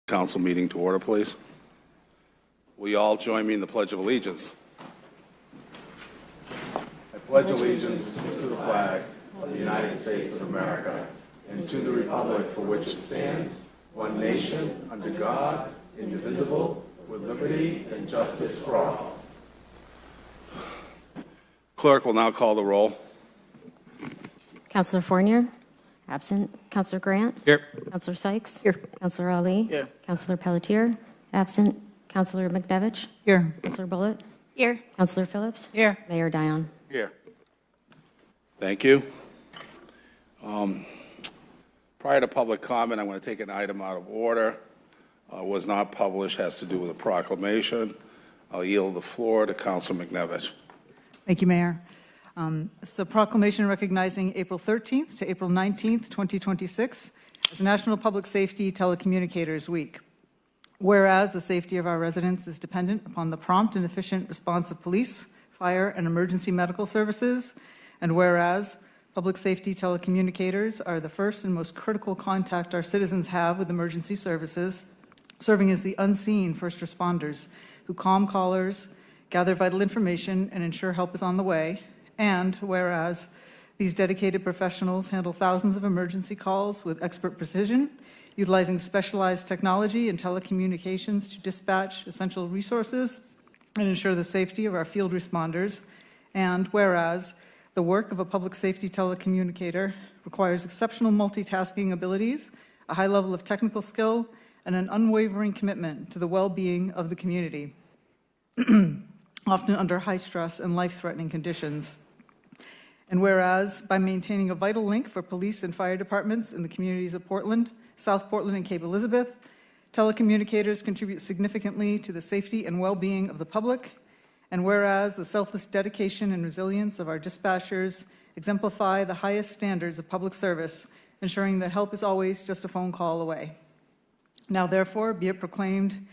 Council meeting to order, please. Will you all join me in the Pledge of Allegiance? I pledge allegiance to the flag of the United States of America and to the republic for which it stands, one nation, under God, indivisible, with liberty and justice for all. Clerk will now call the roll. Councillor Fournier, absent. Councillor Grant. Here. Councillor Sykes. Here. Councillor Ali. Here. Councillor Pelletier, absent. Councillor McNevich. Here. Councillor Bullitt. Here. Councillor Phillips. Here. Mayor Dion. Here. Thank you. Prior to public comment, I'm going to take an item out of order. Was not published, has to do with a proclamation. I'll yield the floor to Councillor McNevich. Thank you, Mayor. It's a proclamation recognizing April 13th to April 19th, 2026 as National Public Safety Telecommunicators Week. Whereas the safety of our residents is dependent upon the prompt and efficient response of police, fire, and emergency medical services, and whereas public safety telecommunicators are the first and most critical contact our citizens have with emergency services, serving as the unseen first responders who calm callers, gather vital information, and ensure help is on the way. And whereas these dedicated professionals handle thousands of emergency calls with expert precision, utilizing specialized technology and telecommunications to dispatch essential resources and ensure the safety of our field responders. And whereas the work of a public safety telecommunicator requires exceptional multitasking abilities, a high level of technical skill, and an unwavering commitment to the well-being of the community, often under high stress and life-threatening conditions. And whereas by maintaining a vital link for police and fire departments in the communities of Portland, South Portland, and Cape Elizabeth, telecommunicators contribute significantly to the safety and well-being of the public. And whereas the selfless dedication and resilience of our dispatchers exemplify the highest standards of public service, ensuring that help is always just a phone call away. Now, therefore, be it proclaimed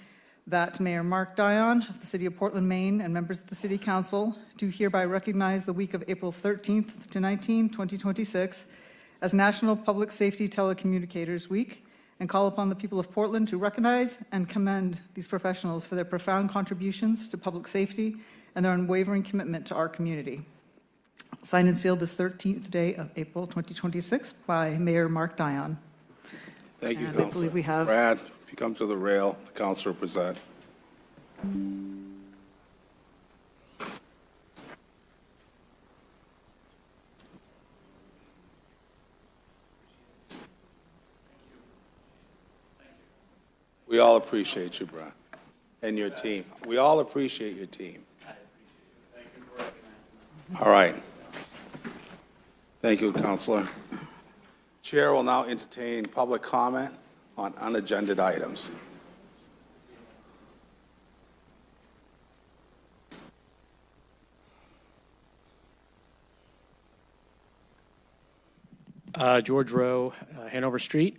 that Mayor Mark Dion of the City of Portland, Maine, and members of the City Council do hereby recognize the week of April 13th to 19th, 2026 as National Public Safety Telecommunicators Week, and call upon the people of Portland to recognize and commend these professionals for their profound contributions to public safety and their unwavering commitment to our community. Signed and sealed this 13th day of April 2026 by Mayor Mark Dion. Thank you, And Councillor. I believe we have Brad, if you come to the rail, the Councillor will present. We all appreciate you, Brad, and your team. We all appreciate your team. All right. Thank you, Councillor. Chair will now entertain public comment on unagended items. George Rowe, Hanover Street.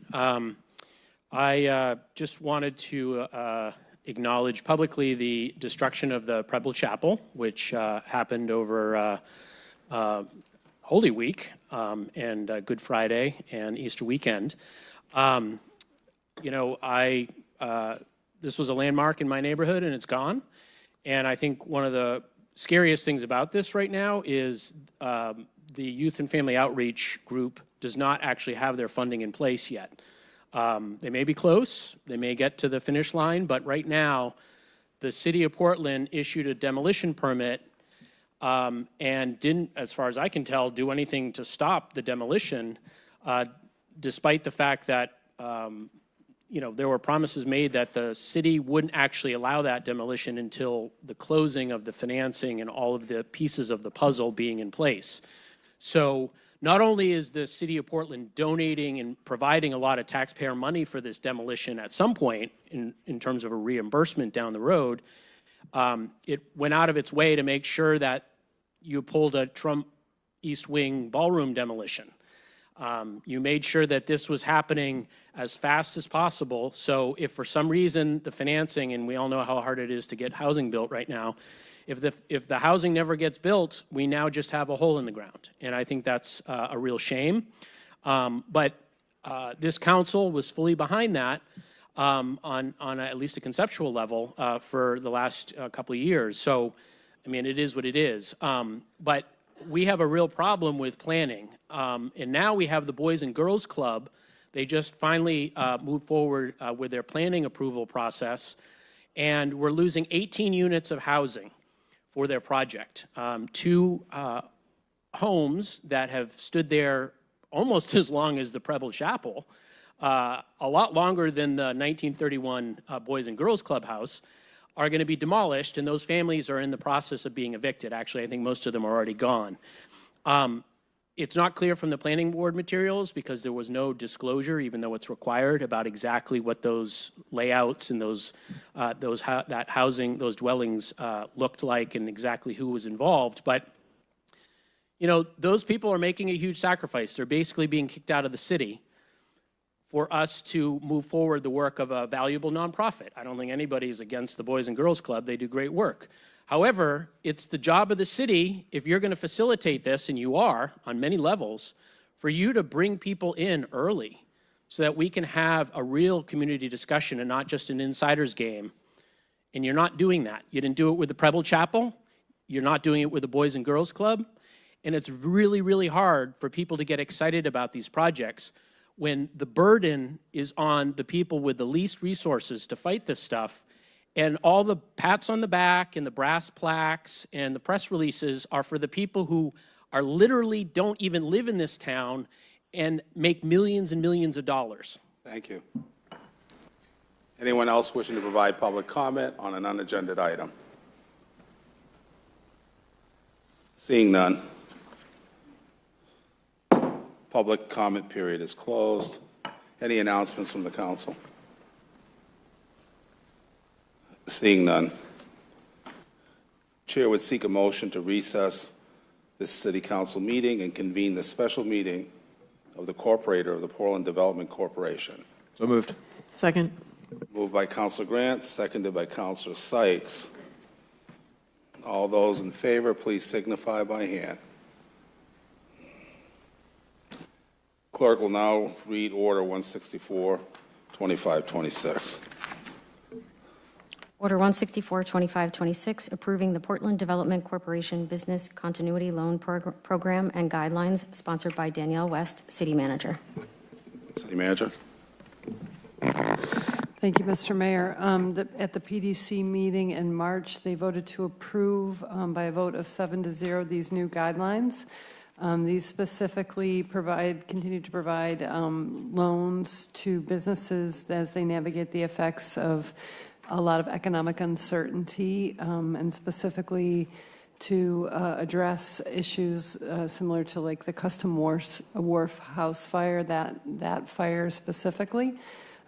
I just wanted to acknowledge publicly the destruction of the Preble Chapel, which happened over Holy Week and Good Friday and Easter weekend. You know, this was a landmark in my neighborhood, and it's gone. And I think one of the scariest things about this right now is the Youth and Family Outreach Group does not actually have their funding in place yet. They may be close, they may get to the finish line, but right now, the City of Portland issued a demolition permit and didn't, as far as I can tell, do anything to stop the demolition, despite the fact that you know, there were promises made that the city wouldn't actually allow that demolition until the closing of the financing and all of the pieces of the puzzle being in place. So not only is the City of Portland donating and providing a lot of taxpayer money for this demolition at some point in terms of a reimbursement down the road, it went out of its way to make sure that you pulled a Trump East Wing ballroom demolition. You made sure that this was happening as fast as possible. So if for some reason the financing, and we all know how hard it is to get housing built right now, if the housing never gets built, we now just have a hole in the ground. And I think that's a real shame. But this council was fully behind that. on at least a conceptual level for the last couple of years. So, I mean, it is what it is. But we have a real problem with planning. And now we have the Boys and Girls Club. They just finally moved forward with their planning approval process. And we're losing 18 units of housing for their project. Two homes that have stood there almost as long as the Preble Chapel, a lot longer than the 1931 Boys and Girls Clubhouse, are going to be demolished, and those families are in the process of being evicted. Actually, I think most of them are already gone. It's not clear from the planning board materials because there was no disclosure, even though it's required, about exactly what those layouts and that housing, those dwellings looked like and exactly who was involved. But you know, those people are making a huge sacrifice. They're basically being kicked out of the city for us to move forward the work of a valuable nonprofit. I don't think anybody is against the Boys and Girls Club. They do great work. However, it's the job of the city, if you're going to facilitate this, and you are on many levels, for you to bring people in early so that we can have a real community discussion and not just an insider's game. And you're not doing that. You didn't do it with the Preble Chapel. You're not doing it with the Boys and Girls Club. And it's really, really hard for people to get excited about these projects when the burden is on the people with the least resources to fight this stuff. And all the pats on the back and the brass plaques and the press releases are for the people who are literally don't even live in this town and make millions and millions of dollars. Thank you. Anyone else wishing to provide public comment on an unagendaed item? Seeing none. Public comment period is closed. Any announcements from the council? Seeing none. Chair would seek a motion to recess this City Council meeting and convene the special meeting of the Corporator of the Portland Development Corporation. So moved. Second. Moved by Councilor Grant, seconded by Councilor Sykes. All those in favor, please signify by hand. Clerk will now read Order 164, 2526. Order 164-2526, approving the Portland Development Corporation Business Continuity Loan Program and Guidelines, sponsored by Danielle West, City Manager. City Manager. Thank you, Mr. Mayor. At the PDC meeting in March, they voted to approve by a vote of 7-0 these new guidelines. These specifically continue to provide loans to businesses as they navigate the effects of a lot of economic uncertainty, and specifically to address issues similar to like the Custom Wharf House fire, that fire specifically.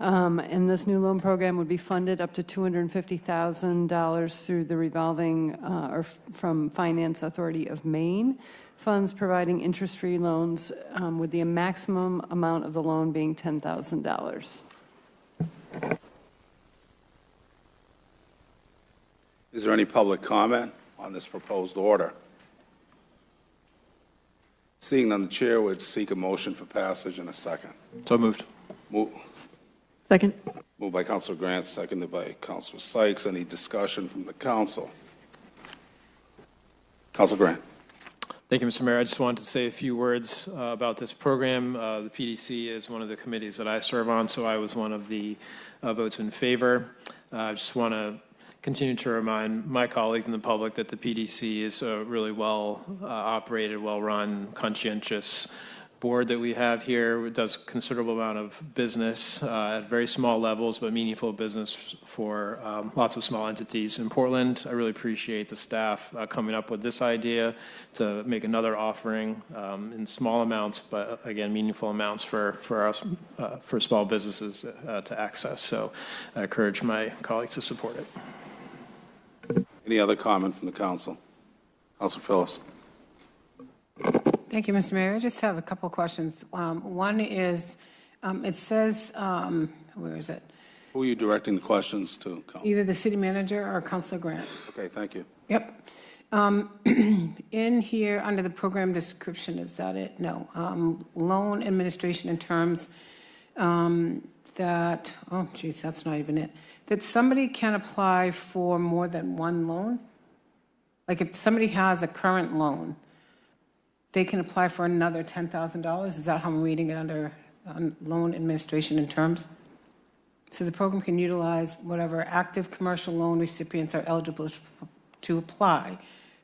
And this new loan program would be funded up to $250,000 through the revolving or from Finance Authority of Maine funds, providing interest-free loans with the maximum amount of the loan being $10,000. Is there any public comment on this proposed order? Seeing none, the chair would seek a motion for passage in a second. So moved. Second. Moved by Councilor Grant, seconded by Councilor Sykes. Any discussion from the council? Councilor Grant. Thank you, Mr. Mayor. I just wanted to say a few words about this program. The PDC is one of the committees that I serve on, so I was one of the votes in favor. I just want to continue to remind my colleagues and the public that the PDC is a really well operated, well-run, conscientious board that we have here. It does a considerable amount of business at very small levels, but meaningful business for lots of small entities in Portland. I really appreciate the staff coming up with this idea to make another offering in small amounts, but again, meaningful amounts for us, for small businesses to access. So I encourage my colleagues to support it. Any other comment from the council? Councilor Phillips. Thank you, Mr. Mayor. I just have a couple of questions. One is, it says, where is it? Who are you directing the questions to, Council? Either the city manager or Councilor Grant. Okay, thank you. Yep. In here, under the program description, is that it? No. Loan administration and terms. that, oh geez, that's not even it, that somebody can apply for more than one loan? Like if somebody has a current loan, they can apply for another $10,000? Is that how I'm reading it under loan administration and terms? So the program can utilize whatever active commercial loan recipients are eligible to apply,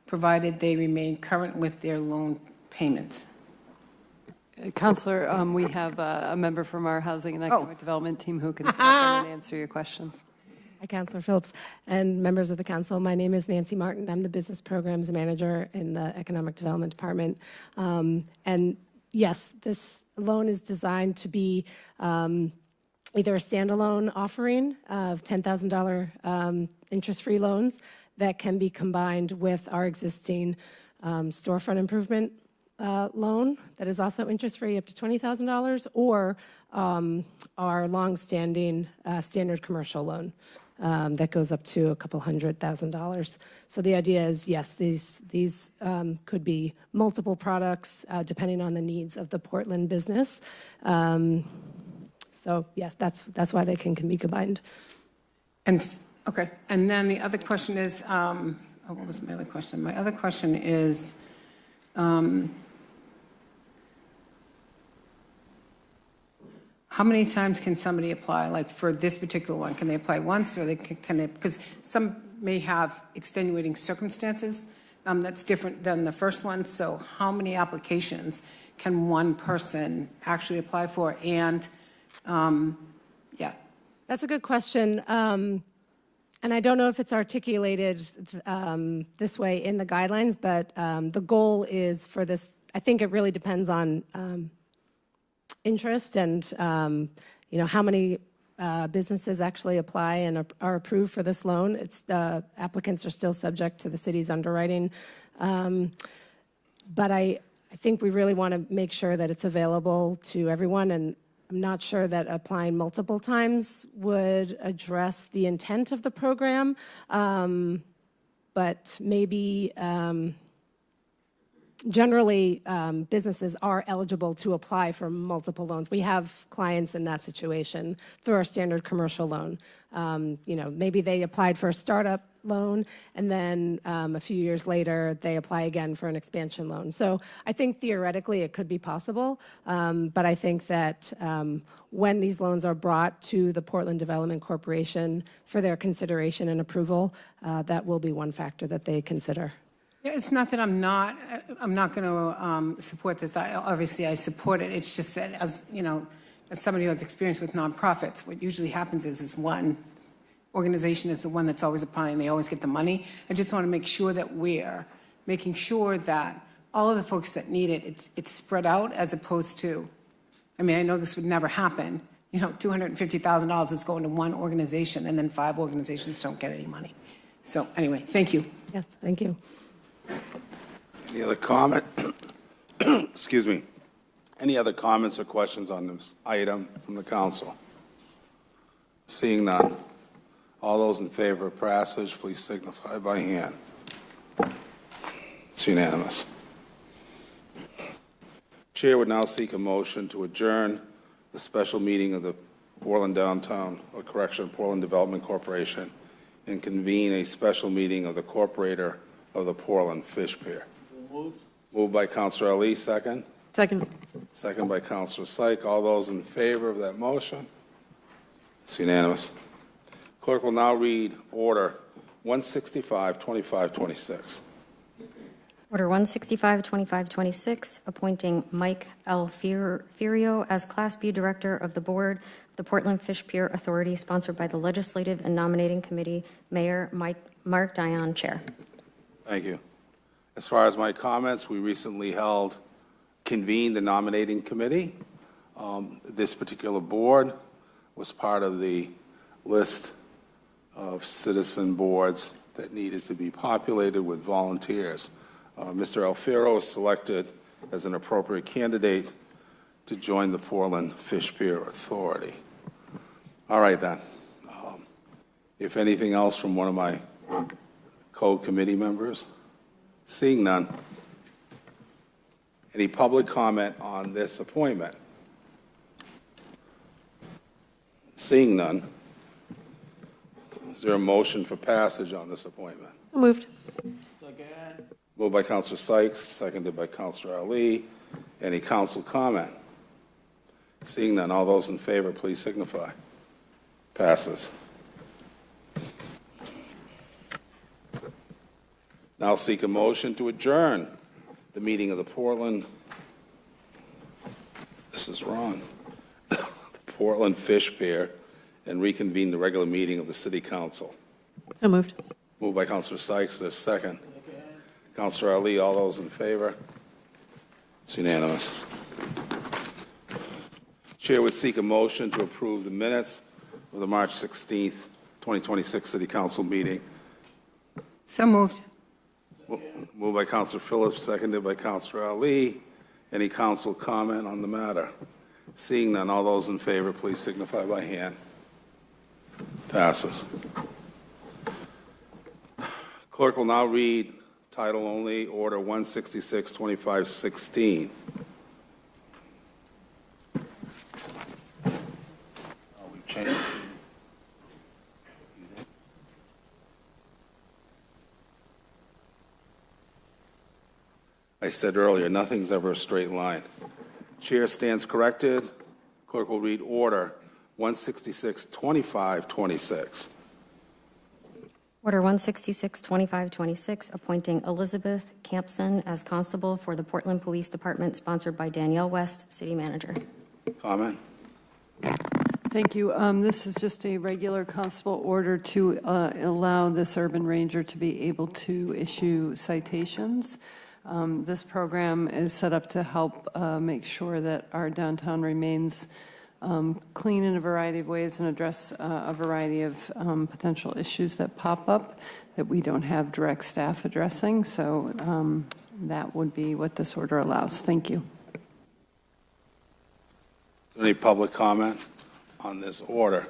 provided they remain current with their loan payments. Counselor, we have a member from our Housing and Economic Development team who can step in and answer your question. Hi, Councilor Phillips and members of the council. My name is Nancy Martin. I'm the Business Programs Manager in the Economic Development Department. And yes, this loan is designed to be either a standalone offering of $10,000 interest-free loans that can be combined with our existing storefront improvement loan that is also interest-free up to $20,000, or our long-standing standard commercial loan that goes up to a couple $100,000. So the idea is, yes, these could be multiple products depending on the needs of the Portland business. So yes, that's why they can be combined. And, okay, and then the other question is, what was my other question? My other question is, how many times can somebody apply? Like for this particular one, can they apply once, or can they, because some may have extenuating circumstances that's different than the first one. So how many applications can one person actually apply for? And yeah. That's a good question. And I don't know if it's articulated this way in the guidelines, but the goal is for this, I think it really depends on interest and how many businesses actually apply and are approved for this loan. It's the applicants are still subject to the city's underwriting, but I think we really want to make sure that it's available to everyone, and I'm not sure that applying multiple times would address the intent of the program, but maybe generally, businesses are eligible to apply for multiple loans. We have clients in that situation through our standard commercial loan. Maybe they applied for a startup loan, and then a few years later, they apply again for an expansion loan. So I think theoretically it could be possible, but I think that when these loans are brought to the Portland Development Corporation for their consideration and approval, that will be one factor that they consider. Yeah, it's not that I'm not going to support this. Obviously, I support it. It's just that, as somebody who has experience with nonprofits, what usually happens is one organization is the one that's always applying. They always get the money. I just want to make sure that we're making sure that all of the folks that need it, it's spread out, as opposed to, I mean, I know this would never happen. $250,000 is going to one organization, and then 5 organizations don't get any money. So anyway, thank you. Yes, thank you. Any other comment? Excuse me. Any other comments or questions on this item from the council? Seeing none. All those in favor of passage, please signify by hand. It's unanimous. Chair would now seek a motion to adjourn the special meeting of the Portland Portland Development Corporation and convene a special meeting of the Corporator of the Portland Fish Pier. Moved by Councilor Ali, second. Second. Second by Councilor Syke. All those in favor of that motion? It's unanimous. Clerk will now read Order 165-2526. Order 165-2526, appointing Mike L. Furio as Class B Director of the Board of the Portland Fish Pier Authority, sponsored by the Legislative and Nominating Committee. Mayor Mark Dion, Chair. Thank you. As far as my comments, we recently convened the nominating committee. This particular board was part of the list of citizen boards that needed to be populated with volunteers. Mr. Alfiero was selected as an appropriate candidate to join the Portland Fish Pier Authority. All right, then. If anything else from one of my co-committee members? Seeing none. Any public comment on this appointment? Seeing none, is there a motion for passage on this appointment? So moved. Moved by Counselor Sykes, seconded by Counselor Ali. Any council comment? Seeing none, all those in favor, please signify. Passes. Now seek a motion to adjourn the meeting of the Portland, this is wrong, the Portland Fish Pier, and reconvene the regular meeting of the City Council. So moved. Moved by Counselor Sykes, there's second. Counselor Ali, all those in favor? It's unanimous. Chair would seek a motion to approve the minutes of the March 16th, 2026 City Council meeting. So moved. Moved by Counselor Phillips, seconded by Counselor Ali. Any council comment on the matter? Seeing none, all those in favor, please signify by hand. Passes. Clerk will now read title only, Order 166-2516. We changed. I said earlier, nothing's ever a straight line. Chair stands corrected. Clerk will read Order 166-2526. Order 166-2526, appointing Elizabeth Campson as constable for the Portland Police Department, sponsored by Danielle West, City Manager. Comment? Thank you. This is just a regular constable order to allow this urban ranger to be able to issue citations. This program is set up to help make sure that our downtown remains clean in a variety of ways and address a variety of potential issues that pop up that we don't have direct staff addressing. So that would be what this order allows. Thank you. Is there any public comment on this order?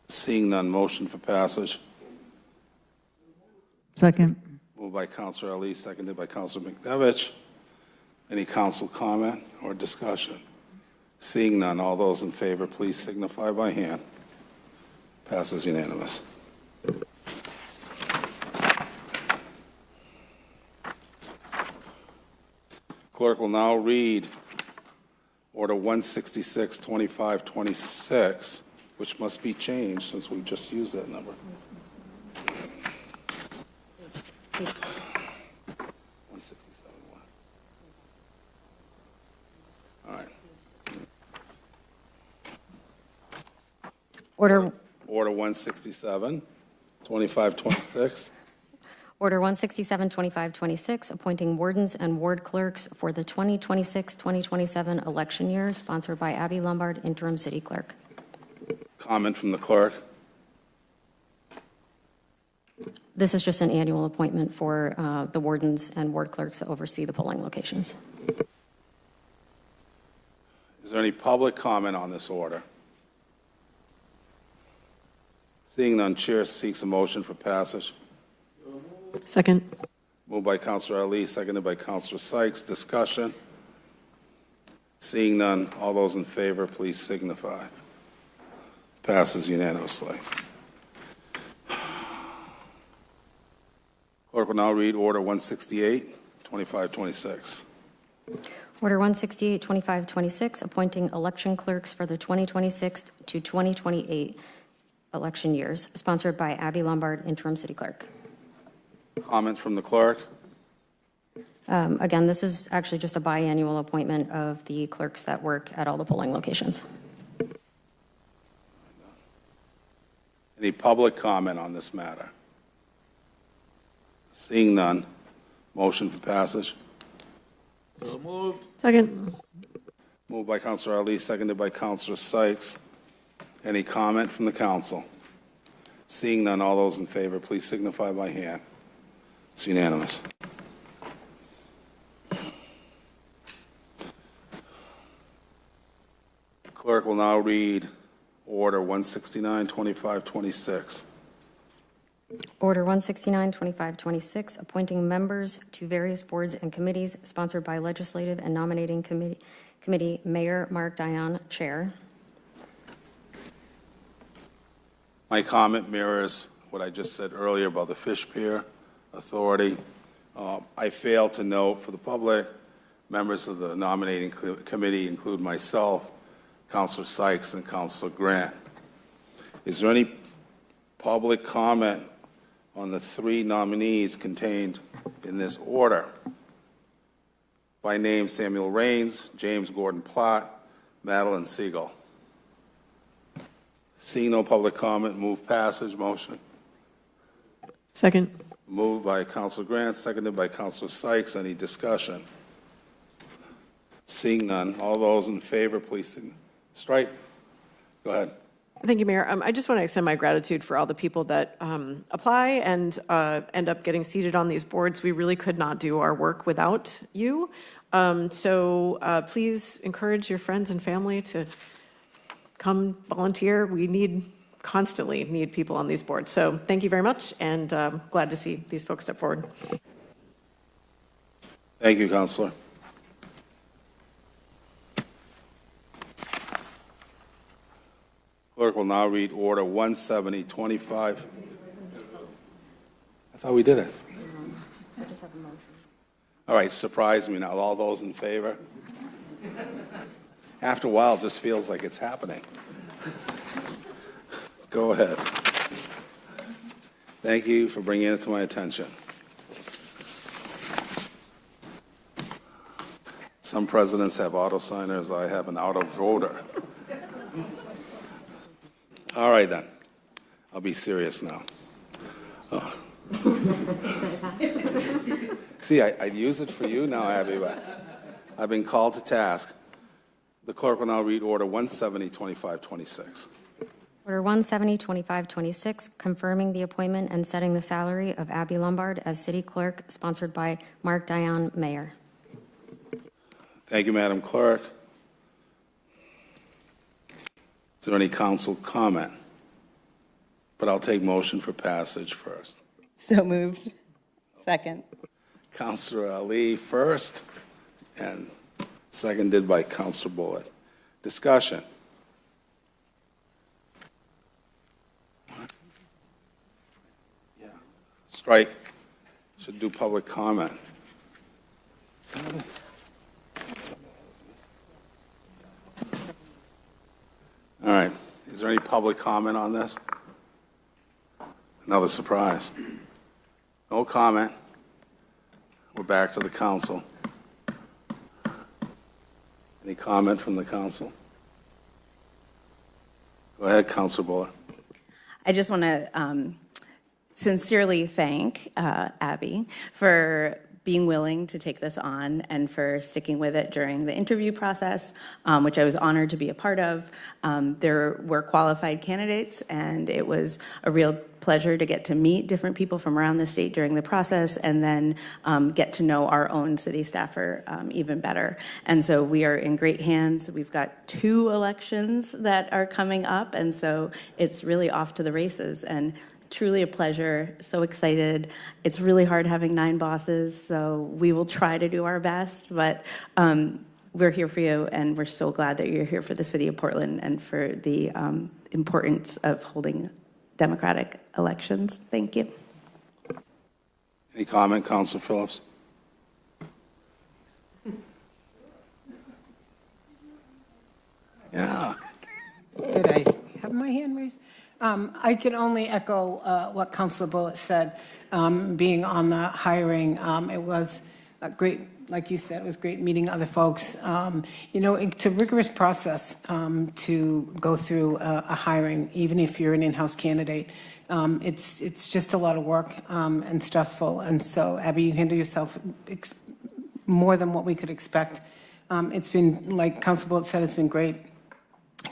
Seeing none, motion for passage. Second. Moved by Counselor Ali, seconded by Counselor McNevich. Any council comment or discussion? Seeing none, all those in favor, please signify by hand. Passes unanimous. Clerk will now read Order 166-2526, which must be changed since we just used that number. 167. All right. Order 167, 2526. Order 167-2526, appointing wardens and ward clerks for the 2026-2027 election year, sponsored by Abby Lombard, Interim City Clerk. Comment from the clerk. This is just an annual appointment for the wardens and ward clerks that oversee the polling locations. Is there any public comment on this order? Seeing none, Chair seeks a motion for passage. Second. Moved by Counselor Ali, seconded by Counselor Sykes. Discussion. Seeing none, all those in favor, please signify. Passes unanimously. Clerk will now read Order 168-2526. Order 168-2526, appointing election clerks for the 2026 to 2028 election years, sponsored by Abby Lombard, Interim City Clerk. Comment from the clerk. Again, this is actually just a biannual appointment of the clerks that work at all the polling locations. Any public comment on this matter? Seeing none, motion for passage. Second. Moved by Counselor Ali, seconded by Counselor Sykes. Any comment from the council? Seeing none, all those in favor, please signify by hand. It's unanimous. Clerk will now read Order 169-2526. Order 169-2526, appointing members to various boards and committees, sponsored by Legislative and Nominating Committee Mayor Mark Dion, Chair. My comment mirrors what I just said earlier about the Fish Pier Authority. I failed to note for the public, members of the nominating committee include myself, Councilor Sykes, and Councilor Grant. Is there any public comment on the 3 nominees contained in this order? By name, Samuel Raines, James Gordon Platt, Madeline Siegel. Seeing no public comment, move passage. Motion. Second. Moved by Councilor Grant, seconded by Councilor Sykes. Any discussion? Seeing none, all those in favor, please strike. Go ahead. Thank you, Mayor. I just want to extend my gratitude for all the people that apply and end up getting seated on these boards. We really could not do our work without you. So please encourage your friends and family to come volunteer. We constantly need people on these boards. So thank you very much, and glad to see these folks step forward. Thank you, Councilor. Clerk will now read Order 17025. I thought we did it. I just have a motion. All right, surprise me now. All those in favor? After a while, it just feels like it's happening. Go ahead. Thank you for bringing it to my attention. Some presidents have auto-signers. I have an auto-voter. All right, then. I'll be serious now. Oh. See, I'd use it for you now, Abby, but I've been called to task. The clerk will now read Order 170-2526. Order 170-2526, confirming the appointment and setting the salary of Abby Lombard as City Clerk, sponsored by Mark Dion, Mayor. Thank you, Madam Clerk. Is there any council comment? But I'll take motion for passage first. So moved. Second. Councilor Ali first, and seconded by Councilor Bullitt. Discussion. Yeah. Strike. Should do public comment. All right. Is there any public comment on this? Another surprise. No comment. We're back to the council. Any comment from the council? Go ahead, Councilor Bullitt. I just want to sincerely thank Abby for being willing to take this on and for sticking with it during the interview process, which I was honored to be a part of. There were qualified candidates, and it was a real pleasure to get to meet different people from around the state during the process, and then get to know our own city staffer even better. And so we are in great hands. We've got 2 elections that are coming up, and so it's really off to the races. And truly a pleasure. So excited. It's really hard having 9 bosses, so we will try to do our best, but we're here for you, and we're so glad that you're here for the city of Portland and for the importance of holding democratic elections. Thank you. Any comment, Councilor Phillips? Yeah. Did I have my hand raised? I can only echo what Councilor Bullitt said. Being on the hiring, it was a great, like you said, it was great meeting other folks. You know, it's a rigorous process to go through a hiring, even if you're an in-house candidate. It's just a lot of work and stressful. And so, Abby, you handle yourself more than what we could expect. It's been, like Councilor Bullitt said, it's been great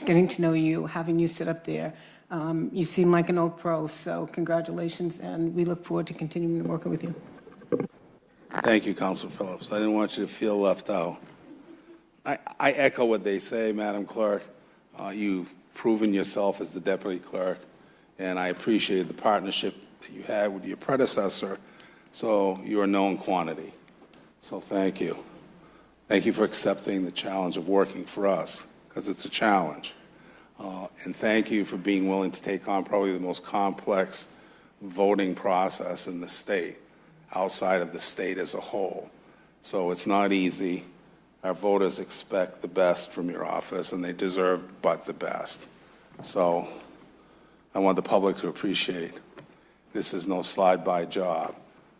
getting to know you, having you sit up there. You seem like an old pro, so congratulations, and we look forward to continuing working with you. Thank you, Councilor Phillips. I didn't want you to feel left out. I echo what they say, Madam Clerk. You've proven yourself as the Deputy Clerk, and I appreciate the partnership that you had with your predecessor, so you're a known quantity. So thank you. Thank you for accepting the challenge of working for us, because it's a challenge. And thank you for being willing to take on probably the most complex voting process in the state, outside of the state as a whole. So it's not easy. Our voters expect the best from your office, and they deserve but the best. So I want the public to appreciate this is no slide-by job.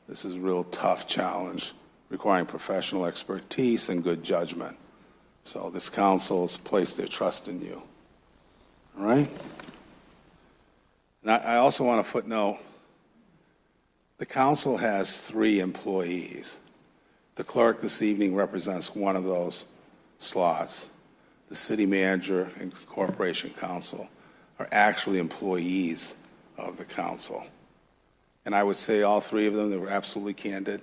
This is a real tough challenge requiring professional expertise and good judgment. So this council has placed their trust in you. All right? And I also want to footnote, the council has 3 employees. The clerk this evening represents one of those slots. The city manager and corporation counsel are actually employees of the council. And I would say all 3 of them, they were absolutely candid.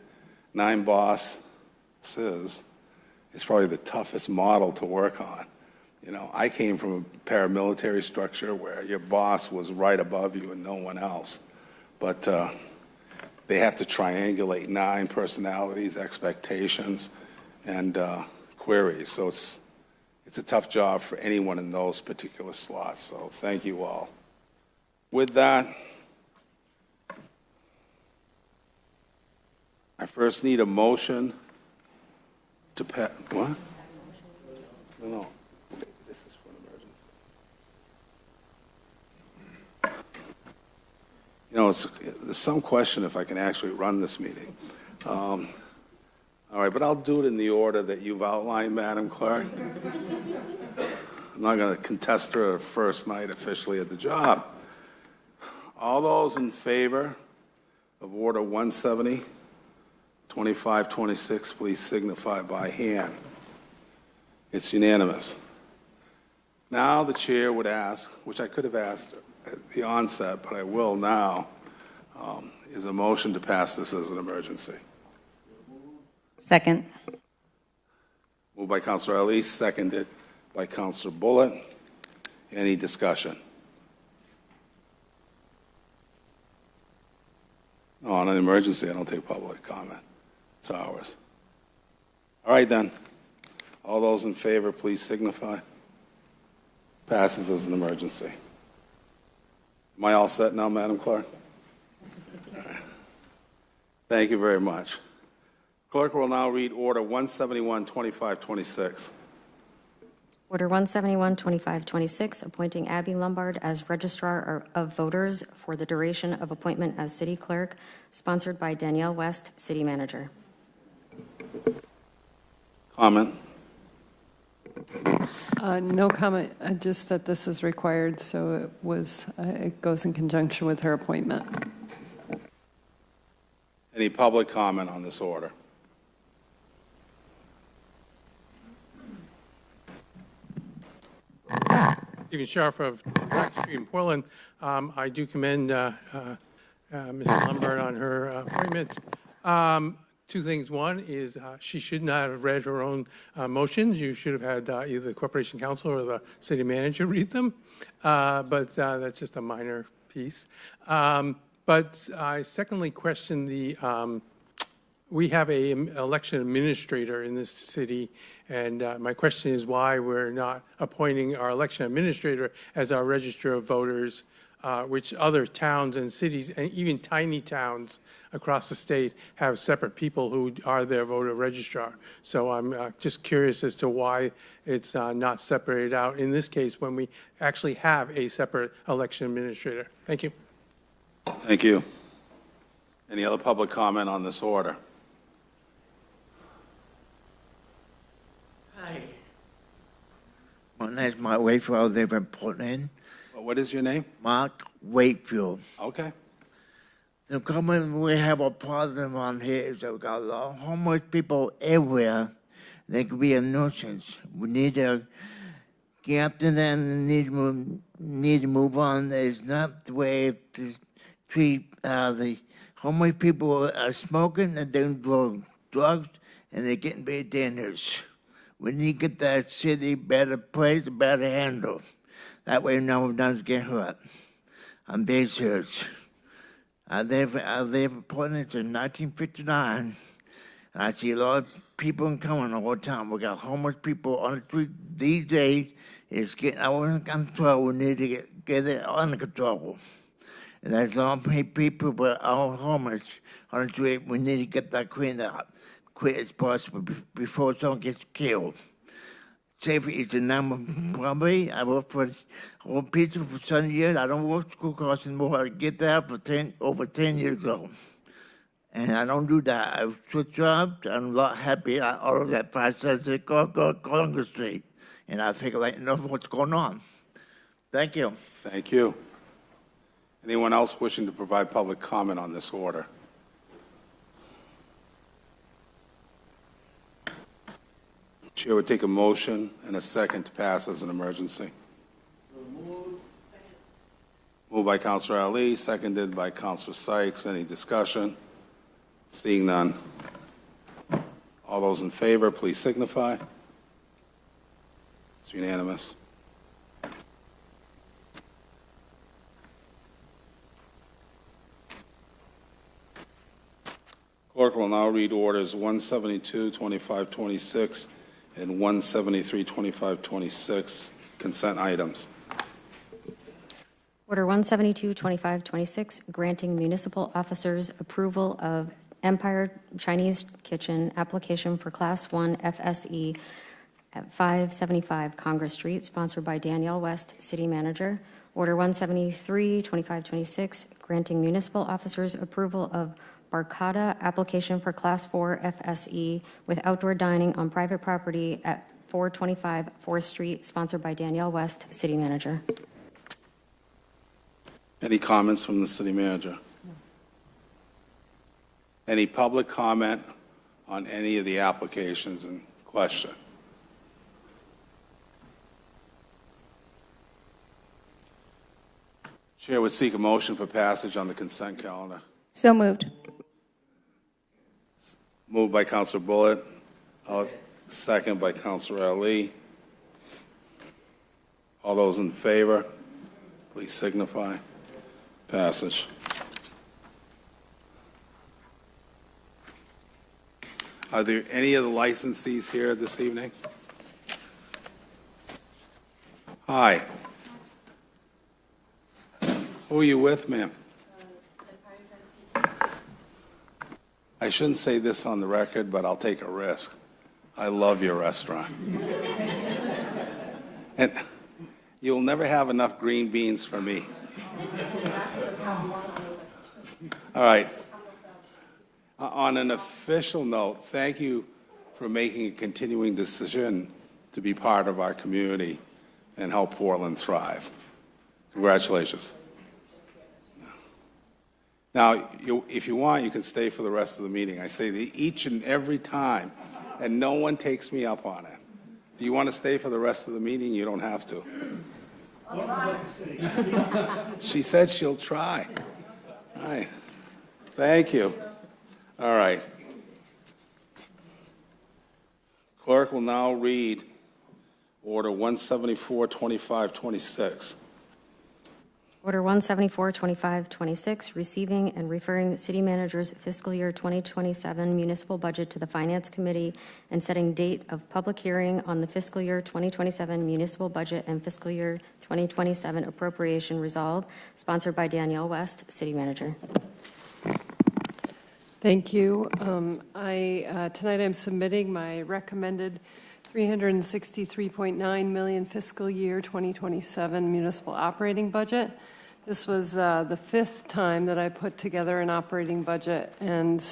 9 bosses is probably the toughest model to work on. You know, I came from a paramilitary structure where your boss was right above you and no one else. But they have to triangulate 9 personalities, expectations, and queries. So it's a tough job for anyone in those particular slots. So thank you all. With that, I first need a motion to pass. What? No. This is for an emergency. You know, there's some question if I can actually run this meeting. All right, but I'll do it in the order that you've outlined, Madam Clerk. I'm not going to contest her first night officially at the job. All those in favor of Order 170, 2526, please signify by hand. It's unanimous. Now the chair would ask, which I could have asked at the onset, but I will now, is a motion to pass this as an emergency. Second. Moved by Councilor Elise, seconded by Councilor Bullitt. Any discussion? No, on an emergency, I don't take public comment. It's ours. All right, then. All those in favor, please signify. Passes as an emergency. Am I all set now, Madam Clerk? All right. Thank you very much. Clerk will now read Order 171-2526. Order 171-2526, appointing Abby Lombard as Registrar of Voters for the duration of appointment as City Clerk, sponsored by Danielle West, City Manager. Comment? No comment, just that this is required, so it goes in conjunction with her appointment. Any public comment on this order? Stephen Scharf of Black Street in Portland. I do commend Ms. Lombard on her appointment. 2 things. One is she should not have read her own motions. You should have had either the Corporation Counsel or the City Manager read them. But that's just a minor piece. But I secondly question the, we have an election administrator in this city, and my question is why we're not appointing our election administrator as our Register of Voters, which other towns and cities, and even tiny towns across the state, have separate people who are their voter registrar. So I'm just curious as to why it's not separated out in this case when we actually have a separate election administrator. Thank you. Thank you. Any other public comment on this order? Hi. My name is Mark Wakefield. I live in Portland. What is your name? Mark Wakefield. Okay. The comment we have a problem on here is that we got a lot of homeless people everywhere. They could be a nuisance. We need to get after them and need to move on. It's not the way to treat the homeless people are smoking and doing drugs, and they're getting very dangerous. We need to get that city better place, better handle. That way no one does get hurt. I'm very serious. I live in Portland since 1959. And I see a lot of people coming all the time. We got homeless people on the street these days. It's getting out of control. We need to get it under control. And there's a lot of people that are homeless on the street. We need to get that cleaned up quick as possible before someone gets killed. Safety is the number probably. I work for pizza for 7 years. I don't work school costs anymore. I get that for over 10 years ago. And I don't do that. I switch jobs. I'm a lot happy. I order that 576 Congress Street. And I figure I know what's going on. Thank you. Thank you. Anyone else wishing to provide public comment on this order? Chair would take a motion and a second to pass as an emergency. Moved by Councilor Ali, seconded by Councilor Sykes. Any discussion? Seeing none. All those in favor, please signify. It's unanimous. Clerk will now read orders 172, 25, 26, and 173, 25, 26, consent items. Order 172, 25, 26, granting municipal officers approval of Empire Chinese Kitchen application for Class 1 FSE at 575 Congress Street, sponsored by Danielle West, City Manager. Order 173, 25, 26, granting municipal officers approval of Barcata application for Class 4 FSE with outdoor dining on private property at 425 4th Street, sponsored by Danielle West, City Manager. Any comments from the City Manager? Any public comment on any of the applications in question? Chair would seek a motion for passage on the consent calendar. So moved. Moved by Councilor Bullitt, second by Councilor Ali. All those in favor, please signify. Passage. Are there any of the licensees here this evening? Hi. Who are you with, ma'am? I shouldn't say this on the record, but I'll take a risk. I love your restaurant. And you'll never have enough green beans for me. All right. On an official note, thank you for making a continuing decision to be part of our community and help Portland thrive. Congratulations. Now, if you want, you can stay for the rest of the meeting. I say that each and every time, and no one takes me up on it. Do you want to stay for the rest of the meeting? You don't have to. She said she'll try. All right. Thank you. All right. Clerk will now read Order 174, 25, 26. Order 174, 25, 26, receiving and referring City Manager's fiscal year 2027 municipal budget to the Finance Committee and setting date of public hearing on the fiscal year 2027 municipal budget and fiscal year 2027 appropriation resolved, sponsored by Danielle West, City Manager. Thank you. Tonight I'm submitting my recommended $363.9 million fiscal year 2027 municipal operating budget. This was the fifth time that I put together an operating budget, and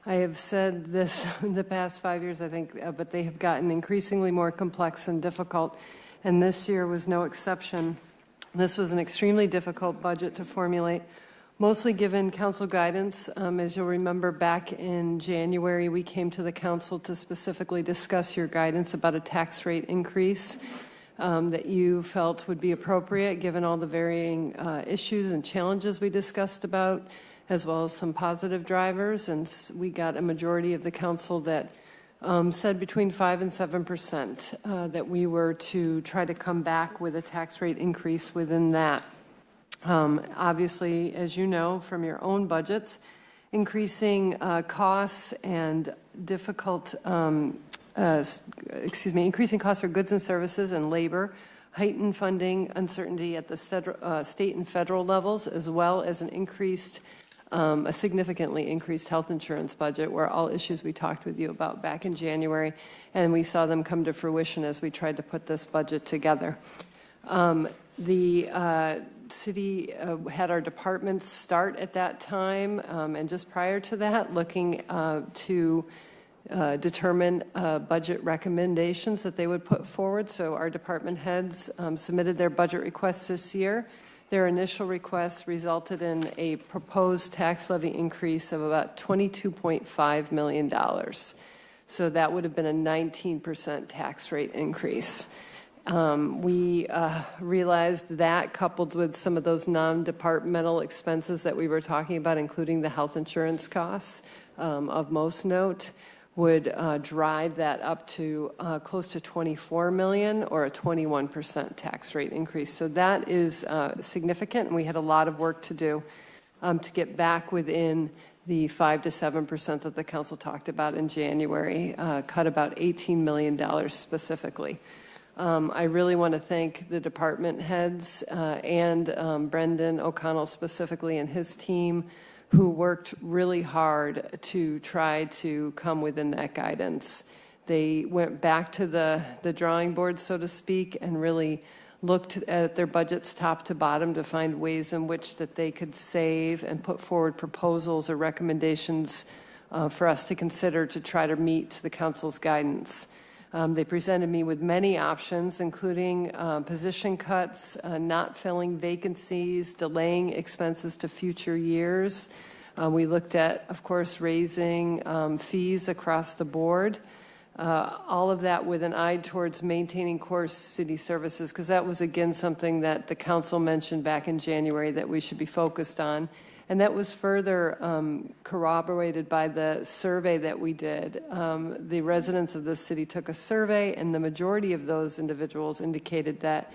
I have said this in the past 5 years, I think, but they have gotten increasingly more complex and difficult, and this year was no exception. This was an extremely difficult budget to formulate, mostly given council guidance. As you'll remember, back in January, we came to the council to specifically discuss your guidance about a tax rate increase that you felt would be appropriate given all the varying issues and challenges we discussed about, as well as some positive drivers. And we got a majority of the council that said between 5 and 7% that we were to try to come back with a tax rate increase within that. Obviously, as you know from your own budgets, increasing costs and increasing costs for goods and services and labor, heightened funding uncertainty at the state and federal levels, as well as a significantly increased health insurance budget, were all issues we talked with you about back in January, and we saw them come to fruition as we tried to put this budget together. The city had our departments start at that time, and just prior to that, looking to determine budget recommendations that they would put forward. So our department heads submitted their budget requests this year. Their initial requests resulted in a proposed tax levy increase of about $22.5 million. So that would have been a 19% tax rate increase. We realized that, coupled with some of those non-departmental expenses that we were talking about, including the health insurance costs of most note, would drive that up to close to $24 million, or a 21% tax rate increase. So that is significant, and we had a lot of work to do to get back within the 5 to 7% that the council talked about in January, cut about $18 million specifically. I really want to thank the department heads and Brendan O'Connell specifically and his team, who worked really hard to try to come within that guidance. They went back to the drawing board, so to speak, and really looked at their budgets top to bottom to find ways in which that they could save and put forward proposals or recommendations for us to consider to try to meet the council's guidance. They presented me with many options, including position cuts, not filling vacancies, delaying expenses to future years. We looked at, of course, raising fees across the board. All of that with an eye towards maintaining core city services, because that was, again, something that the council mentioned back in January that we should be focused on. And that was further corroborated by the survey that we did. The residents of the city took a survey, and the majority of those individuals indicated that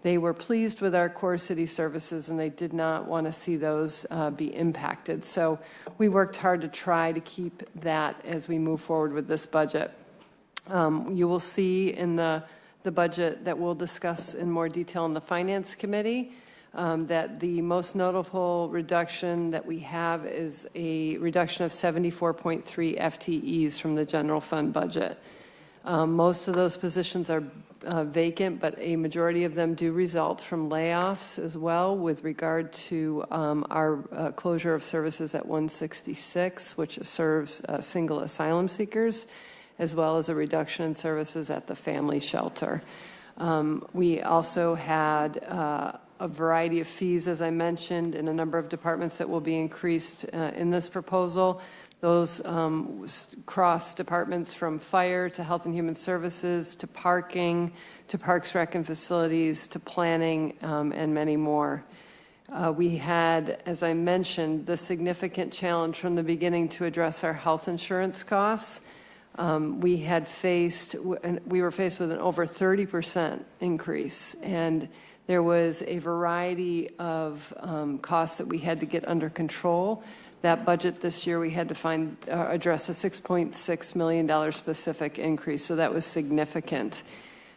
they were pleased with our core city services, and they did not want to see those be impacted. So we worked hard to try to keep that as we move forward with this budget. You will see in the budget that we'll discuss in more detail in the Finance Committee that the most notable reduction that we have is a reduction of 74.3 FTEs from the general fund budget. Most of those positions are vacant, but a majority of them do result from layoffs as well, with regard to our closure of services at 166, which serves single asylum seekers, as well as a reduction in services at the family shelter. We also had a variety of fees, as I mentioned, in a number of departments that will be increased in this proposal. Those cross departments, from fire to health and human services to parking to parks, rec, and facilities to planning, and many more. We had, as I mentioned, the significant challenge from the beginning to address our health insurance costs. We were faced with an over 30% increase, and there was a variety of costs that we had to get under control. That budget this year, we had to address a $6.6 million specific increase, so that was significant.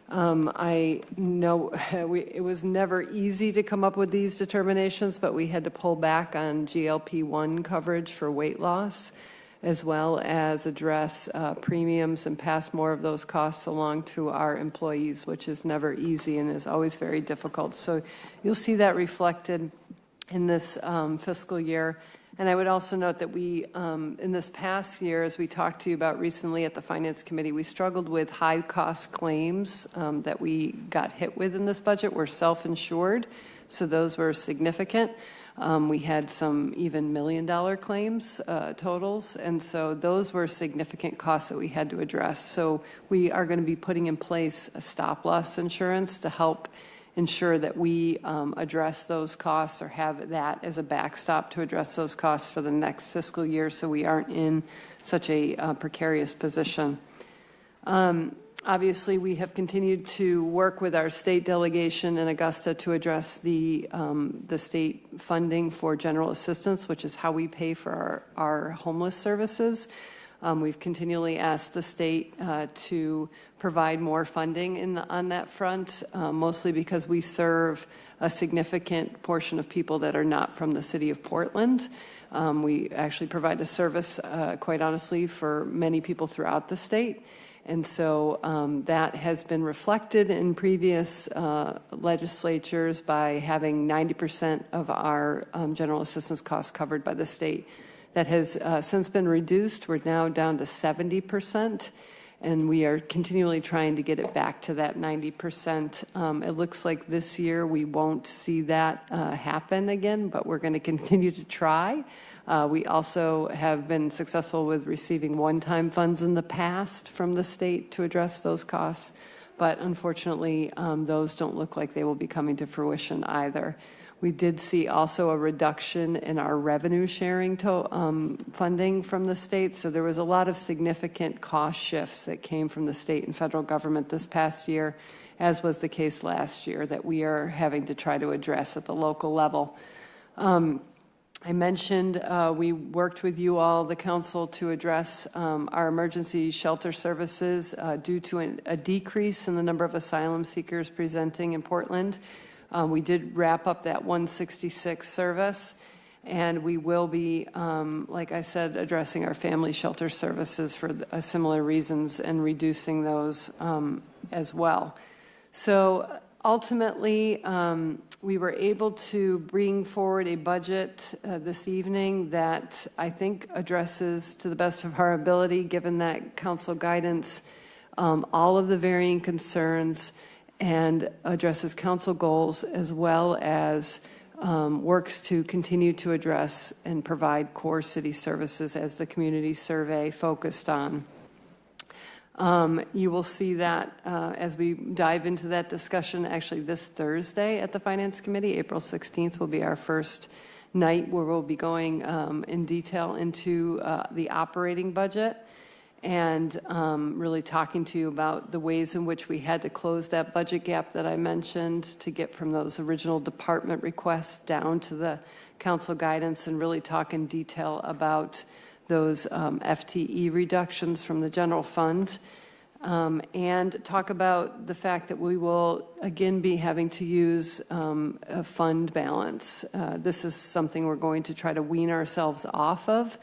I know it was never easy to come up with these determinations, but we had to pull back on GLP-1 coverage for weight loss, as well as address premiums and pass more of those costs along to our employees, which is never easy and is always very difficult. So you'll see that reflected in this fiscal year. And I would also note that we, in this past year, as we talked to you about recently at the Finance Committee, we struggled with high-cost claims that we got hit with in this budget. We're self-insured, so those were significant. We had some even million-dollar claims totals, and so those were significant costs that we had to address. So we are going to be putting in place a stop-loss insurance to help ensure that we address those costs, or have that as a backstop to address those costs for the next fiscal year, so we aren't in such a precarious position. Obviously, we have continued to work with our state delegation in Augusta to address the state funding for general assistance, which is how we pay for our homeless services. We've continually asked the state to provide more funding on that front, mostly because we serve a significant portion of people that are not from the city of Portland. We actually provide a service, quite honestly, for many people throughout the state. And so that has been reflected in previous legislatures by having 90% of our general assistance costs covered by the state. That has since been reduced. We're now down to 70%, and we are continually trying to get it back to that 90%. It looks like this year we won't see that happen again, but we're going to continue to try. We also have been successful with receiving one-time funds in the past from the state to address those costs, but unfortunately, those don't look like they will be coming to fruition either. We did see also a reduction in our revenue sharing funding from the state, so there was a lot of significant cost shifts that came from the state and federal government this past year, as was the case last year, that we are having to try to address at the local level. I mentioned we worked with you all, the council, to address our emergency shelter services due to a decrease in the number of asylum seekers presenting in Portland. We did wrap up that 166 service, and we will be, like I said, addressing our family shelter services for similar reasons and reducing those as well. So ultimately, we were able to bring forward a budget this evening that I think addresses, to the best of our ability, given that council guidance, all of the varying concerns, and addresses council goals, as well as works to continue to address and provide core city services as the community survey focused on. You will see that as we dive into that discussion actually this Thursday at the Finance Committee. April 16th will be our first night where we'll be going in detail into the operating budget and really talking to you about the ways in which we had to close that budget gap that I mentioned to get from those original department requests down to the council guidance, and really talk in detail about those FTE reductions from the general fund, and talk about the fact that we will again be having to use a fund balance. This is something we're going to try to wean ourselves off of.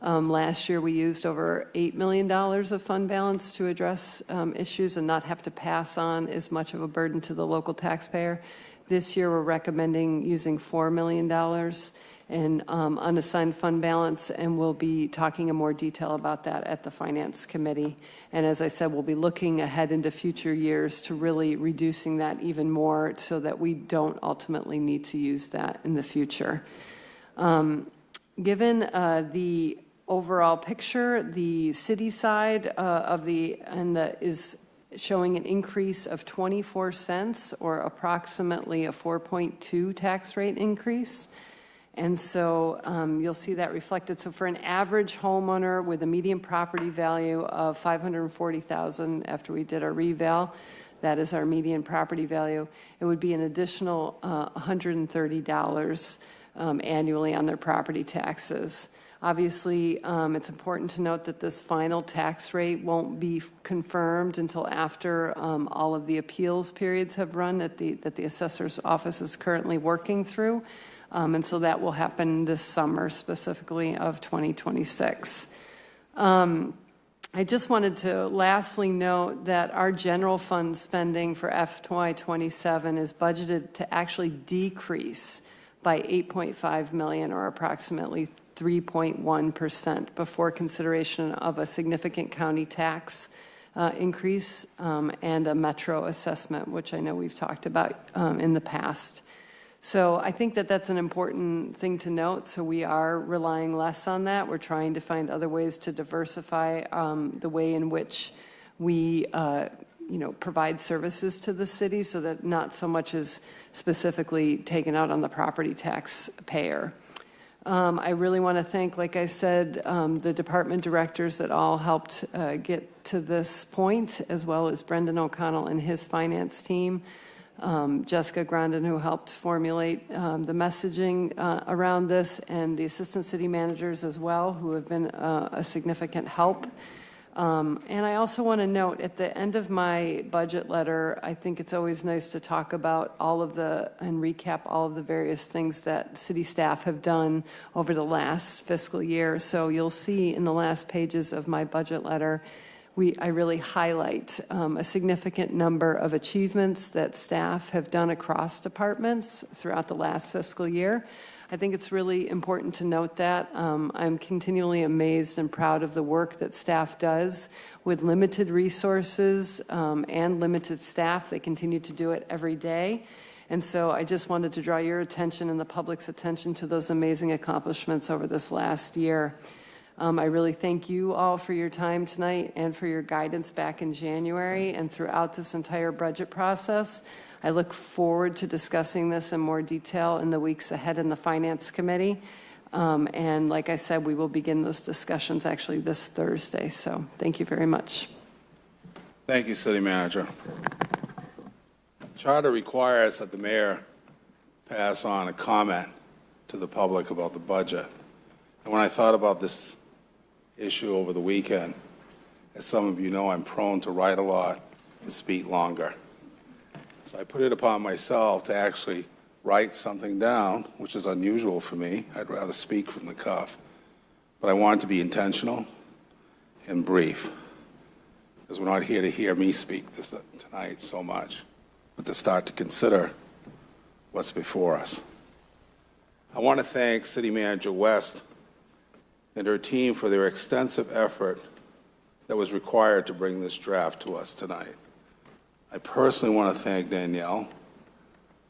Last year we used over $8 million of fund balance to address issues and not have to pass on as much of a burden to the local taxpayer. This year we're recommending using $4 million in unassigned fund balance, and we'll be talking in more detail about that at the Finance Committee. And as I said, we'll be looking ahead into future years to really reducing that even more so that we don't ultimately need to use that in the future. Given the overall picture, the city side of is showing an increase of 24 cents, or approximately a 4.2 tax rate increase. And so you'll see that reflected. So for an average homeowner with a median property value of $540,000 after we did our reval, that is our median property value, it would be an additional $130 annually on their property taxes. Obviously, it's important to note that this final tax rate won't be confirmed until after all of the appeals periods have run that the assessor's office is currently working through. And so that will happen this summer, specifically of 2026. I just wanted to lastly note that our general fund spending for FY27 is budgeted to actually decrease by $8.5 million, or approximately 3.1%, before consideration of a significant county tax increase and a metro assessment, which I know we've talked about in the past. So I think that that's an important thing to note. So we are relying less on that. We're trying to find other ways to diversify the way in which we provide services to the city, so that not so much is specifically taken out on the property tax payer. I really want to thank, like I said, the department directors that all helped get to this point, as well as Brendan O'Connell and his finance team, Jessica Grandin, who helped formulate the messaging around this, and the assistant city managers as well, who have been a significant help. And I also want to note, at the end of my budget letter, I think it's always nice to talk about and recap all of the various things that city staff have done over the last fiscal year. So you'll see in the last pages of my budget letter, I really highlight a significant number of achievements that staff have done across departments throughout the last fiscal year. I think it's really important to note that. I'm continually amazed and proud of the work that staff does with limited resources and limited staff. They continue to do it every day. And so I just wanted to draw your attention and the public's attention to those amazing accomplishments over this last year. I really thank you all for your time tonight and for your guidance back in January and throughout this entire budget process. I look forward to discussing this in more detail in the weeks ahead in the Finance Committee. And like I said, we will begin those discussions actually this Thursday. So thank you very much. Thank you, City Manager. Charter requires that the mayor pass on a comment to the public about the budget. And when I thought about this issue over the weekend, as some of you know, I'm prone to write a lot and speak longer. So I put it upon myself to actually write something down, which is unusual for me. I'd rather speak from the cuff. But I wanted to be intentional and brief, because we're not here to hear me speak tonight so much, but to start to consider what's before us. I want to thank City Manager West and her team for their extensive effort that was required to bring this draft to us tonight. I personally want to thank Danielle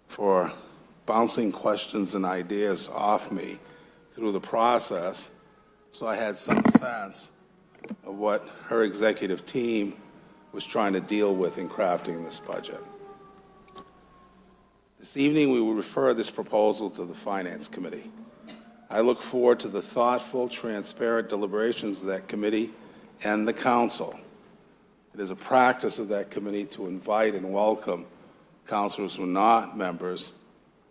for bouncing questions and ideas off me through the process, so I had some sense of what her executive team was trying to deal with in crafting this budget. This evening, we will refer this proposal to the Finance Committee. I look forward to the thoughtful, transparent deliberations of that committee and the council. It is a practice of that committee to invite and welcome councilors who are not members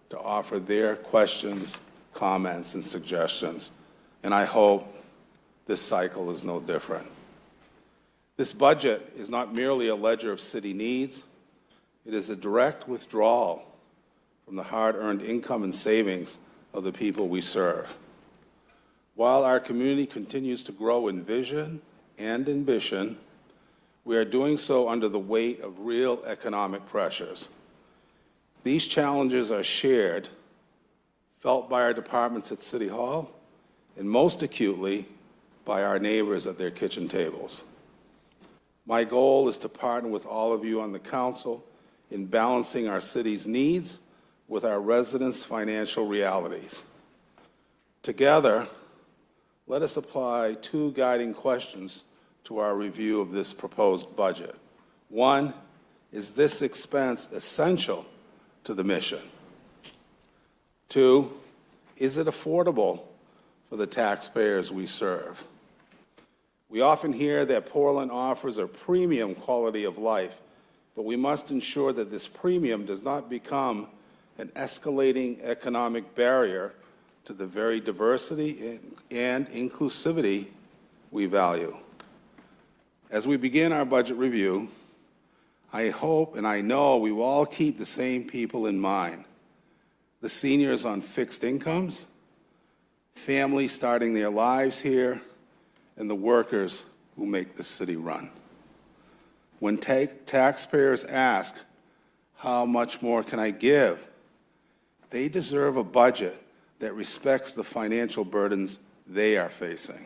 to offer their questions, comments, and suggestions. And I hope this cycle is no different. This budget is not merely a ledger of city needs. It is a direct withdrawal from the hard-earned income and savings of the people we serve. While our community continues to grow in vision and ambition, we are doing so under the weight of real economic pressures. These challenges are shared, felt by our departments at City Hall, and most acutely by our neighbors at their kitchen tables. My goal is to partner with all of you on the council in balancing our city's needs with our residents' financial realities. Together, let us apply two guiding questions to our review of this proposed budget. One, is this expense essential to the mission? Two, is it affordable for the taxpayers we serve? We often hear that Portland offers a premium quality of life, but we must ensure that this premium does not become an escalating economic barrier to the very diversity and inclusivity we value. As we begin our budget review, I hope and I know we will all keep the same people in mind: the seniors on fixed incomes, families starting their lives here, and the workers who make the city run. When taxpayers ask, how much more can I give? They deserve a budget that respects the financial burdens they are facing.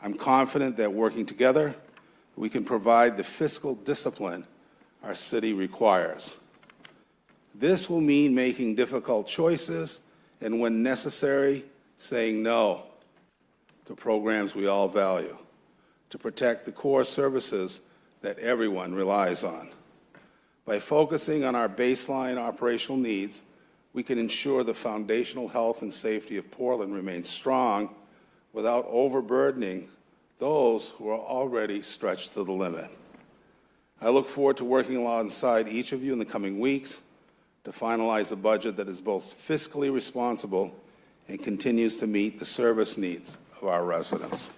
I'm confident that working together, we can provide the fiscal discipline our city requires. This will mean making difficult choices and, when necessary, saying no to programs we all value, to protect the core services that everyone relies on. By focusing on our baseline operational needs, we can ensure the foundational health and safety of Portland remains strong without overburdening those who are already stretched to the limit. I look forward to working alongside each of you in the coming weeks to finalize a budget that is both fiscally responsible and continues to meet the service needs of our residents.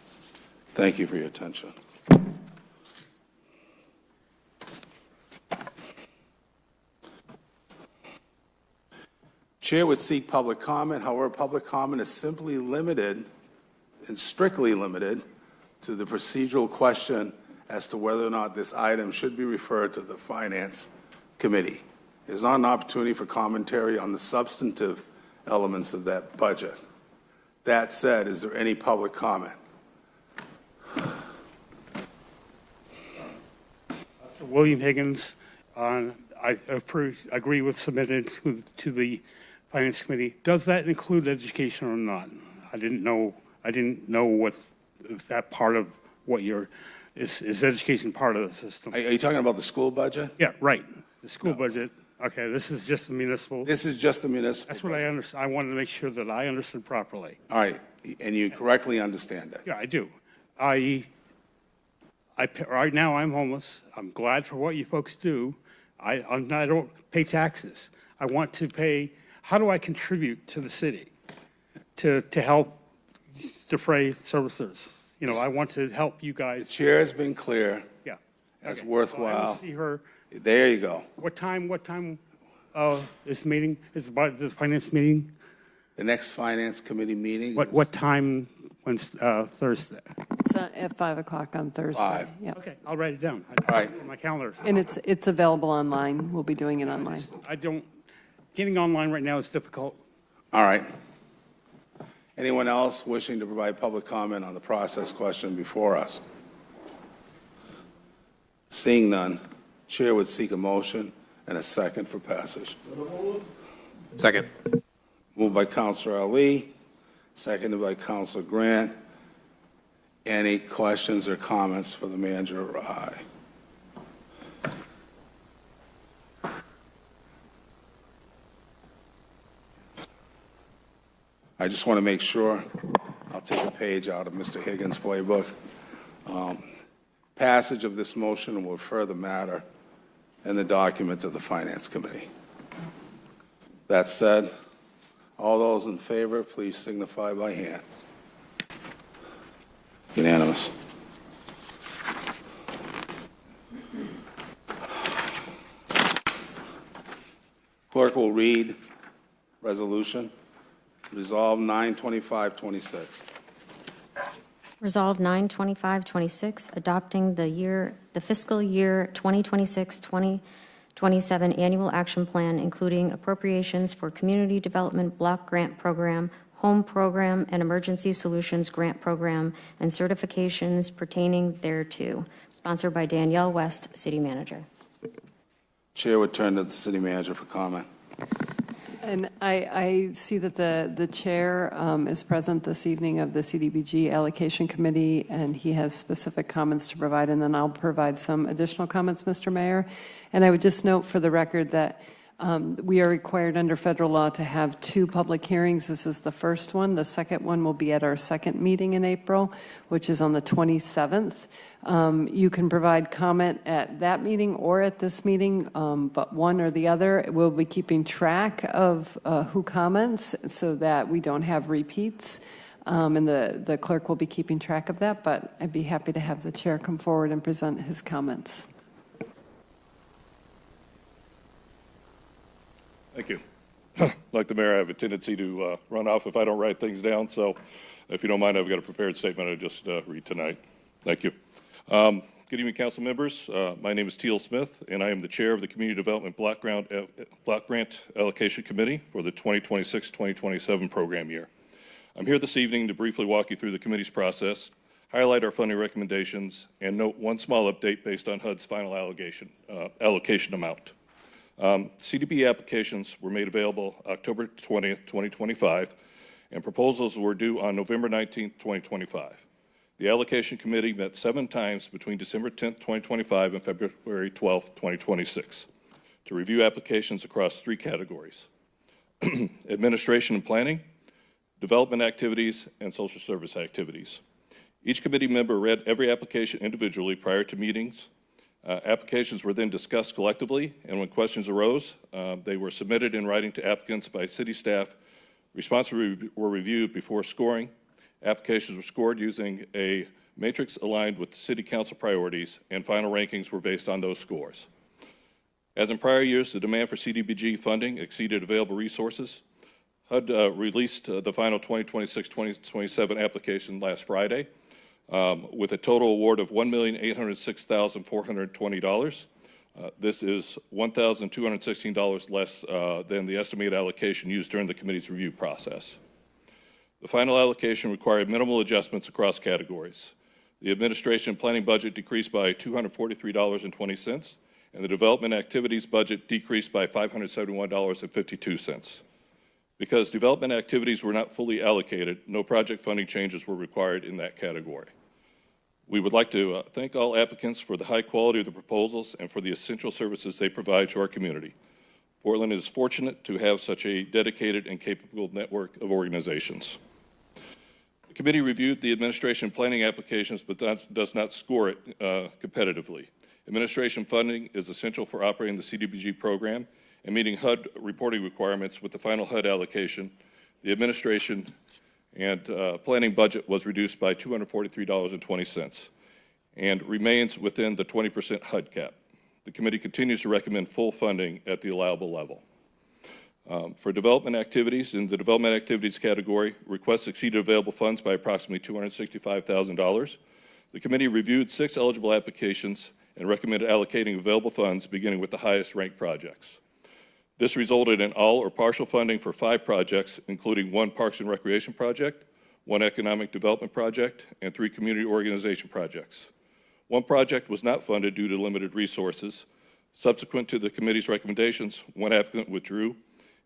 Thank you for your attention. Chair would seek public comment. However, public comment is simply limited and strictly limited to the procedural question as to whether or not this item should be referred to the Finance Committee. There's not an opportunity for commentary on the substantive elements of that budget. That said, is there any public comment? William Higgins, I agree with submitted to the Finance Committee. Does that include education or not? I didn't know what, if that part of what is education part of the system? Are you talking about the school budget? Yeah, right. The school budget. Okay, this is just the municipal. This is just the municipal. That's what I understand. I wanted to make sure that I understood properly. All right, and you correctly understand it. Yeah, I do. Right now I'm homeless. I'm glad for what you folks do. I don't pay taxes. I want to pay. How do I contribute to the city to help defray services? You know, I want to help you guys. The chair has been clear. Yeah. That's Okay. worthwhile. So I will see her. There you go. What time is the meeting? Is the finance meeting? The next Finance Committee meeting. What time? Thursday. It's at 5 o'clock on Thursday. 5. Yep. Okay, I'll write it down. All right. On my calendar. And it's available online. We'll be doing it online. Getting online right now is difficult. All right. Anyone else wishing to provide public comment on the process question before us? Seeing none, Chair would seek a motion and a second for passage. Second. Moved by Councilor Ali, seconded by Councilor Grant. Any questions or comments for the manager or I? I just want to make sure, I'll take a page out of Mr. Higgins' playbook. Passage of this motion will refer the matter in the document to the Finance Committee. That said, all those in favor, please signify by hand. Unanimous. Clerk will read resolution. Resolve 9/25/26. Resolve 9/25/26, adopting the fiscal year 2026-2027 annual action plan, including appropriations for Community Development Block Grant Program, Home Program, and Emergency Solutions Grant Program, and certifications pertaining thereto. Sponsored by Danielle West, City Manager. Chair would turn to the City Manager for comment. And I see that the chair is present this evening of the CDBG Allocation Committee, and he has specific comments to provide, and then I'll provide some additional comments, Mr. Mayor. And I would just note for the record that we are required under federal law to have 2 public hearings. This is the first one. The second one will be at our second meeting in April, which is on the 27th. You can provide comment at that meeting or at this meeting, but one or the other. We'll be keeping track of who comments so that we don't have repeats. And the clerk will be keeping track of that, but I'd be happy to have the chair come forward and present his comments. Thank you. Like the mayor, I have a tendency to run off if I don't write things down, so if you don't mind, I've got a prepared statement I just read tonight. Thank you. Good evening, council members. My name is Teal Smith, and I am the chair of the Community Development Block Grant Allocation Committee for the 2026-2027 program year. I'm here this evening to briefly walk you through the committee's process, highlight our funding recommendations, and note one small update based on HUD's final allocation amount. CDB applications were made available October 20th, 2025, and proposals were due on November 19th, 2025. The allocation committee met 7 times between December 10th, 2025 and February 12th, 2026 to review applications across 3 categories: administration and planning, development activities, and social service activities. Each committee member read every application individually prior to meetings. Applications were then discussed collectively, and when questions arose, they were submitted in writing to applicants by city staff. Responses were reviewed before scoring. Applications were scored using a matrix aligned with city council priorities, and final rankings were based on those scores. As in prior years, the demand for CDBG funding exceeded available resources. HUD released the final 2026-2027 application last Friday with a total award of $1,806,420. This is $1,216 less than the estimated allocation used during the committee's review process. The final allocation required minimal adjustments across categories. The administration and planning budget decreased by $243.20, and the development activities budget decreased by $571.52. Because development activities were not fully allocated, no project funding changes were required in that category. We would like to thank all applicants for the high quality of the proposals and for the essential services they provide to our community. Portland is fortunate to have such a dedicated and capable network of organizations. The committee reviewed the administration planning applications but does not score it competitively. Administration funding is essential for operating the CDBG program and meeting HUD reporting requirements. With the final HUD allocation, the administration and planning budget was reduced by $243.20 and remains within the 20% HUD cap. The committee continues to recommend full funding at the allowable level. For development activities, in the development activities category, requests exceeded available funds by approximately $265,000. The committee reviewed 6 eligible applications and recommended allocating available funds beginning with the highest ranked projects. This resulted in all or partial funding for 5 projects, including 1 Parks and Recreation project, 1 Economic Development project, and 3 community organization projects. 1 project was not funded due to limited resources. Subsequent to the committee's recommendations, 1 applicant withdrew,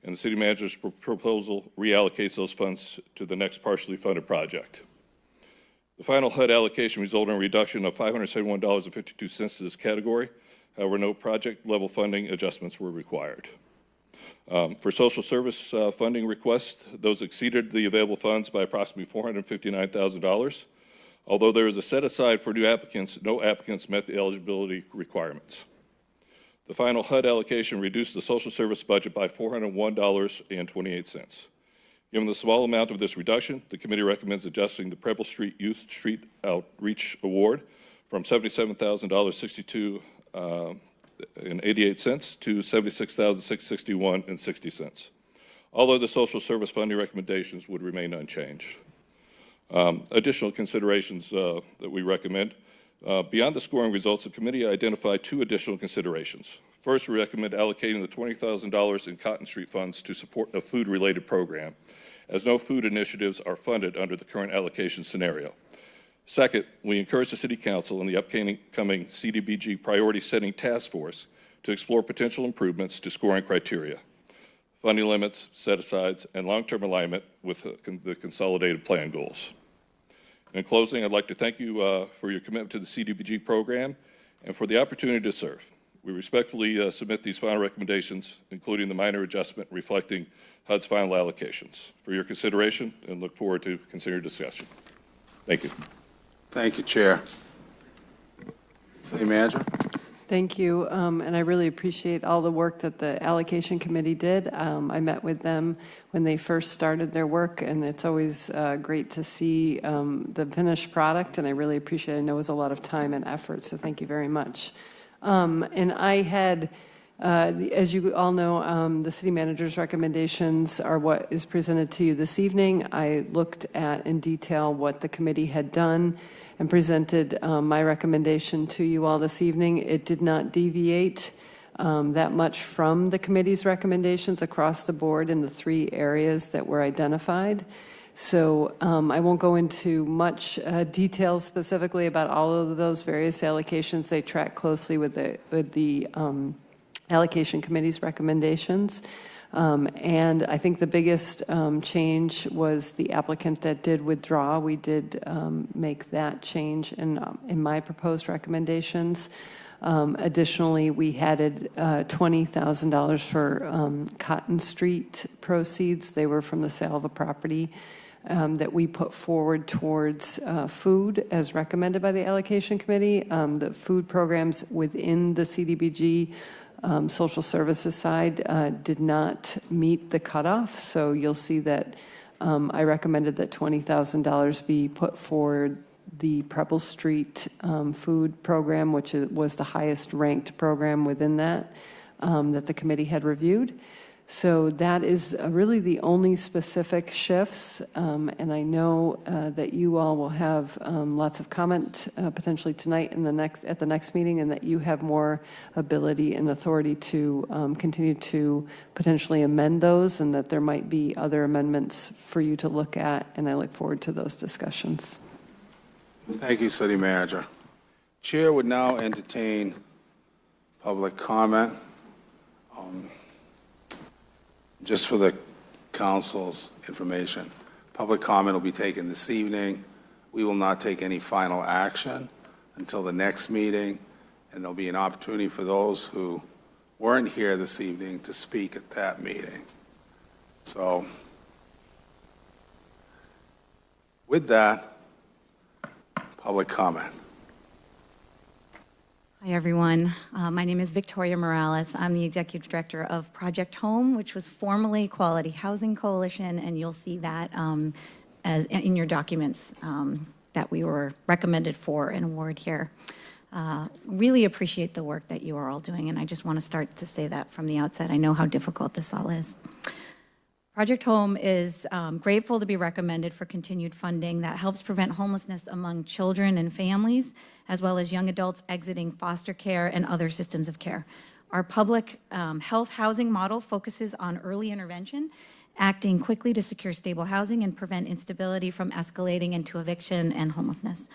and the city manager's proposal reallocates those funds to the next partially funded project. The final HUD allocation resulted in a reduction of $571.52 to this category. However, no project level funding adjustments were required. For social service funding requests, those exceeded the available funds by approximately $459,000. Although there is a set aside for new applicants, no applicants met the eligibility requirements. The final HUD allocation reduced the social service budget by $401.28. Given the small amount of this reduction, the committee recommends adjusting the Preble Street Youth Street Outreach Award from $77,062.88 to $76,661.60. Although the social service funding recommendations would remain unchanged. Additional considerations that we recommend. Beyond the scoring results, the committee identified 2 additional considerations. First, we recommend allocating the $20,000 in Cotton Street funds to support a food-related program, as no food initiatives are funded under the current allocation scenario. Second, we encourage the City Council and the upcoming CDBG Priority Setting Task Force to explore potential improvements to scoring criteria, funding limits, set-asides, and long-term alignment with the consolidated plan goals. In closing, I'd like to thank you for your commitment to the CDBG program and for the opportunity to serve. We respectfully submit these final recommendations, including the minor adjustment reflecting HUD's final allocations, for your consideration, and look forward to continued discussion. Thank you. Thank you, Chair. City Manager. Thank you, and I really appreciate all the work that the allocation committee did. I met with them when they first started their work, and it's always great to see the finished product, and I really appreciate it. I know it was a lot of time and effort, so thank you very much. And I had, as you all know, the city manager's recommendations are what is presented to you this evening. I looked at in detail what the committee had done and presented my recommendation to you all this evening. It did not deviate that much from the committee's recommendations across the board in the 3 areas that were identified. So I won't go into much detail specifically about all of those various allocations. They track closely with the allocation committee's recommendations. And I think the biggest change was the applicant that did withdraw. We did make that change in my proposed recommendations. Additionally, we added $20,000 for Cotton Street proceeds. They were from the sale of a property that we put forward towards food as recommended by the allocation committee. The food programs within the CDBG social services side did not meet the cutoff. So you'll see that I recommended that $20,000 be put forward the Preble Street food program, which was the highest ranked program within that the committee had reviewed. So that is really the only specific shifts, and I know that you all will have lots of comment potentially tonight and at the next meeting, and that you have more ability and authority to continue to potentially amend those, and that there might be other amendments for you to look at, and I look forward to those discussions. Thank you, City Manager. Chair would now entertain public comment. Just for the council's information, public comment will be taken this evening. We will not take any final action until the next meeting, and there'll be an opportunity for those who weren't here this evening to speak at that meeting. So, with that, public comment. Hi, everyone. My name is Victoria Morales. I'm the Executive Director of Project Home, which was formerly Quality Housing Coalition, and you'll see that as in your documents that we were recommended for an award here. Really appreciate the work that you are all doing, and I just want to start to say that from the outset. I know how difficult this all is. Project Home is grateful to be recommended for continued funding that helps prevent homelessness among children and families, as well as young adults exiting foster care and other systems of care. Our public health housing model focuses on early intervention, acting quickly to secure stable housing and prevent instability from escalating into eviction and homelessness.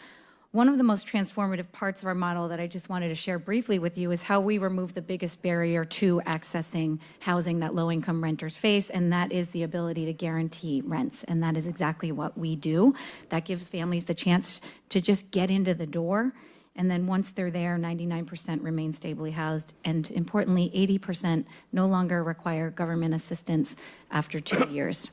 One of the most transformative parts of our model that I just wanted to share briefly with you is how we remove the biggest barrier to accessing housing that low-income renters face, and that is the ability to guarantee rents. And that is exactly what we do. That gives families the chance to just get into the door, and then once they're there, 99% remain stably housed, and importantly, 80% no longer require government assistance after 2 years.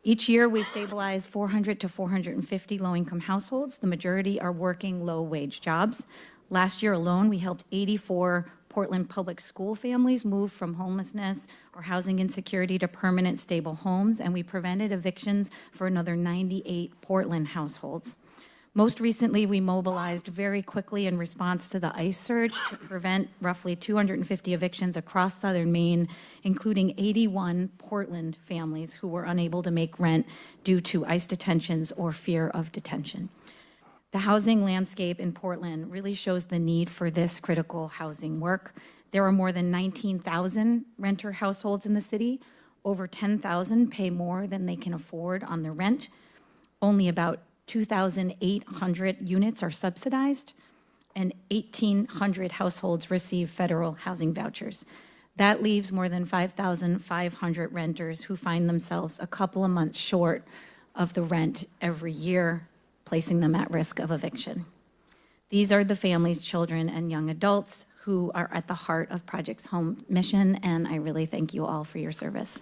Each year, we stabilize 400 to 450 low-income households. The majority are working low-wage jobs. Last year alone, we helped 84 Portland public school families move from homelessness or housing insecurity to permanent stable homes, and we prevented evictions for another 98 Portland households. Most recently, we mobilized very quickly in response to the ICE surge to prevent roughly 250 evictions across southern Maine, including 81 Portland families who were unable to make rent due to ICE detentions or fear of detention. The housing landscape in Portland really shows the need for this critical housing work. There are more than 19,000 renter households in the city. Over 10,000 pay more than they can afford on the rent. Only about 2,800 units are subsidized, and 1,800 households receive federal housing vouchers. That leaves more than 5,500 renters who find themselves a couple of months short of the rent every year, placing them at risk of eviction. These are the families, children, and young adults who are at the heart of Project Home mission, and I really thank you all for your service.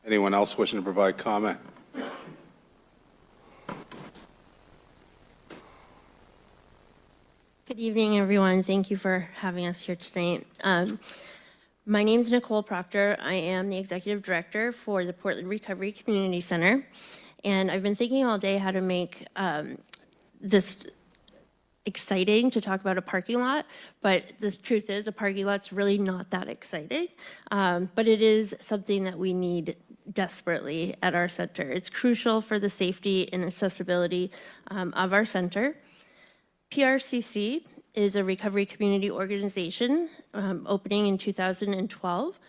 Anyone else wishing to provide comment? Good evening, everyone. Thank you for having us here tonight. My name is Nicole Proctor. I am the Executive Director for the Portland Recovery Community Center, and I've been thinking all day how to make this exciting to talk about a parking lot, but the truth is a parking lot's really not that exciting, but it is something that we need desperately at our center. It's crucial for the safety and accessibility of our center. PRCC is a recovery community organization opening in 2012.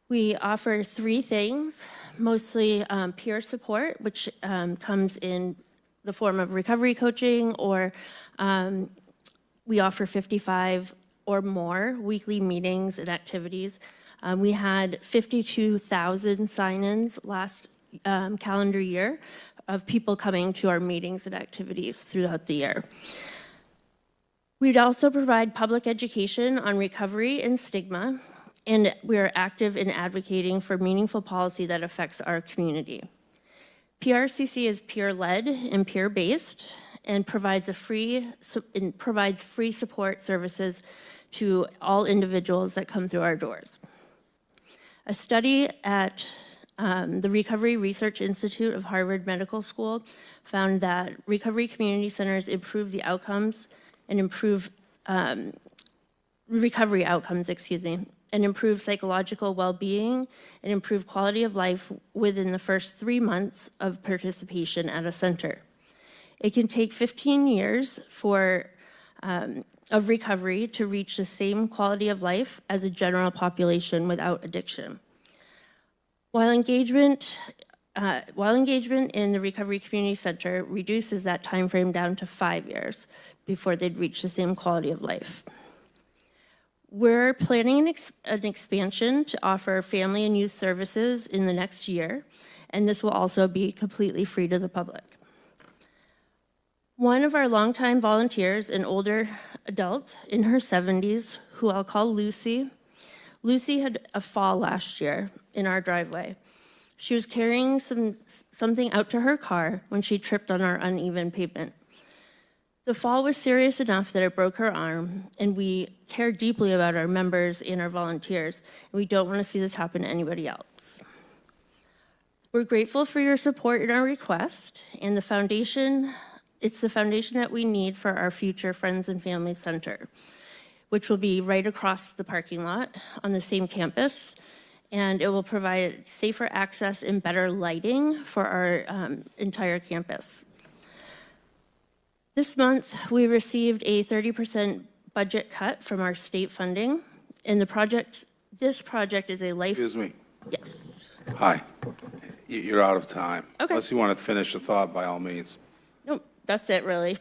We offer 3 things, mostly peer support, which comes in the form of recovery coaching, or we offer 55 or more weekly meetings and activities. We had 52,000 sign-ins last calendar year of people coming to our meetings and activities throughout the year. We'd also provide public education on recovery and stigma, and we are active in advocating for meaningful policy that affects our community. PRCC is peer-led and peer-based and provides free support services to all individuals that come through our doors. A study at the Recovery Research Institute of Harvard Medical School found that recovery community centers improve the outcomes and improve recovery outcomes, and improve psychological well-being and improve quality of life within the first 3 months of participation at a center. It can take 15 years of recovery to reach the same quality of life as a general population without addiction. While engagement in the Recovery Community Center reduces that time frame down to 5 years before they'd reach the same quality of life. We're planning an expansion to offer family and youth services in the next year, and this will also be completely free to the public. One of our longtime volunteers, an older adult in her 70s, who I'll call Lucy. Lucy had a fall last year in our driveway. She was carrying something out to her car when she tripped on our uneven pavement. The fall was serious enough that it broke her arm, and we care deeply about our members and our volunteers, and we don't want to see this happen to anybody else. We're grateful for your support in our request, and it's the foundation that we need for our future Friends and Family Center, which will be right across the parking lot on the same campus, and it will provide safer access and better lighting for our entire campus. This month, we received a 30% budget cut from our state funding, and this project is a life... Excuse me. Yes. Hi. You're out of time. Okay. Unless you want to finish the thought, by all means. Nope, that's it, really.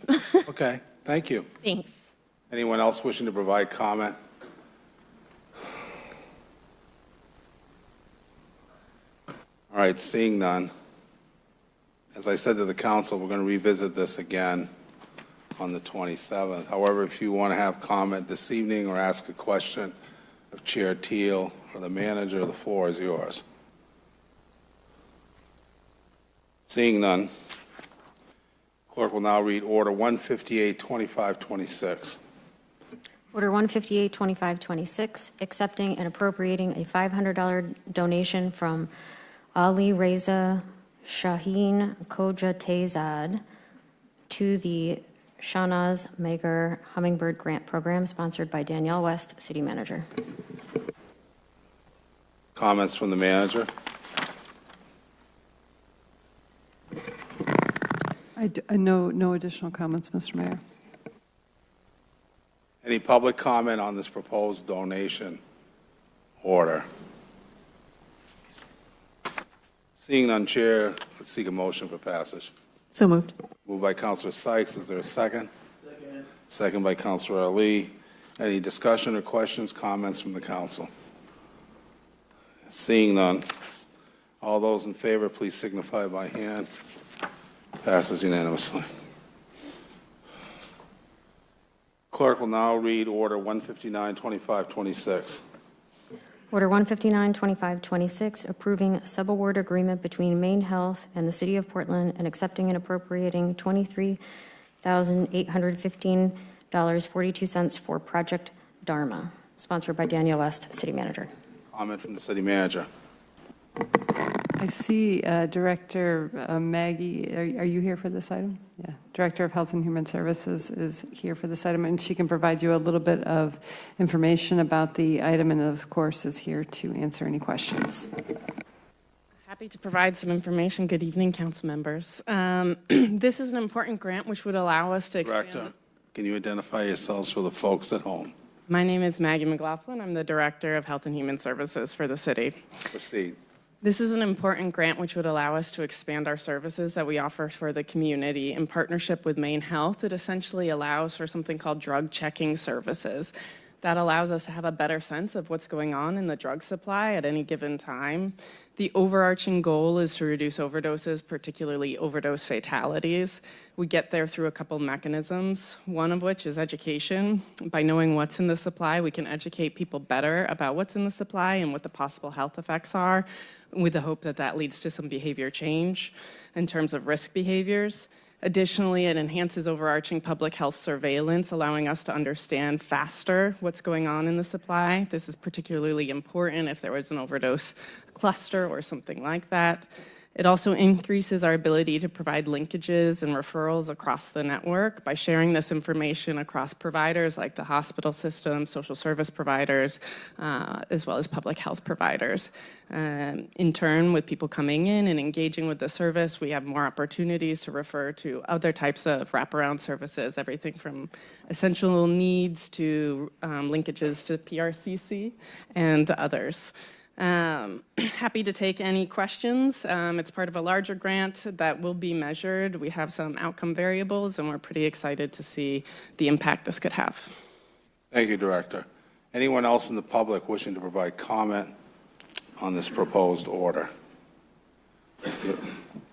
Okay, thank you. Thanks. Anyone else wishing to provide comment? All right, seeing none. As I said to the council, we're going to revisit this again on the 27th. However, if you want to have comment this evening or ask a question of Chair Teal or the manager, the floor is yours. Seeing none, clerk will now read Order 158-2526. Order 158-2526, accepting and appropriating a $500 donation from Ali Reza Shaheen Koja Tezad to the Shahnaz Magar Hummingbird Grant Program, sponsored by Danielle West, City Manager. Comments from the manager? No additional comments, Mr. Mayor. Any public comment on this proposed donation order? Seeing none, Chair, let's seek a motion for passage. So moved. Moved by Councilor Sykes. Is there a second? Second. Second by Councilor Ali. Any discussion or questions, comments from the council? Seeing none. All those in favor, please signify by hand. Passes unanimously. Clerk will now read Order 159-2526. Order 159-2526, approving subaward agreement between Maine Health and the City of Portland and accepting and appropriating $23,815.42 for Project Dharma, sponsored by Danielle West, City Manager. Comment from the City Manager. I see Director Maggie, are you here for this item? Yeah, Director of Health and Human Services is here for this item, and she can provide you a little bit of information about the item, and of course is here to answer any questions. Happy to provide some information. Good evening, council members. This is an important grant which would allow us to expand. Director, can you identify yourselves for the folks at home? My name is Maggie McLaughlin. I'm the Director of Health and Human Services for the city. Proceed. This is an important grant which would allow us to expand our services that we offer for the community. In partnership with Maine Health, it essentially allows for something called drug checking services That allows us to have a better sense of what's going on in the drug supply at any given time. The overarching goal is to reduce overdoses, particularly overdose fatalities. We get there through a couple mechanisms, one of which is education. By knowing what's in the supply, we can educate people better about what's in the supply and what the possible health effects are, with the hope that that leads to some behavior change in terms of risk behaviors. Additionally, it enhances overarching public health surveillance, allowing us to understand faster what's going on in the supply. This is particularly important if there was an overdose cluster or something like that. It also increases our ability to provide linkages and referrals across the network by sharing this information across providers like the hospital system, social service providers, as well as public health providers. In turn, with people coming in and engaging with the service, we have more opportunities to refer to other types of wraparound services, everything from essential needs to linkages to PRCC and others. Happy to take any questions. It's part of a larger grant that will be measured. We have some outcome variables, and we're pretty excited to see the impact this could have. Thank you, Director. Anyone else in the public wishing to provide comment on this proposed order?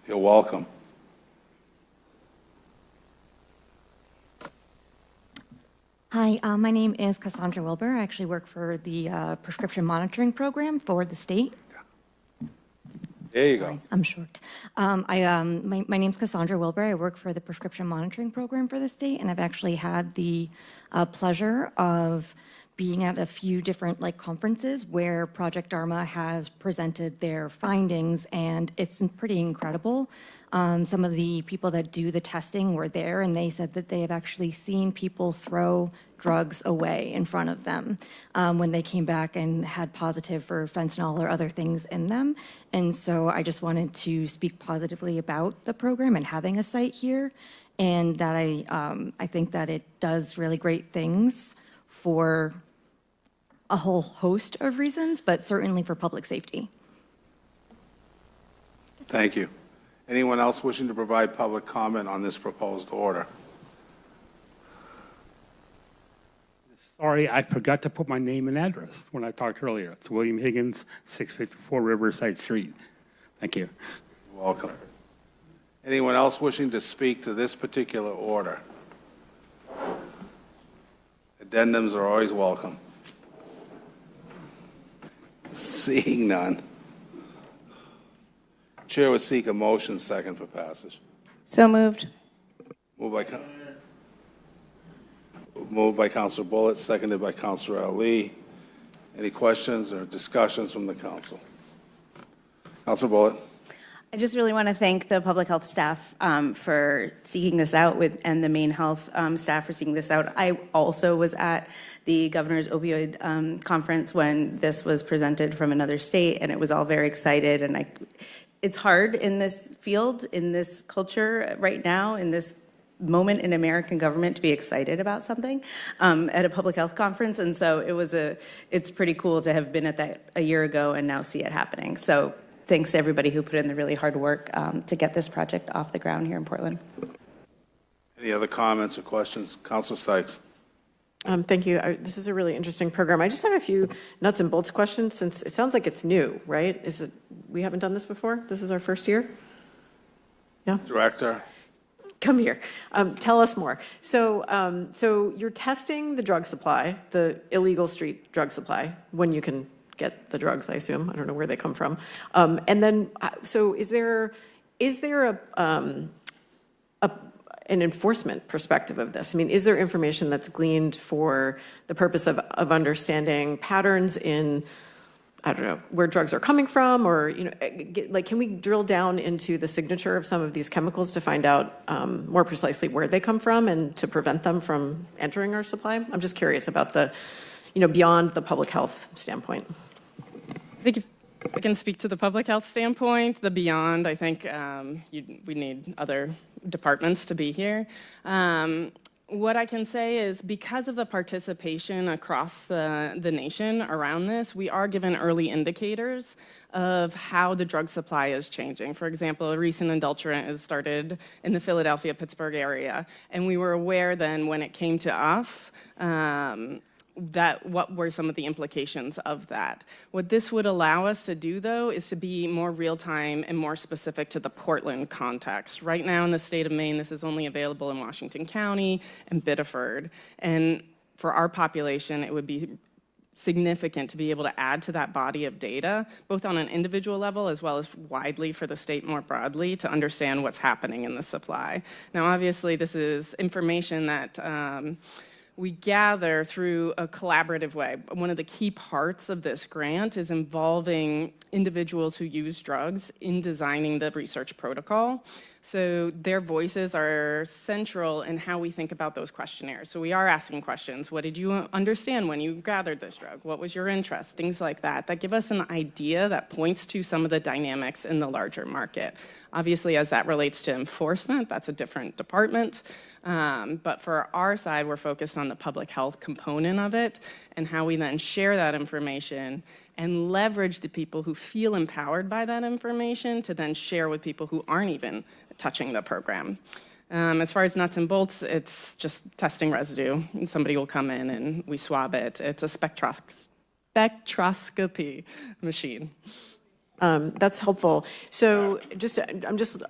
You're welcome. Hi, my name is Cassandra Wilbur. I actually work for the prescription monitoring program for the state. There you go. I'm short. My name's Cassandra Wilbur. I work for the prescription monitoring program for the state, and I've actually had the pleasure of being at a few different conferences where Project Dharma has presented their findings, and it's pretty incredible. Some of the people that do the testing were there, and they said that they have actually seen people throw drugs away in front of them when they came back and had positive for fentanyl or other things in them. And so I just wanted to speak positively about the program and having a site here, and that I think that it does really great things for a whole host of reasons, but certainly for public safety. Thank you. Anyone else wishing to provide public comment on this proposed order? Sorry, I forgot to put my name and address when I talked earlier. It's William Higgins, 654 Riverside Street. Thank you. You're welcome. Anyone else wishing to speak to this particular order? Addendums are always welcome. Seeing none. Chair would seek a motion second for passage. So moved. Moved by Councilor Bullitt, seconded by Councilor Ali. Any questions or discussions from the council? Councilor Bullitt. I just really want to thank the public health staff for seeking this out and the Maine Health staff for seeking this out. I also was at the governor's opioid conference when this was presented from another state, and it was all very excited. And it's hard in this field, in this culture right now, in this moment in American government to be excited about something at a public health conference. And so it's pretty cool to have been at that a year ago and now see it happening. So thanks to everybody who put in the really hard work to get this project off the ground here in Portland. Any other comments or questions? Councilor Sykes. Thank you. This is a really interesting program. I just have a few nuts and bolts questions, since it sounds like it's new, right? We haven't done this before? This is our first year? Yeah? Director. Come here. Tell us more. So you're testing the drug supply, the illegal street drug supply, when you can get the drugs, I assume. I don't know where they come from. And then, so is there an enforcement perspective of this? I mean, is there information that's gleaned for the purpose of understanding patterns in, I don't know, where drugs are coming from, or, can we drill down into the signature of some of these chemicals to find out more precisely where they come from and to prevent them from entering our supply? I'm just curious about the, beyond the public health standpoint. I think if I can speak to the public health standpoint, the beyond, I think we need other departments to be here. What I can say is, because of the participation across the nation around this, we are given early indicators of how the drug supply is changing. For example, a recent indulgerant has started in the Philadelphia, Pittsburgh area, and we were aware then when it came to us, what were some of the implications of that. What this would allow us to do, though, is to be more real-time and more specific to the Portland context. Right now in the state of Maine, this is only available in Washington County and Biddeford. And for our population, it would be significant to be able to add to that body of data, both on an individual level as well as widely for the state more broadly, to understand what's happening in the supply. Now, obviously, this is information that we gather through a collaborative way. One of the key parts of this grant is involving individuals who use drugs in designing the research protocol. So their voices are central in how we think about those questionnaires. So we are asking questions. What did you understand when you gathered this drug? What was your interest? Things like that, that give us an idea that points to some of the dynamics in the larger market. Obviously, as that relates to enforcement, that's a different department. But for our side, we're focused on the public health component of it and how we then share that information and leverage the people who feel empowered by that information to then share with people who aren't even touching the program. As far as nuts and bolts, it's just testing residue. And somebody will come in and we swab it. It's a spectroscopy machine. That's helpful. So I'm just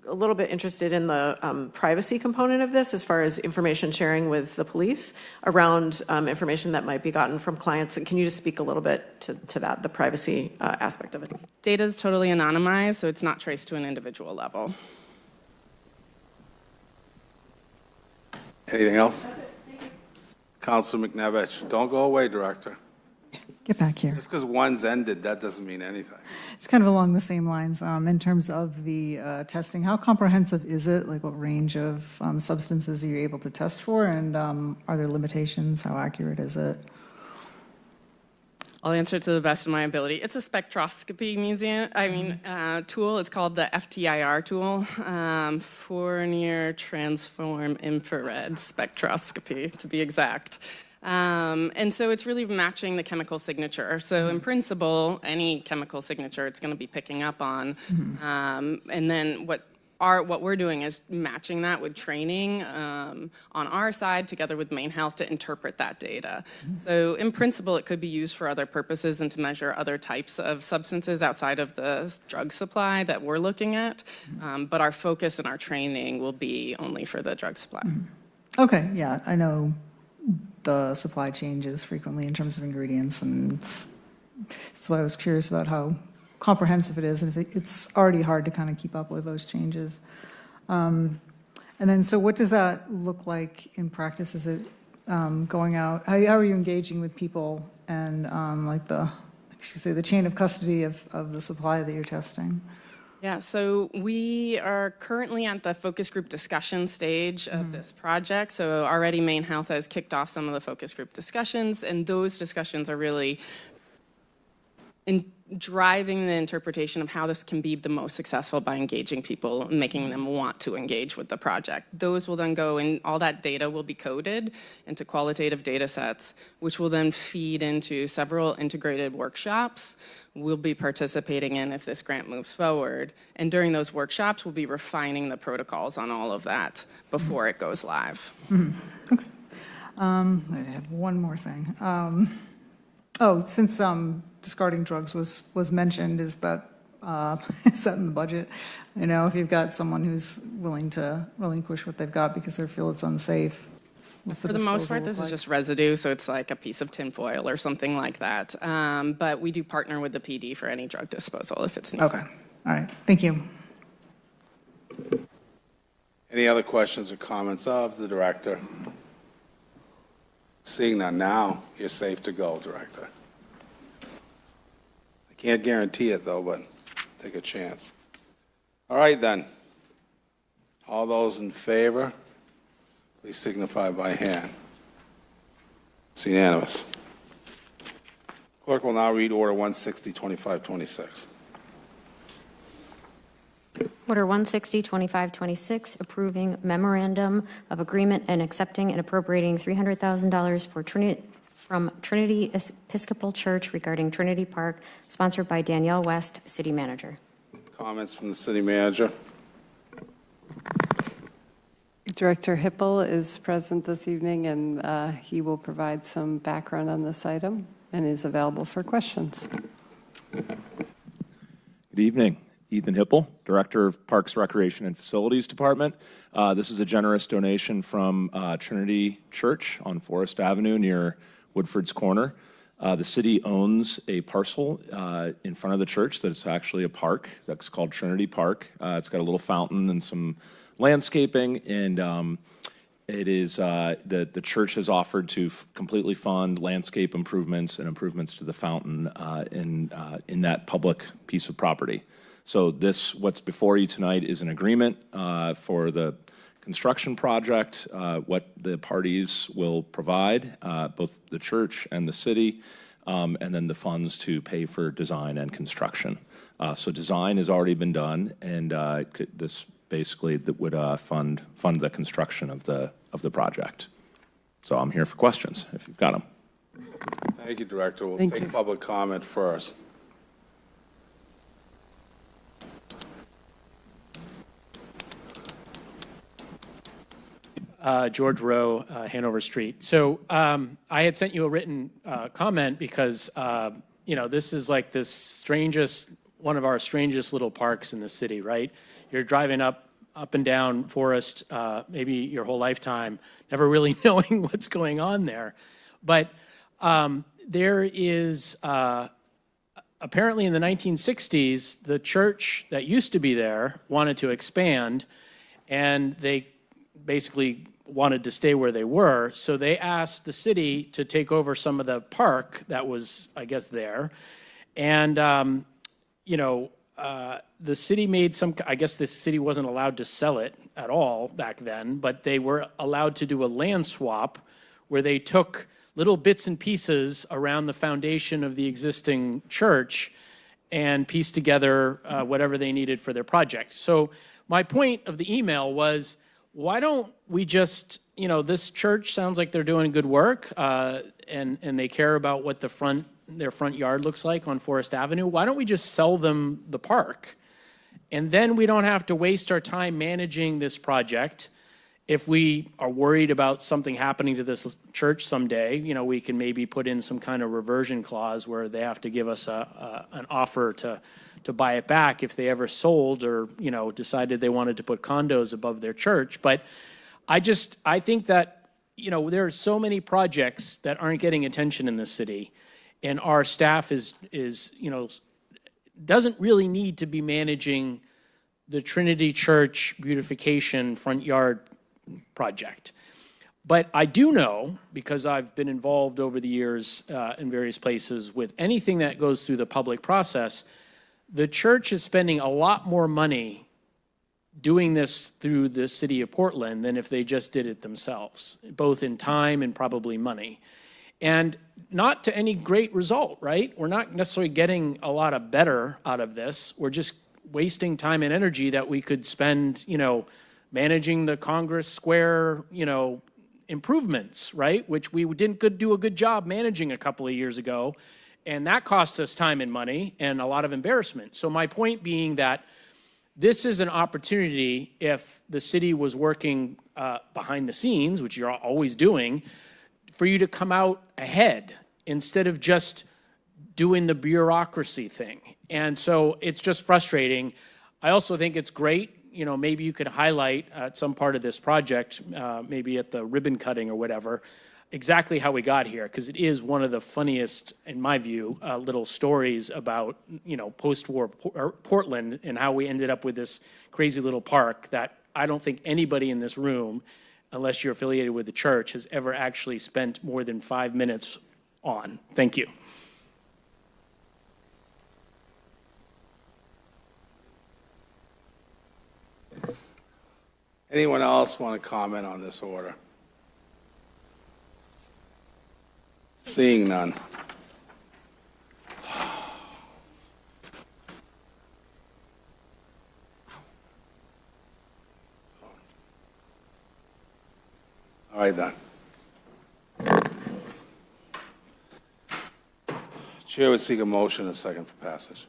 a little bit interested in the privacy component of this as far as information sharing with the police around information that might be gotten from clients. And can you just speak a little bit to that, the privacy aspect of it? Data is totally anonymized, so it's not traced to an individual level. Anything else? Councilor McNevich, don't go away, Director. Get back here. Just because one's ended, that doesn't mean anything. It's kind of along the same lines in terms of the testing. How comprehensive is it? Like, what range of substances are you able to test for? And are there limitations? How accurate is it? I'll answer to the best of my ability. It's a spectroscopy tool. It's called the FTIR tool, Fourier Transform Infrared Spectroscopy, to be exact. And so it's really matching the chemical signature. So in principle, any chemical signature it's going to be picking up on. And then what we're doing is matching that with training on our side together with Maine Health to interpret that data. So in principle, it could be used for other purposes and to measure other types of substances outside of the drug supply that we're looking at. But our focus and our training will be only for the drug supply. Okay, yeah, I know the supply changes frequently in terms of ingredients, and that's why I was curious about how comprehensive it is, and if it's already hard to kind of keep up with those changes. And then, so what does that look like in practice? Is it going out? How are you engaging with people and the chain of custody of the supply that you're testing? Yeah, so we are currently at the focus group discussion stage of this project. So already Maine Health has kicked off some of the focus group discussions, and those discussions are really driving the interpretation of how this can be the most successful by engaging people and making them want to engage with the project. Those will then go, and all that data will be coded into qualitative data sets, which will then feed into several integrated workshops we'll be participating in if this grant moves forward. And during those workshops, we'll be refining the protocols on all of that before it goes live. Okay. I have one more thing. Since discarding drugs was mentioned, is that in the budget? You know, if you've got someone who's willing to relinquish what they've got because they feel it's unsafe. For the most part, this is just residue, so it's like a piece of tinfoil or something like that. But we do partner with the PD for any drug disposal if it's needed. Okay. All right. Thank you. Any other questions or comments of the Director? Seeing none, now you're safe to go, Director. I can't guarantee it, though, but take a chance. All right, then. All those in favor, please signify by hand. It's unanimous. Clerk will now read Order 160-2526. Order 160-2526, approving memorandum of agreement and accepting and appropriating $300,000 from Trinity Episcopal Church regarding Trinity Park, sponsored by Danielle West, City Manager. Comments from the City Manager? Director Hippel is present this evening, and he will provide some background on this item and is available for questions. Good evening. Ethan Hippel, Director of Parks, Recreation, and Facilities Department. This is a generous donation from Trinity Church on Forest Avenue near Woodford's Corner. The city owns a parcel in front of the church that's actually a park. That's called Trinity Park. It's got a little fountain and some landscaping, and it is the church has offered to completely fund landscape improvements and improvements to the fountain in that public piece of property. So what's before you tonight is an agreement for the construction project, what the parties will provide, both the church and the city, and then the funds to pay for design and construction. So design has already been done, and this basically would fund the construction of the project. So I'm here for questions if you've got them. Thank you, Director. We'll Thank take you. public comment first. George Rowe, Hanover Street. So I had sent you a written comment because, this is like one of our strangest little parks in the city, right? You're driving up and down Forest, maybe your whole lifetime, never really knowing what's going on there. But there is, apparently in the 1960s, the church that used to be there wanted to expand, and they basically wanted to stay where they were. So they asked the city to take over some of the park that was, I guess, there. And, the city made I guess the city wasn't allowed to sell it at all back then, but they were allowed to do a land swap where they took little bits and pieces around the foundation of the existing church and pieced together whatever they needed for their project. So my point of the email was, why don't we just, this church sounds like they're doing good work, and they care about what their front yard looks like on Forest Avenue. Why don't we just sell them the park? And then we don't have to waste our time managing this project. If we are worried about something happening to this church someday, we can maybe put in some kind of reversion clause where they have to give us an offer to buy it back if they ever sold or, decided they wanted to put condos above their church. But I think that, there are so many projects that aren't getting attention in this city, and our staff doesn't really need to be managing the Trinity Church beautification front yard project. But I do know, because I've been involved over the years in various places with anything that goes through the public process, the church is spending a lot more money doing this through the city of Portland than if they just did it themselves, both in time and probably money. And not to any great result, right? We're not necessarily getting a lot of better out of this. We're just wasting time and energy that we could spend, managing the Congress Square, improvements, right? Which we didn't do a good job managing a couple of years ago. And that cost us time and money and a lot of embarrassment. So my point being that this is an opportunity, if the city was working behind the scenes, which you're always doing, for you to come out ahead instead of just doing the bureaucracy thing. And so it's just frustrating. I also think it's great, maybe you could highlight at some part of this project, maybe at the ribbon cutting or whatever, exactly how we got here, because it is one of the funniest, in my view, little stories about, post-war Portland and how we ended up with this crazy little park that I don't think anybody in this room, unless you're affiliated with the church, has ever actually spent more than 5 minutes on. Thank you. Anyone else want to comment on this order? Seeing none. All right, then. Chair would seek a motion and a second for passage.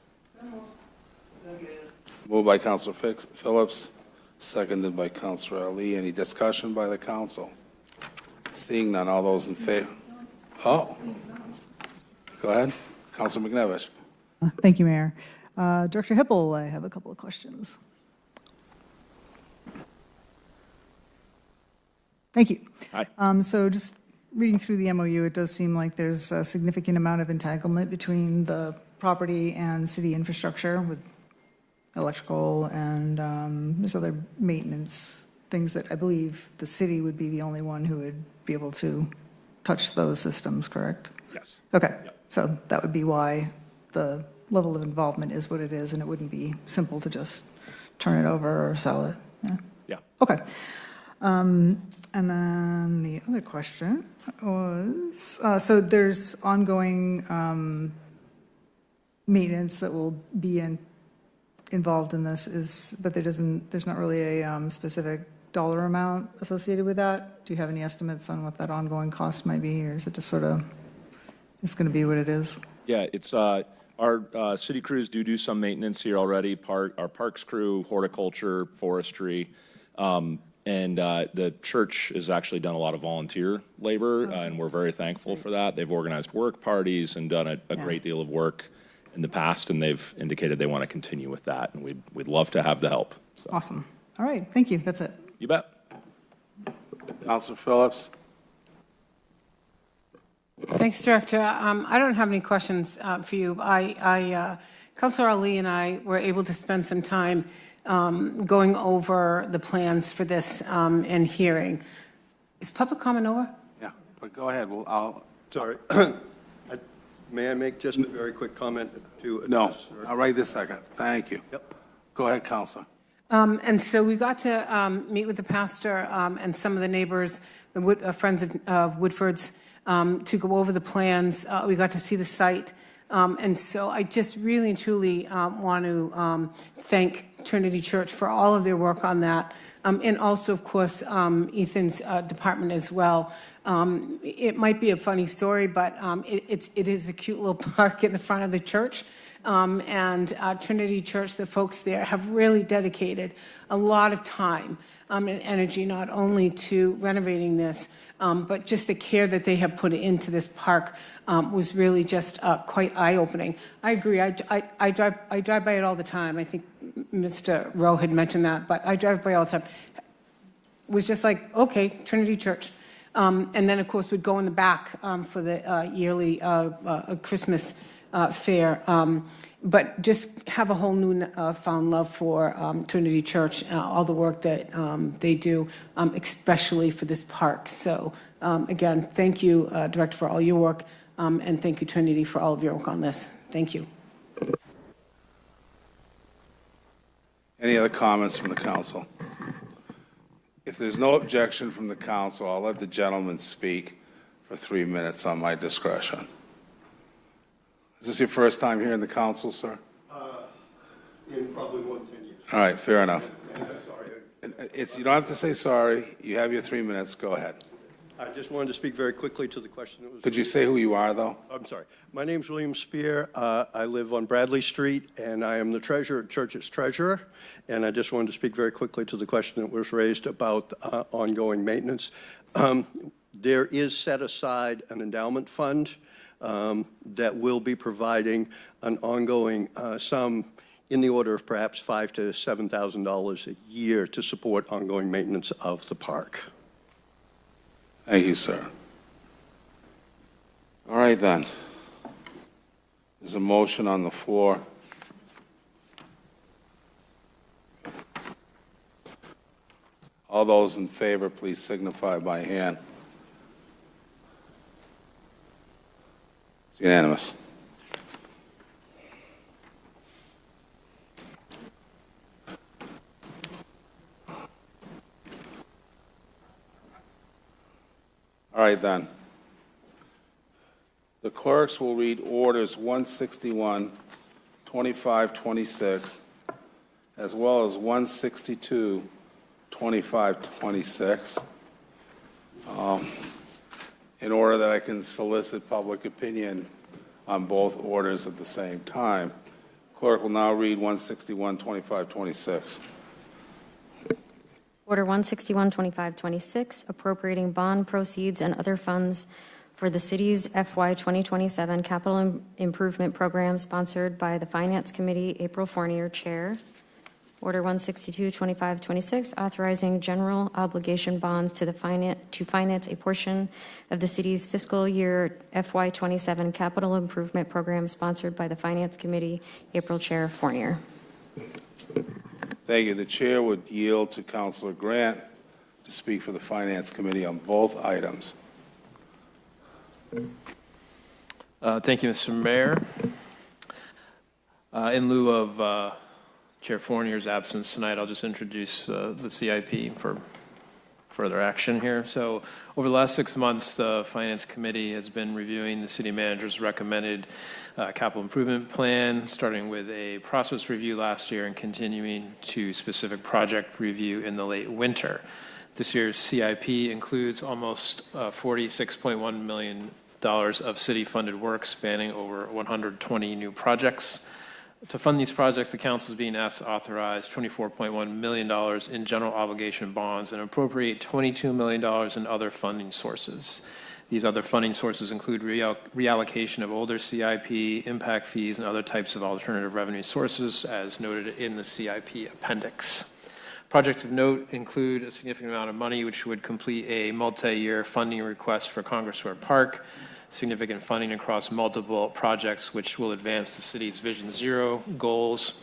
Moved by Councilor Phillips, seconded by Councilor Ali. Any discussion by the council? Seeing none, all those in favor? Oh, go ahead. Councilor McNevish. Thank you, Mayor. Director Hippel, I have a couple of questions. Thank you. Hi. So just reading through the MOU, it does seem like there's a significant amount of entanglement between the property and city infrastructure with electrical and there's other maintenance things that I believe the city would be the only one who would be able to touch those systems, correct? Yes. Okay, so that would be why the level of involvement is what it is, and it wouldn't be simple to just turn it over or sell it. Yeah. Yeah. Okay. And then the other question was, so there's ongoing maintenance that will be involved in this, but there's not really a specific dollar amount associated with that. Do you have any estimates on what that ongoing cost might be, or is it just sort of, it's going to be what it is? Yeah, it's our city crews do some maintenance here already. Our parks crew, horticulture, forestry, and the church has actually done a lot of volunteer labor, and we're very thankful for that. They've organized work parties and done a great deal of work in the past, and they've indicated they want to continue with that, and we'd love to have the help. So. Awesome. All right, thank you. That's it. You bet. Councilor Phillips. Thanks, Director. I don't have any questions for you. Councilor Ali and I were able to spend some time going over the plans for this and hearing. Is public comment over? Yeah, but go ahead. Sorry. May I make just a very quick comment to address? No, I'll write this second. Thank you. Yep. Go ahead, Councilor. And so we got to meet with the pastor and some of the neighbors, the friends of Woodford's, to go over the plans. We got to see the site. And so I just really and truly want to thank Trinity Church for all of their work on that. And also, of course, Ethan's department as well. It might be a funny story, but it is a cute little park in the front of the church. And Trinity Church, the folks there, have really dedicated a lot of time and energy not only to renovating this, but just the care that they have put into this park was really just quite eye-opening. I agree. I drive by it all the time. I think Mr. Rowe had mentioned that, but I drive by all the time. It was just like, okay, Trinity Church. And then, of course, we'd go in the back for the yearly Christmas fair. But just have a whole new found love for Trinity Church, all the work that they do, especially for this park. So again, thank you, Director, for all your work, and thank you, Trinity, for all of your work on this. Thank you. Any other comments from the council? If there's no objection from the council, I'll let the gentleman speak for 3 minutes on my discretion. Is this your first time here in the council, sir? In probably 10 years. All right, fair enough. Sorry. You don't have to say sorry. You have your 3 minutes. Go ahead. I just wanted to speak very quickly to the question that was... Could you say who you are, though? I'm sorry. My name's William Spear. I live on Bradley Street, and I am the church's treasurer. And I just wanted to speak very quickly to the question that was raised about ongoing maintenance. There is set aside an endowment fund that will be providing an ongoing sum in the order of perhaps $5,000 to $7,000 a year to support ongoing maintenance of the park. Thank you, sir. All right, then. There's a motion on the floor. All those in favor, please signify by hand. It's unanimous. All right, then. The clerks will read orders 161, 25, 26, as well as 162, 25, 26, in order that I can solicit public opinion on both orders at the same time. Clerk will now read 161, 25, 26. Order 161-2526, appropriating bond proceeds and other funds for the city's FY 2027 capital improvement program, sponsored by the Finance Committee, April Fournier, Chair. Order 162-2526, authorizing general obligation bonds to finance a portion of the city's fiscal year FY 27 capital improvement program, sponsored by the Finance Committee, April Chair Fournier. Thank you. The chair would yield to Councilor Grant to speak for the Finance Committee on both items. Thank you, Mr. Mayor. In lieu of Chair Fournier's absence tonight, I'll just introduce the CIP for further action here. So over the last 6 months, the Finance Committee has been reviewing the city manager's recommended capital improvement plan, starting with a process review last year and continuing to specific project review in the late winter. This year's CIP includes almost $46.1 million of city-funded work spanning over 120 new projects. To fund these projects, the council is being asked to authorize $24.1 million in general obligation bonds and appropriate $22 million in other funding sources. These other funding sources include reallocation of older CIP, impact fees, and other types of alternative revenue sources, as noted in the CIP appendix. Projects of note include a significant amount of money which would complete a multi-year funding request for Congress Square Park, significant funding across multiple projects which will advance the city's Vision Zero goals,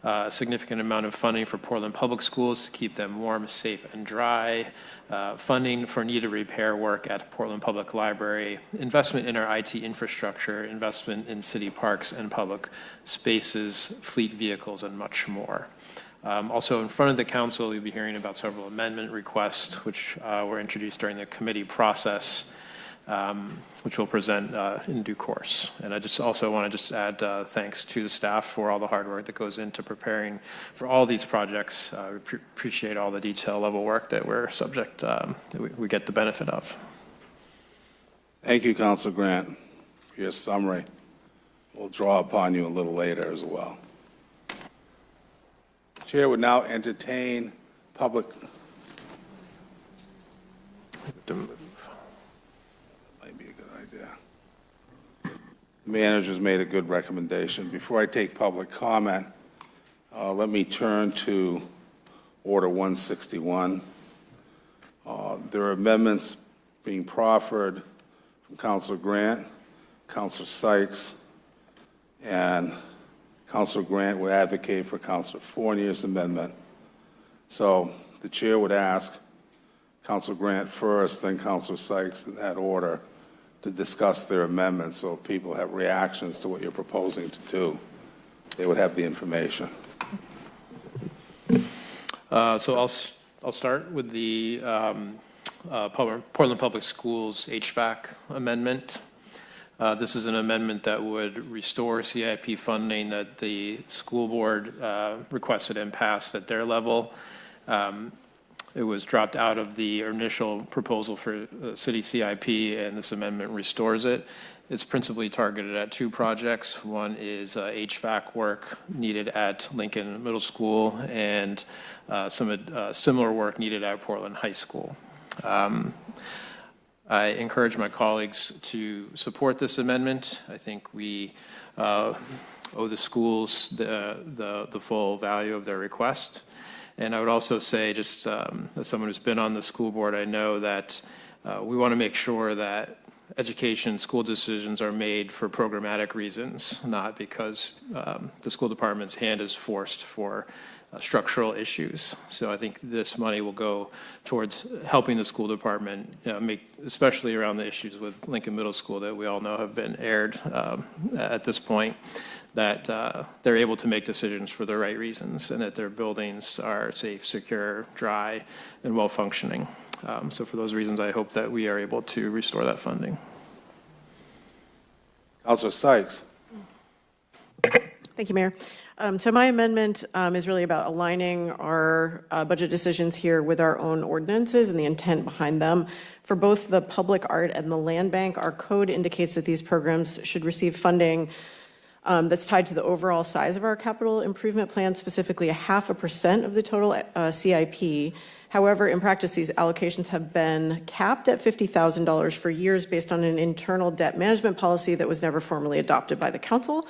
a significant amount of funding for Portland Public Schools to keep them warm, safe, and dry, funding for needed repair work at Portland Public Library, investment in our IT infrastructure, investment in city parks and public spaces, fleet vehicles, and much more. Also in front of the council, you'll be hearing about several amendment requests which were introduced during the committee process, which we'll present in due course. And I just also want to just add thanks to the staff for all the hard work that goes into preparing for all these projects. We appreciate all the detail level work that we're subject, that we get the benefit of. Thank you, Councilor Grant, for your summary. We'll draw upon you a little later as well. The chair would now entertain public. The manager's made a good recommendation. Before I take public comment, let me turn to Order 161. There are amendments being proffered from Councilor Grant, Councilor Sykes, and Councilor Grant would advocate for Councilor Fournier's amendment. So the chair would ask Councilor Grant first, then Councilor Sykes in that order, to discuss their amendments, so if people have reactions to what you're proposing to do, they would have the information. So I'll start with the Portland Public Schools HVAC amendment. This is an amendment that would restore CIP funding that the school board requested and passed at their level. It was dropped out of the initial proposal for city CIP, and this amendment restores it. It's principally targeted at two projects. One is HVAC work needed at Lincoln Middle School and some similar work needed at Portland High School. I encourage my colleagues to support this amendment. I think we owe the schools the full value of their request. And I would also say, just as someone who's been on the school board, I know that we want to make sure that education, school decisions are made for programmatic reasons, not because the school department's hand is forced for structural issues. So I think this money will go towards helping the school department especially around the issues with Lincoln Middle School that we all know have been aired at this point, that they're able to make decisions for the right reasons and that their buildings are safe, secure, dry, and well-functioning. So for those reasons, I hope that we are able to restore that funding. Councilor Sykes. Thank you, Mayor. So my amendment is really about aligning our budget decisions here with our own ordinances and the intent behind them. For both the public art and the land bank, our code indicates that these programs should receive funding that's tied to the overall size of our capital improvement plan, specifically 0.5% of the total CIP. However, in practice, these allocations have been capped at $50,000 for years based on an internal debt management policy that was never formally adopted by the council.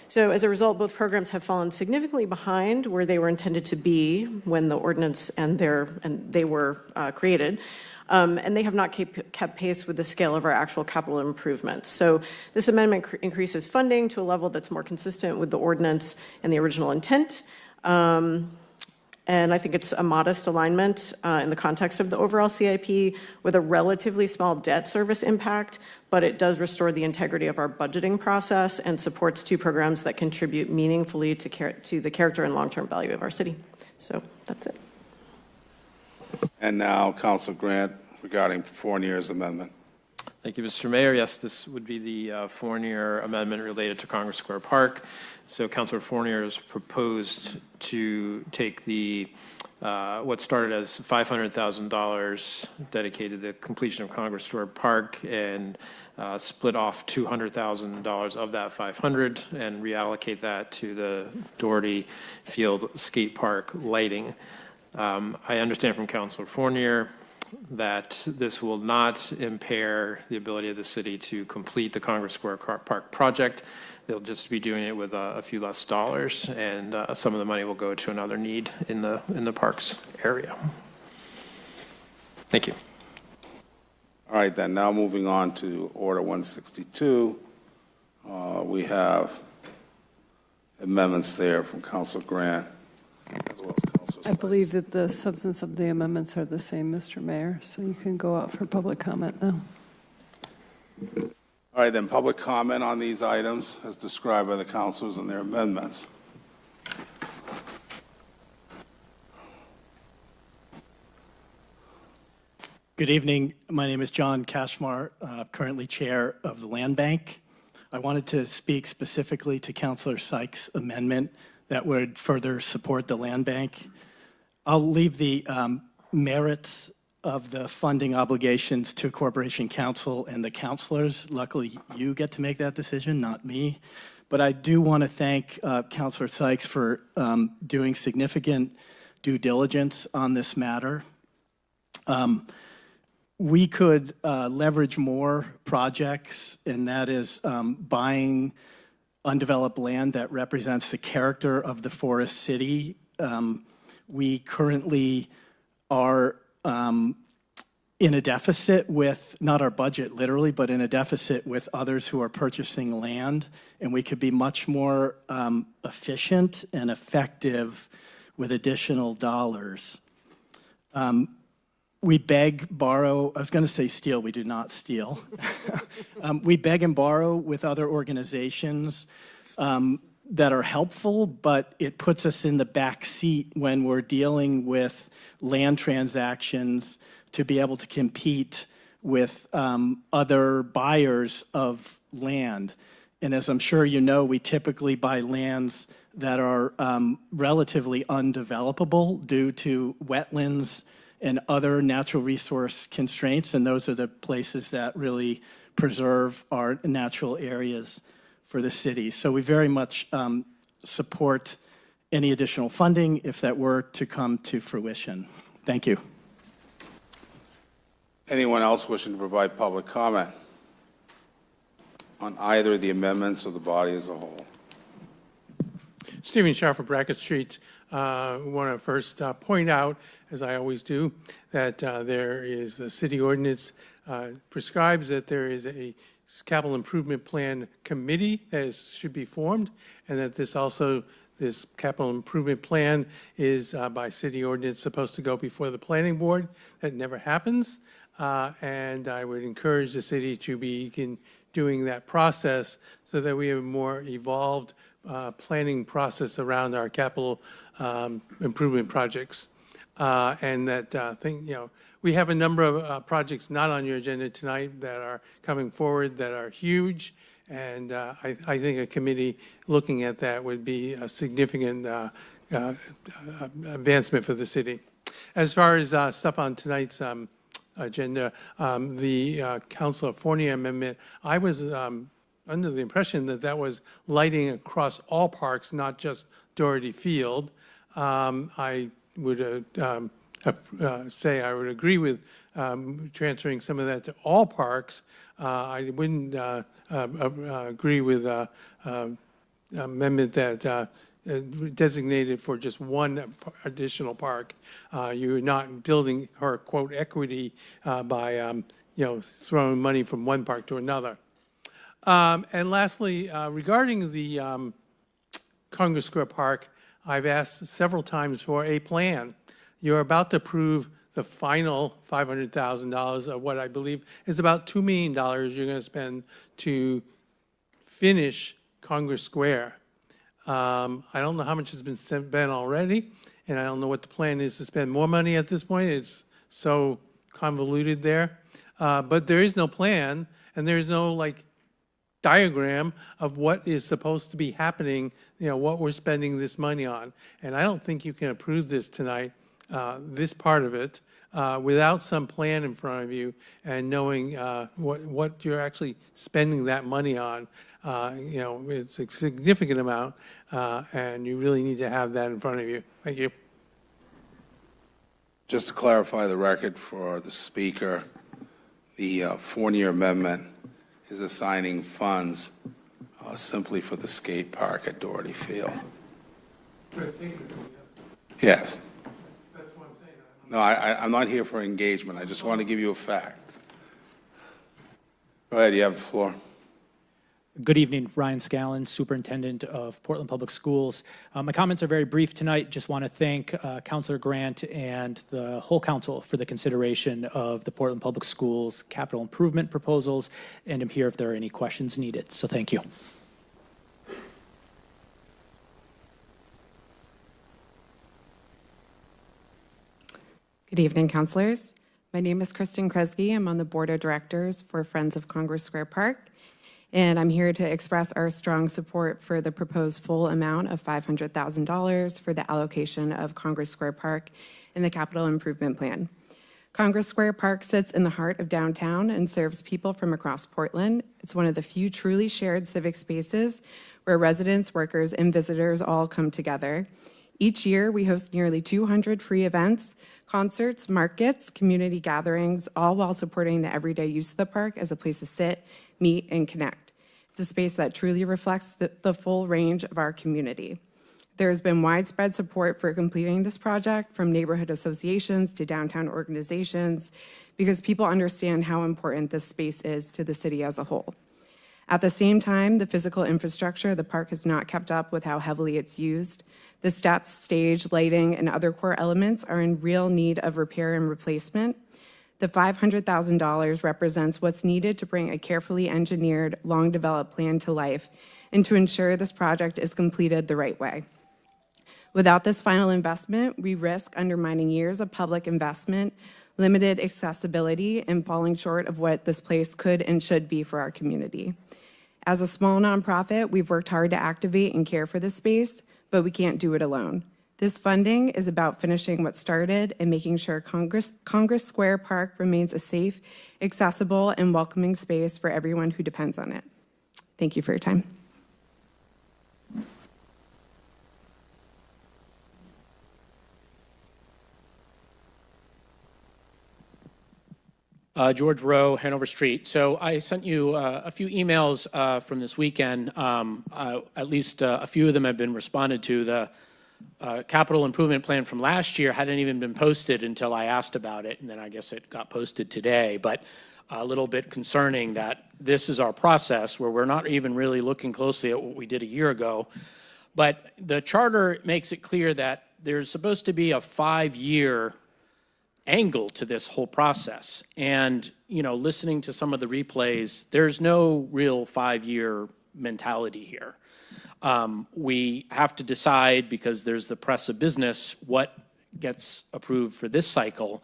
So as a result, both programs have fallen significantly behind where they were intended to be when the ordinance and they were created. And they have not kept pace with the scale of our actual capital improvements. So this amendment increases funding to a level that's more consistent with the ordinance and the original intent. And I think it's a modest alignment in the context of the overall CIP with a relatively small debt service impact, but it does restore the integrity of our budgeting process and supports two programs that contribute meaningfully to the character and long-term value of our city. So that's it. And now, Councilor Grant, regarding Fournier's amendment. Thank you, Mr. Mayor. Yes, this would be the Fournier amendment related to Congress Square Park. So Councilor Fournier has proposed to take the what started as $500,000 dedicated to the completion of Congress Square Park and split off $200,000 of that $500 and reallocate that to the Doherty Field Skate Park lighting. I understand from Councilor Fournier that this will not impair the ability of the city to complete the Congress Square Park project. They'll just be doing it with a few less dollars, and some of the money will go to another need in the parks area. Thank you. All right, then, now moving on to Order 162. We have amendments there from Councilor Grant, as well as Councilor I believe that the substance of the amendments are the same, Mr. Mayor, so you can go out for public comment now. All right, then, public comment on these items as described by the councilors and their amendments. Good evening. My name is John Kashmar, currently chair of the Land Bank. I wanted to speak specifically to Councilor Sykes' amendment that would further support the Land Bank. I'll leave the merits of the funding obligations to Corporation Council and the councilors. Luckily, you get to make that decision, not me. But I do want to thank Councilor Sykes for doing significant due diligence on this matter. We could leverage more projects, and that is buying undeveloped land that represents the character of the Forest City. We currently are in a deficit with, not our budget literally, but in a deficit with others who are purchasing land, and we could be much more efficient and effective with additional dollars. We beg, borrow, I was going to say steal, we do not steal. We beg and borrow with other organizations that are helpful, but it puts us in the back seat when we're dealing with land transactions to be able to compete with other buyers of land. And as I'm sure you know, we typically buy lands that are relatively undevelopable due to wetlands and other natural resource constraints, and those are the places that really preserve our natural areas for the city. So we very much support any additional funding if that were to come to fruition. Thank you. Anyone else wishing to provide public comment on either the amendments or the body as a whole? Stephen Sharp for Brackett Street. I want to first point out, as I always do, that there is a city ordinance prescribes that there is a capital improvement plan committee that should be formed, and that this capital improvement plan is by city ordinance supposed to go before the planning board. That never happens, and I would encourage the city to begin doing that process so that we have a more evolved planning process around our capital improvement projects. And that we have a number of projects not on your agenda tonight that are coming forward that are huge, and I think a committee looking at that would be a significant advancement for the city. As far as stuff on tonight's agenda, the Councilor Fournier amendment, I was under the impression that that was lighting across all parks, not just Doherty Field. I would say I would agree with transferring some of that to all parks. I wouldn't agree with amendment that designated for just one additional park. You're not building her quote equity by throwing money from one park to another. And lastly, regarding the Congress Square Park, I've asked several times for a plan. You're about to approve the final $500,000 of what I believe is about $2 million you're going to spend to finish Congress Square. I don't know how much has been spent already, and I don't know what the plan is to spend more money at this point. It's so convoluted there. But there is no plan, and there's no diagram of what is supposed to be happening, what we're spending this money on. And I don't think you can approve this tonight, this part of it, without some plan in front of you and knowing what you're actually spending that money on. It's a significant amount, and you really need to have that in front of you. Thank you. Just to clarify the record for the speaker, the Fournier Amendment is assigning funds simply for the skate park at Doherty Field. Yes. No, I'm not here for engagement. I just want to give you a fact. Go ahead, you have the floor. Good evening, Ryan Scallon, Superintendent of Portland Public Schools. My comments are very brief tonight. Just want to thank Councilor Grant and the whole council for the consideration of the Portland Public Schools capital improvement proposals, and I'm here if there are any questions needed. So thank you. Good evening, councilors. My name is Kristen Kresge. I'm on the board of directors for Friends of Congress Square Park. And I'm here to express our strong support for the proposed full amount of $500,000 for the allocation of Congress Square Park in the capital improvement plan. Congress Square Park sits in the heart of downtown and serves people from across Portland. It's one of the few truly shared civic spaces where residents, workers, and visitors all come together. Each year, we host nearly 200 free events, concerts, markets, community gatherings, all while supporting the everyday use of the park as a place to sit, meet, and connect. It's a space that truly reflects the full range of our community. There has been widespread support for completing this project from neighborhood associations to downtown organizations because people understand how important this space is to the city as a whole. At the same time, the physical infrastructure of the park has not kept up with how heavily it's used. The steps, stage, lighting, and other core elements are in real need of repair and replacement. The $500,000 represents what's needed to bring a carefully engineered, long-developed plan to life and to ensure this project is completed the right way. Without this final investment, we risk undermining years of public investment, limited accessibility, and falling short of what this place could and should be for our community. As a small nonprofit, we've worked hard to activate and care for this space, but we can't do it alone. This funding is about finishing what started and making sure Congress Square Park remains a safe, accessible, and welcoming space for everyone who depends on it. Thank you for your time. George Rowe, Hanover Street. So I sent you a few emails from this weekend. At least a few of them have been responded to. The capital improvement plan from last year hadn't even been posted until I asked about it, and then I guess it got posted today. But a little bit concerning that this is our process where we're not even really looking closely at what we did a year ago. But the charter makes it clear that there's supposed to be a 5-year angle to this whole process. And, listening to some of the replays, there's no real 5-year mentality here. We have to decide, because there's the press of business, what gets approved for this cycle,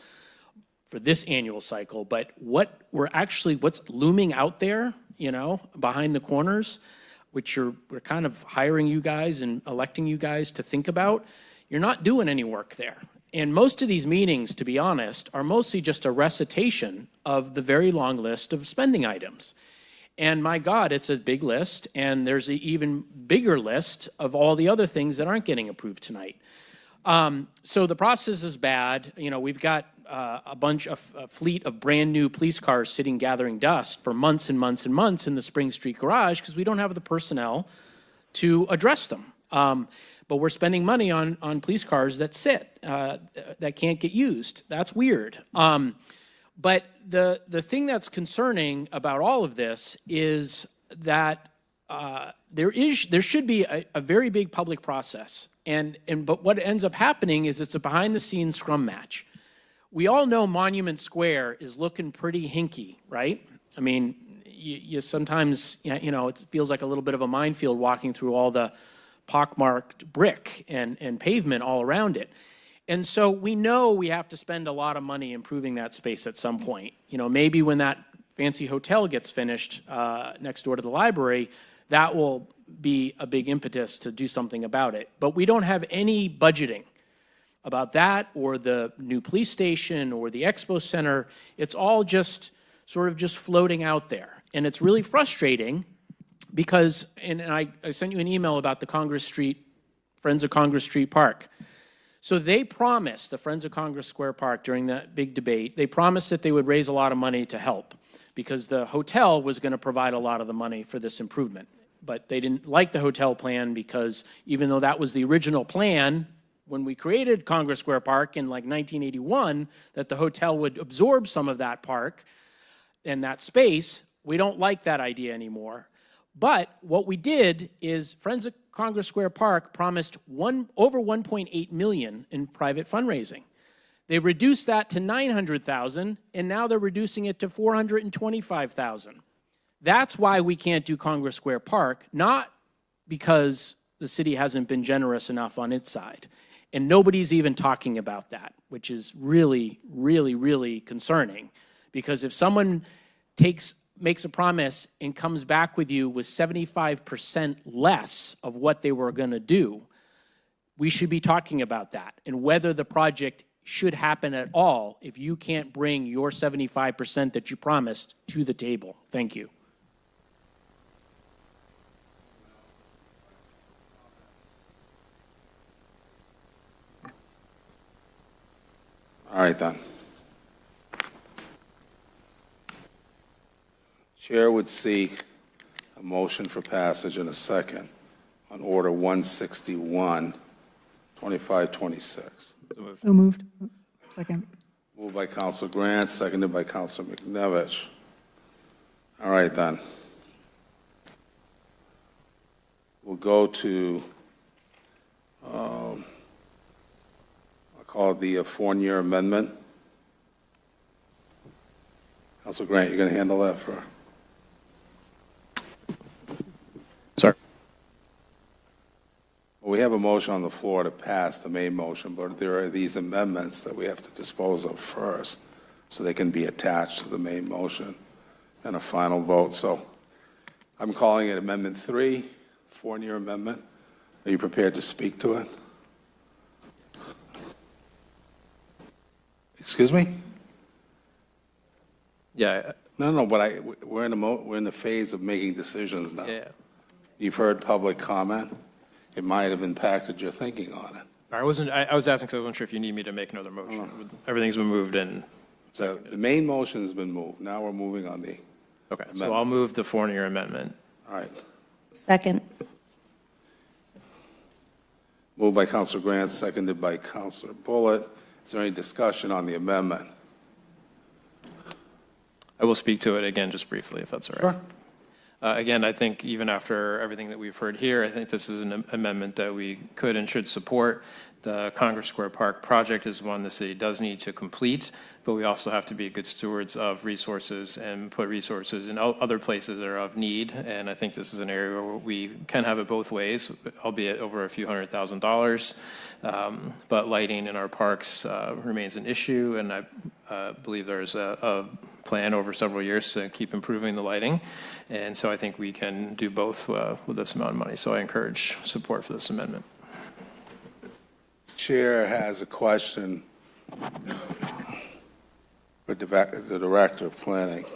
for this annual cycle. But what's looming out there, behind the corners, which we're kind of hiring you guys and electing you guys to think about, you're not doing any work there. And most of these meetings, to be honest, are mostly just a recitation of the very long list of spending items. And my God, it's a big list, and there's an even bigger list of all the other things that aren't getting approved tonight. So the process is bad. You know, we've got a fleet of brand new police cars sitting gathering dust for months and months and months in the Spring Street garage because we don't have the personnel to address them. But we're spending money on police cars that sit, that can't get used. That's weird. But the thing that's concerning about all of this is that there should be a very big public process. But what ends up happening is it's a behind-the-scenes scrum match. We all know Monument Square is looking pretty hinky, right? I mean, you sometimes, you know, it feels like a little bit of a minefield walking through all the pockmarked brick and pavement all around it. And so we know we have to spend a lot of money improving that space at some point. You know, maybe when that fancy hotel gets finished next door to the library, that will be a big impetus to do something about it. But we don't have any budgeting about that or the new police station or the expo center. It's all just sort of just floating out there. And it's really frustrating because, and I sent you an email about the Friends of Congress Street Park. So they promised, the Friends of Congress Square Park, during that big debate, they promised that they would raise a lot of money to help because the hotel was going to provide a lot of the money for this improvement. But they didn't like the hotel plan because even though that was the original plan when we created Congress Square Park in like 1981, that the hotel would absorb some of that park and that space, we don't like that idea anymore. But what we did is Friends of Congress Square Park promised over $1.8 million in private fundraising. They reduced that to $900,000, and now they're reducing it to $425,000. That's why we can't do Congress Square Park, not because the city hasn't been generous enough on its side. And nobody's even talking about that, which is really, really, really concerning. Because if someone makes a promise and comes back with you with 75% less of what they were going to do, we should be talking about that and whether the project should happen at all if you can't bring your 75% that you promised to the table. Thank you. All right, then. Chair would seek a motion for passage in a second on Order 161, 2526. So moved. Second. Moved by Councilor Grant, seconded by Councilor McNevich. All right, then. We'll go to, I'll call it the Fournier Amendment. Councilor Grant, you're going to handle that for? Sir. Well, we have a motion on the floor to pass the main motion, but there are these amendments that we have to dispose of first so they can be attached to the main motion and a final vote. So I'm calling it Amendment 3, Fournier Amendment. Are you prepared to speak to it? Excuse me? Yeah. No, but we're in the phase of making decisions now. Yeah. You've heard public comment. It might have impacted your thinking on it. I was asking because I wasn't sure if you need me to make another motion. Everything's been moved and. So the main motion has been moved. Now we're moving on the. Okay, amendment. so I'll move the Fournier Amendment. All right. Second. Moved by Councilor Grant, seconded by Councilor Bullitt. Is there any discussion on the amendment? I will speak to it again just briefly, if that's all right. Sure. Again, I think even after everything that we've heard here, I think this is an amendment that we could and should support. The Congress Square Park project is one the city does need to complete, but we also have to be good stewards of resources and put resources in other places that are of need. And I think this is an area where we can have it both ways, albeit over a few $100,000. But lighting in our parks remains an issue, and I believe there's a plan over several years to keep improving the lighting. And so I think we can do both with this amount of money. So I encourage support for this amendment. Chair has a question for the Director of Planning,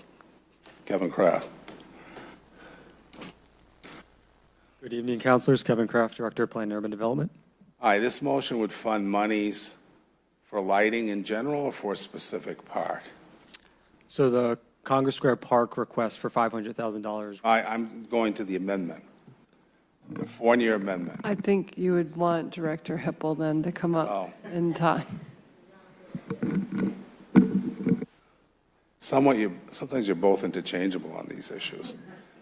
Kevin Kraft. Good evening, councilors. Kevin Kraft, Director of Plan and Urban Development. Aye, this motion would fund monies for lighting in general or for a specific park? So the Congress Square Park request for $500,000. I'm going to the amendment, the 4-year amendment. I think you would want Director Hippel then to come up in time. Sometimes you're both interchangeable on these issues.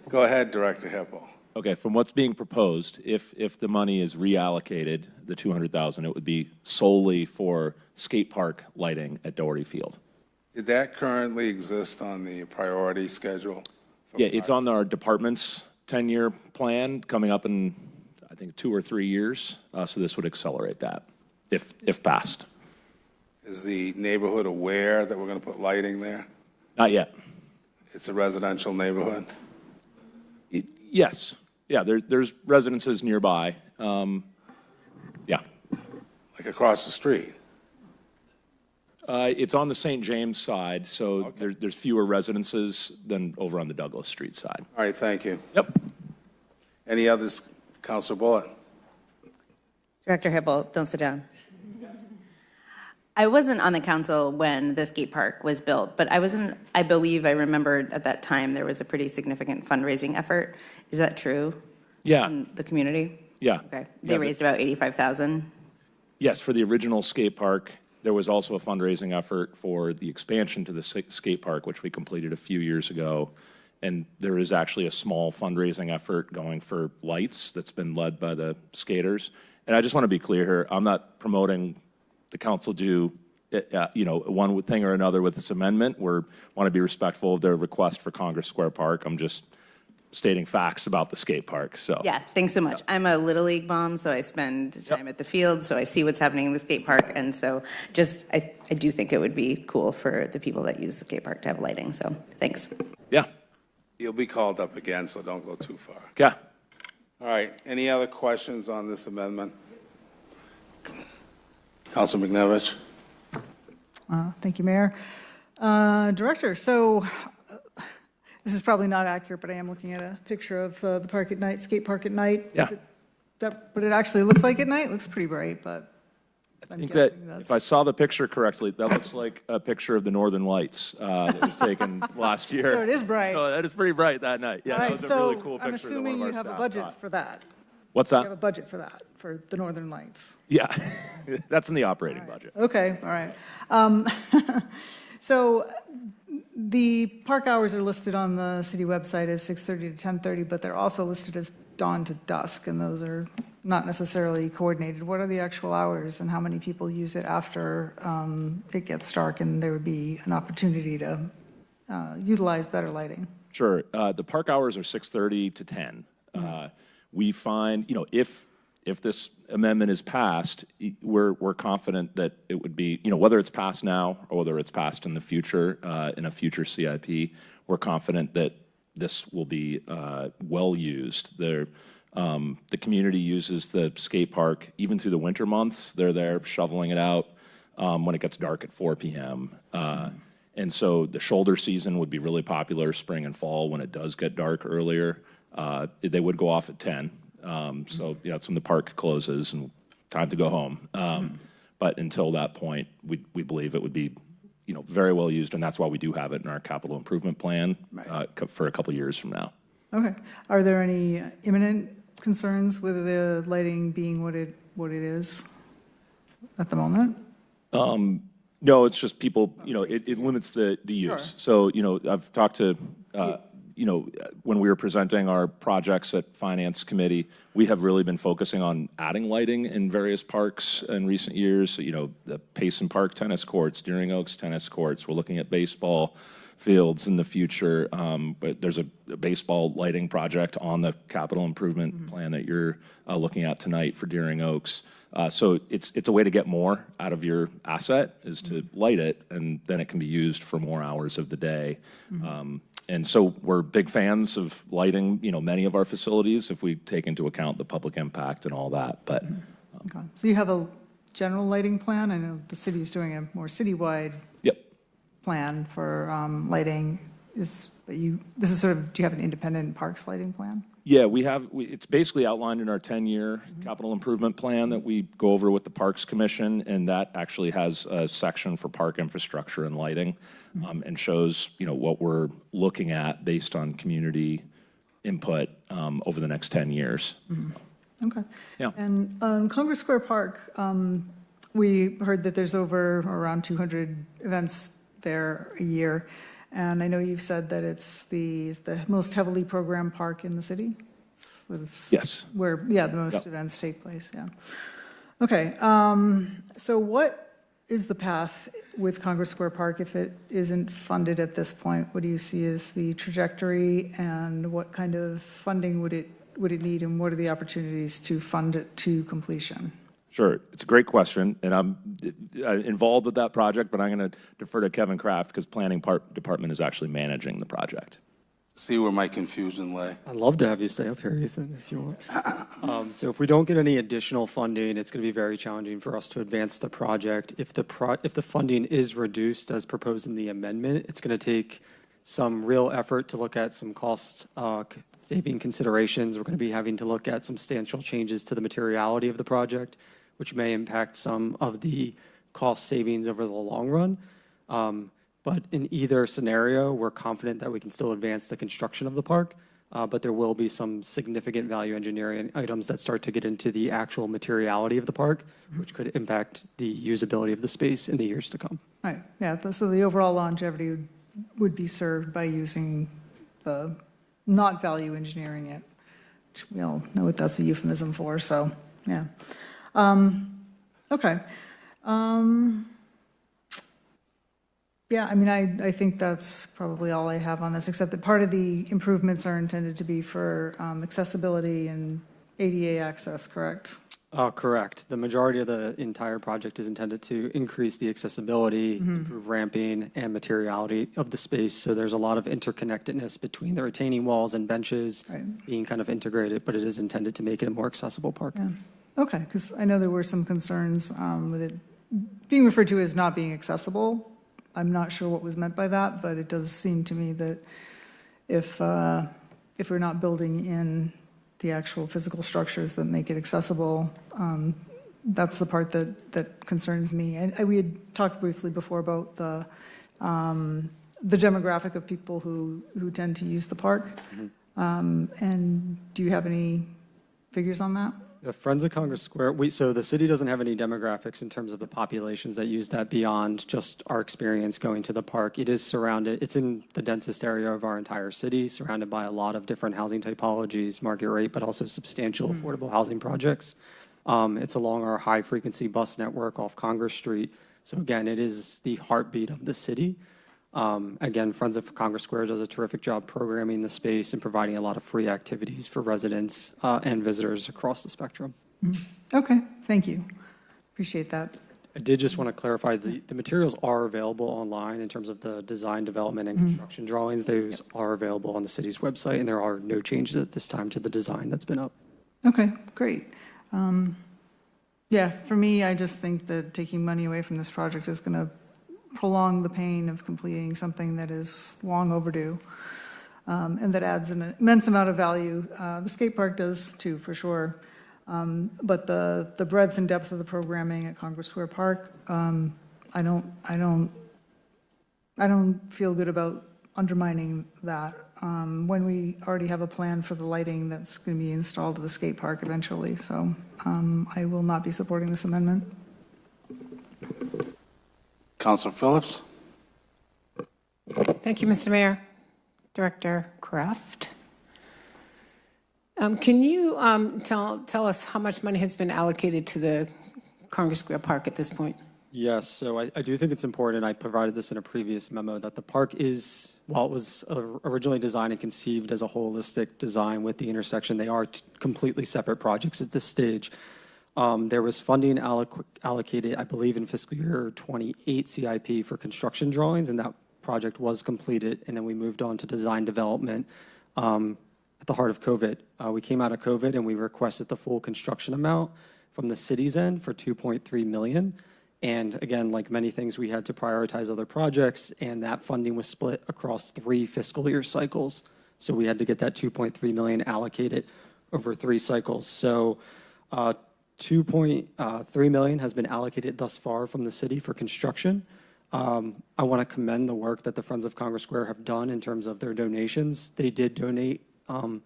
Go ahead, Director Hippel. Okay, from what's being proposed, if the money is reallocated, the $200,000, it would be solely for skate park lighting at Doherty Field. Did that currently exist on the priority schedule? Yeah, it's on our department's 10-year plan coming up in, I think, 2 or 3 years. So this would accelerate that, if passed. Is the neighborhood aware that we're going to put lighting there? Not yet. It's a residential neighborhood? Yes. Yeah, there's residences nearby. Yeah. Like across the street? It's on the St. James side, so there's fewer residences than over on the Douglas Street side. All right, thank you. Yep. Any others? Councilor Bullitt? Director Hippel, don't sit down. I wasn't on the council when the skate park was built, but I believe I remembered at that time there was a pretty significant fundraising effort. Is that true? Yeah. In the community? Yeah. Okay. They raised about $85,000. Yes, for the original skate park. There was also a fundraising effort for the expansion to the skate park, which we completed a few years ago. And there is actually a small fundraising effort going for lights that's been led by the skaters. And I just want to be clear here, I'm not promoting the council do one thing or another with this amendment. We want to be respectful of their request for Congress Square Park. I'm just stating facts about the skate park. So Yeah, thanks so much. I'm a Little League mom, so I spend time at the field, so I see what's happening in the skate park. And so I do think it would be cool for the people that use the skate park to have lighting. So thanks. Yeah. You'll be called up again, so don't go too far. Yeah. All right, any other questions on this amendment? Councilor McNevich? Thank you, Mayor. Director, so this is probably not accurate, but I am looking at a picture of the park at night, skate park at night. Yeah. What it actually looks like at night? It looks pretty bright, but I think that if I saw the picture correctly, that looks like a picture of the Northern Lights that was taken last year. So it is bright. So that is pretty bright that night. Yeah, All that right, was a so really cool picture. I'm assuming you have a budget for that. What's You that? have a budget for that, for the Northern Lights. Yeah, that's in the operating budget. Okay, all right. So the park hours are listed on the city website as 6:30 to 10:30, but they're also listed as dawn to dusk, and those are not necessarily coordinated. What are the actual hours, and how many people use it after it gets dark and there would be an opportunity to utilize better lighting? Sure. The park hours are 6:30 to 10. We find, if this amendment is passed, we're confident that it would be, whether it's passed now or whether it's passed in the future, in a future CIP, we're confident that this will be well used. The community uses the skate park even through the winter months. They're there shoveling it out when it gets dark at 4 p.m. And so the shoulder season would be really popular, spring and fall, when it does get dark earlier. They would go off at 10. So that's when the park closes and time to go home. But until that point, we believe it would be, very well used, and that's why we do have it in our capital improvement plan for a couple of years from now. Okay. Are there any imminent concerns with the lighting being what it is at the moment? No, it's just people, it limits the use. Sure. So, I've talked to, when we were presenting our projects at Finance Committee, we have really been focusing on adding lighting in various parks in recent years. So, the Payson Park tennis courts, Deering Oaks tennis courts. We're looking at baseball fields in the future. But there's a baseball lighting project on the capital improvement plan that you're looking at tonight for Deering Oaks. So it's a way to get more out of your asset is to light it, and then it can be used for more hours of the day. And so we're big fans of lighting, many of our facilities if we take into account the public impact and all that. But Okay. So you have a general lighting plan? I know the city's doing a more citywide plan for lighting. this is sort of, do you have an independent parks lighting plan? Yeah, it's basically outlined in our 10-year capital improvement plan that we go over with the Parks Commission, and that actually has a section for park infrastructure and lighting, and shows, what we're looking at based on community input over the next 10 years. Okay. Yeah. And Congress Square Park, we heard that there's around 200 events there a year. And I know you've said that it's the most heavily programmed park in the city? Yes. Where, the most events take place, yeah. Okay, so what is the path with Congress Square Park if it isn't funded at this point? What do you see as the trajectory, and what kind of funding would it need, and what are the opportunities to fund it to completion? Sure. It's a great question, and I'm involved with that project, but I'm going to defer to Kevin Kraft because Planning Department is actually managing the project. See where my confusion lay. I'd love to have you stay up here, Ethan, if you want. So if we don't get any additional funding, it's going to be very challenging for us to advance the project. If the funding is reduced as proposed in the amendment, it's going to take some real effort to look at some cost saving considerations. We're going to be having to look at substantial changes to the materiality of the project, which may impact some of the cost savings over the long run. But in either scenario, we're confident that we can still advance the construction of the park, but there will be some significant value engineering items that start to get into the actual materiality of the park, which could impact the usability of the space in the years to come. Right, yeah, so the overall longevity would be served by using the, not value engineering it, which we all know what that's a euphemism for, so, yeah. Okay. Yeah, I mean, I think that's probably all I have on this, except that part of the improvements are intended to be for accessibility and ADA access, correct? Correct. The majority of the entire project is intended to increase the accessibility, improve ramping, and materiality of the space. So there's a lot of interconnectedness between the retaining walls and benches being kind of integrated, but it is intended to make it a more accessible park. Yeah. Okay, because I know there were some concerns with it being referred to as not being accessible. I'm not sure what was meant by that, but it does seem to me that if we're not building in the actual physical structures that make it accessible, that's the part that concerns me. And we had talked briefly before about the demographic of people who tend to use the park. And do you have any figures on that? The Friends of Congress Square, so the city doesn't have any demographics in terms of the populations that use that beyond just our experience going to the park. It is surrounded, it's in the densest area of our entire city, surrounded by a lot of different housing typologies, market rate, but also substantial affordable housing projects. It's along our high-frequency bus network off Congress Street. So again, it is the heartbeat of the city. Again, Friends of Congress Square does a terrific job programming the space and providing a lot of free activities for residents and visitors across the spectrum. Okay, thank you. Appreciate that. I did just want to clarify, the materials are available online in terms of the design, development, and construction drawings. Those are available on the city's website, and there are no changes at this time to the design that's been up. Okay, great. Yeah, for me, I just think that taking money away from this project is going to prolong the pain of completing something that is long overdue, and that adds an immense amount of value. The skate park does too, for sure. But the breadth and depth of the programming at Congress Square Park, I don't feel good about undermining that when we already have a plan for the lighting that's going to be installed at the skate park eventually. So I will not be supporting this amendment. Councilor Phillips. Thank you, Mr. Mayor. Director Kraft. Can you tell us how much money has been allocated to the Congress Square Park at this point? Yes, so I do think it's important, I provided this in a previous memo, that the park is, while it was originally designed and conceived as a holistic design with the intersection, they are completely separate projects at this stage. There was funding allocated, I believe, in fiscal year 28 CIP for construction drawings, and that project was completed, and then we moved on to design development at the heart of COVID. We came out of COVID, and we requested the full construction amount from the city's end for $2.3 million, And again, like many things, we had to prioritize other projects, and that funding was split across 3 fiscal year cycles. So we had to get that 2.3 million allocated over 3 cycles. So 2.3 million has been allocated thus far from the city for construction. I want to commend the work that the Friends of Congress Square have done in terms of their donations. They did donate, and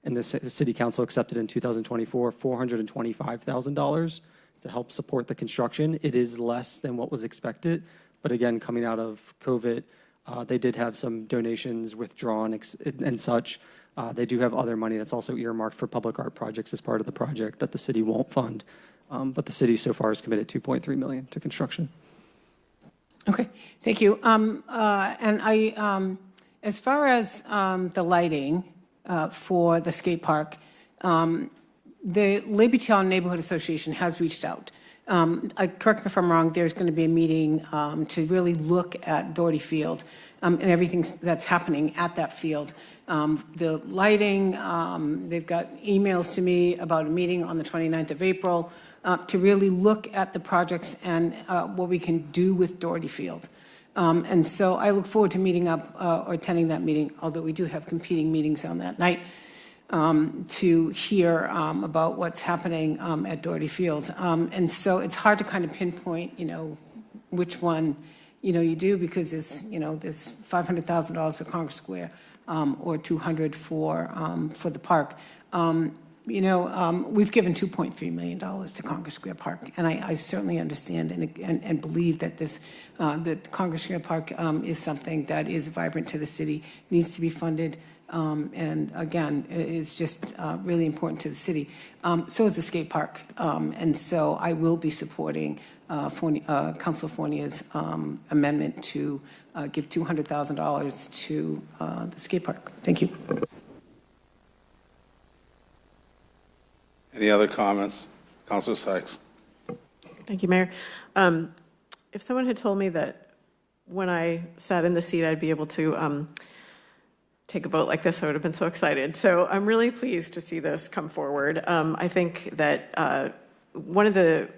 the city council accepted in 2024, $425,000 to help support the construction. It is less than what was expected, but again, coming out of COVID, they did have some donations withdrawn and such. They do have other money that's also earmarked for public art projects as part of the project that the city won't fund. But the city so far has committed $2.3 million to construction. Okay, thank you. And as far as the lighting for the skate park, the Levittown Neighborhood Association has reached out. Correct me if I'm wrong, there's going to be a meeting to really look at Doherty Field and everything that's happening at that field. The lighting, they've got emails to me about a meeting on the 29th of April to really look at the projects and what we can do with Doherty Field. And so I look forward to meeting up or attending that meeting, although we do have competing meetings on that night, to hear about what's happening at Doherty Field. And so it's hard to kind of pinpoint, which one, you do, because there's $500,000 for Congress Square or $200 for the park. We've given $2.3 million to Congress Square Park, and I certainly understand and believe that that Congress Square Park is something that is vibrant to the city, needs to be funded, and again, is just really important to the city. So is the skate park, and so I will be supporting Councilor Fournier's amendment to give $200,000 to the skate park. Thank you. Any other comments? Councilor Sykes. Thank you, Mayor. If someone had told me that when I sat in the seat, I'd be able to take a vote like this, I would have been so excited. So I'm really pleased to see this come forward. I think that one of the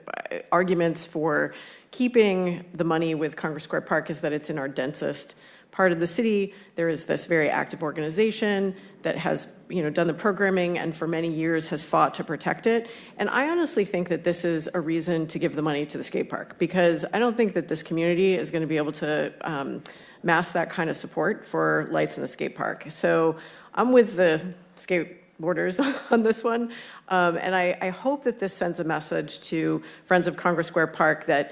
arguments for keeping the money with Congress Square Park is that it's in our densest part of the city. There is this very active organization that has, done the programming and for many years has fought to protect it. And I honestly think that this is a reason to give the money to the skate park, because I don't think that this community is going to be able to mass that kind of support for lights in the skate park. So I'm with the skateboarders on this one. And I hope that this sends a message to Friends of Congress Square Park that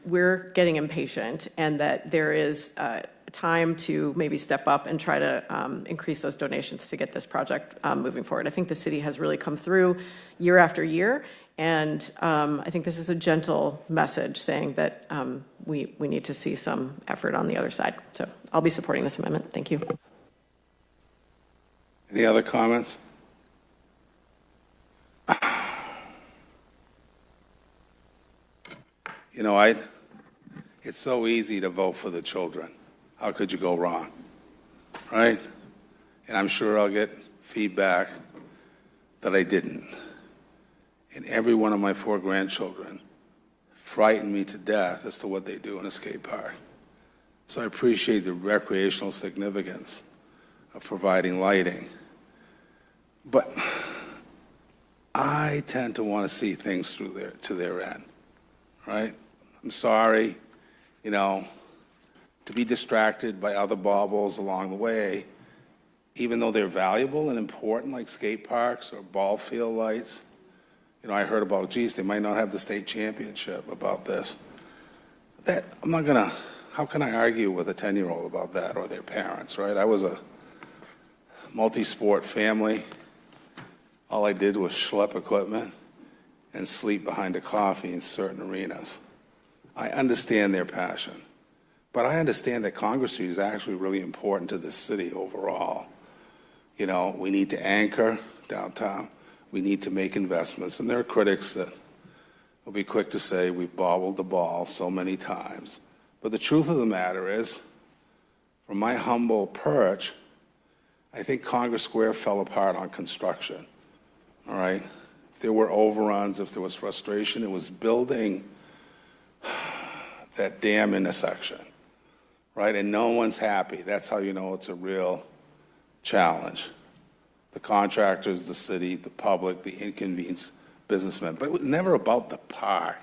we're getting impatient and that there is time to maybe step up and try to increase those donations to get this project moving forward. I think the city has really come through year after year, and I think this is a gentle message saying that we need to see some effort on the other side. So I'll be supporting this amendment. Thank you. Any other comments? It's so easy to vote for the children. How could you go wrong, right? And I'm sure I'll get feedback that I didn't. And every one of my 4 grandchildren frightened me to death as to what they do in a skate park. So I appreciate the recreational significance of providing lighting. But I tend to want to see things through to their end, right? I'm sorry, to be distracted by other baubles along the way, even though they're valuable and important, like skate parks or ball field lights. I heard about, geez, they might not have the state championship about this. How can I argue with a 10-year-old about that or their parents, right? I was a multi-sport family. All I did was schlep equipment and sleep behind a coffee in certain arenas. I understand their passion, but I understand that Congress Street is actually really important to the city overall. We need to anchor downtown. We need to make investments, and there are critics that will be quick to say we've bobbled the ball so many times. But the truth of the matter is, from my humble perch, I think Congress Square fell apart on construction, all right? If there were overruns, if there was frustration, it was building that damn intersection, right? And no one's happy. That's how you know it's a real challenge. The contractors, the city, the public, the inconvenienced businessmen. But it was never about the park.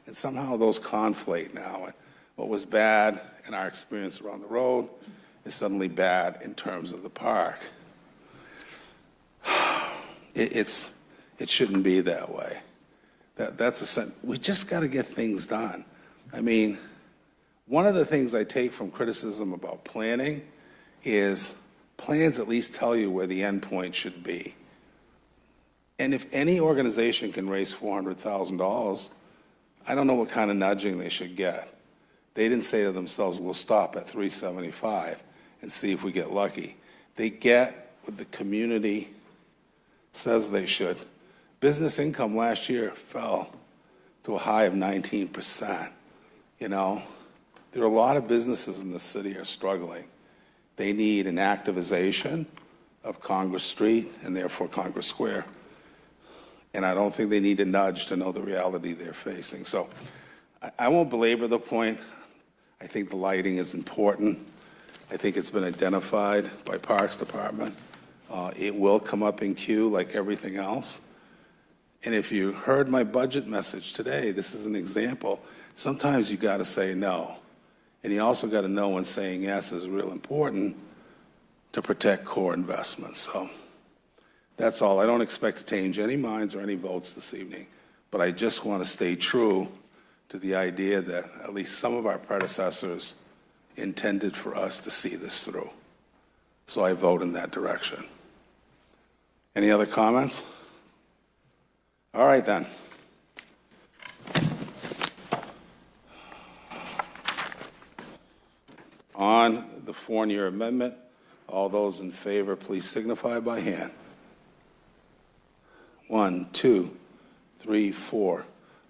And somehow those conflate now. And what was bad in our experience around the road is suddenly bad in terms of the park. It shouldn't be that way. We just got to get things done. I mean, one of the things I take from criticism about planning is plans at least tell you where the end point should be. And if any organization can raise $400,000, I don't know what kind of nudging they should get. They didn't say to themselves, we'll stop at 375 and see if we get lucky. They get what the community says they should. Business income last year fell to a high of 19%. You know, there are a lot of businesses in the city are struggling. They need an activization of Congress Street and therefore Congress Square. And I don't think they need a nudge to know the reality they're facing. So I won't belabor the point. I think the lighting is important. I think it's been identified by Parks Department. It will come up in queue like everything else. And if you heard my budget message today, this is an example. Sometimes you got to say no. And you also got to know when saying yes is real important to protect core investments. So that's all. I don't expect to change any minds or any votes this evening, but I just want to stay true to the idea that at least some of our predecessors intended for us to see this through. So I vote in that direction. Any other comments? All right, then. On the Fournier Amendment, all those in favor, please signify by hand. 1, 2, 3, 4.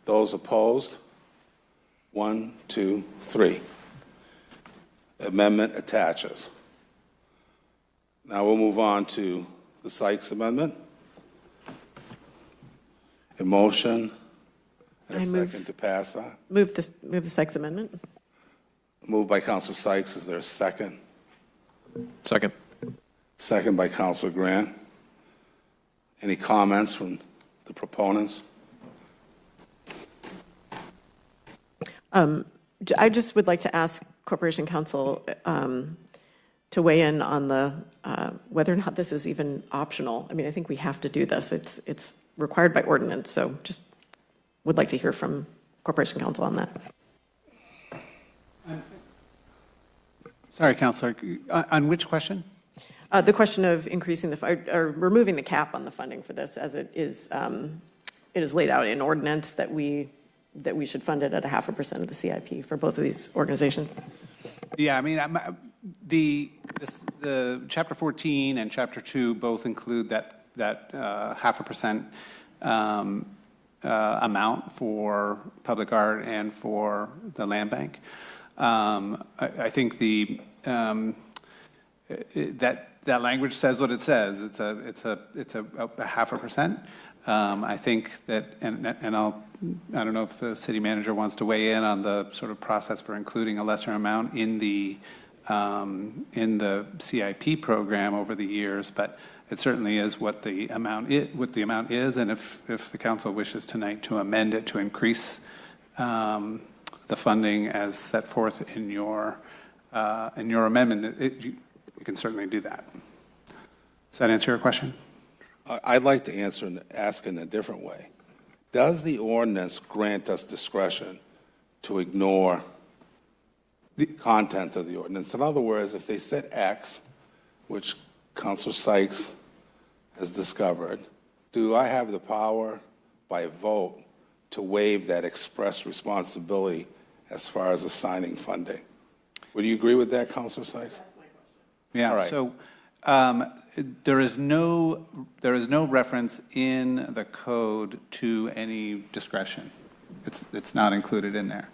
Those opposed? 1, 2, 3. Amendment attaches. Now we'll move on to the Sykes Amendment. A motion and a second to pass that. Move the Sykes Amendment. Moved by Councilor Sykes. Is there a second? Second. Second by Councilor Grant. Any comments from the proponents? I just would like to ask Corporation Counsel to weigh in on the whether or not this is even optional. I mean, I think we have to do this. It's required by ordinance. So just would like to hear from Corporation Counsel on that. Sorry, Councilor. On which question? The question of increasing or removing the cap on the funding for this, as it is laid out in ordinance that we should fund it at 0.5% of the CIP for both of these organizations. Yeah, I mean, the Chapter 14 and Chapter 2 both include that 0.5% amount for public art and for the land bank. I think that language says what it says. It's a 0.5%. I think that, and I don't know if the city manager wants to weigh in on the sort of process for including a lesser amount in the CIP program over the years, but it certainly is what the amount is. And if the council wishes tonight to amend it to increase the funding as set forth in your amendment, you can certainly do that. Does that answer your question? I'd like to ask in a different way. Does the ordinance grant us discretion to ignore the content of the ordinance? In other words, if they said X, which Councilor Sykes has discovered, do I have the power by vote to waive that express responsibility as far as assigning funding? Would you agree with that, Councilor Sykes? Yeah. Right. So there is no reference in the code to any discretion. It's not included in there.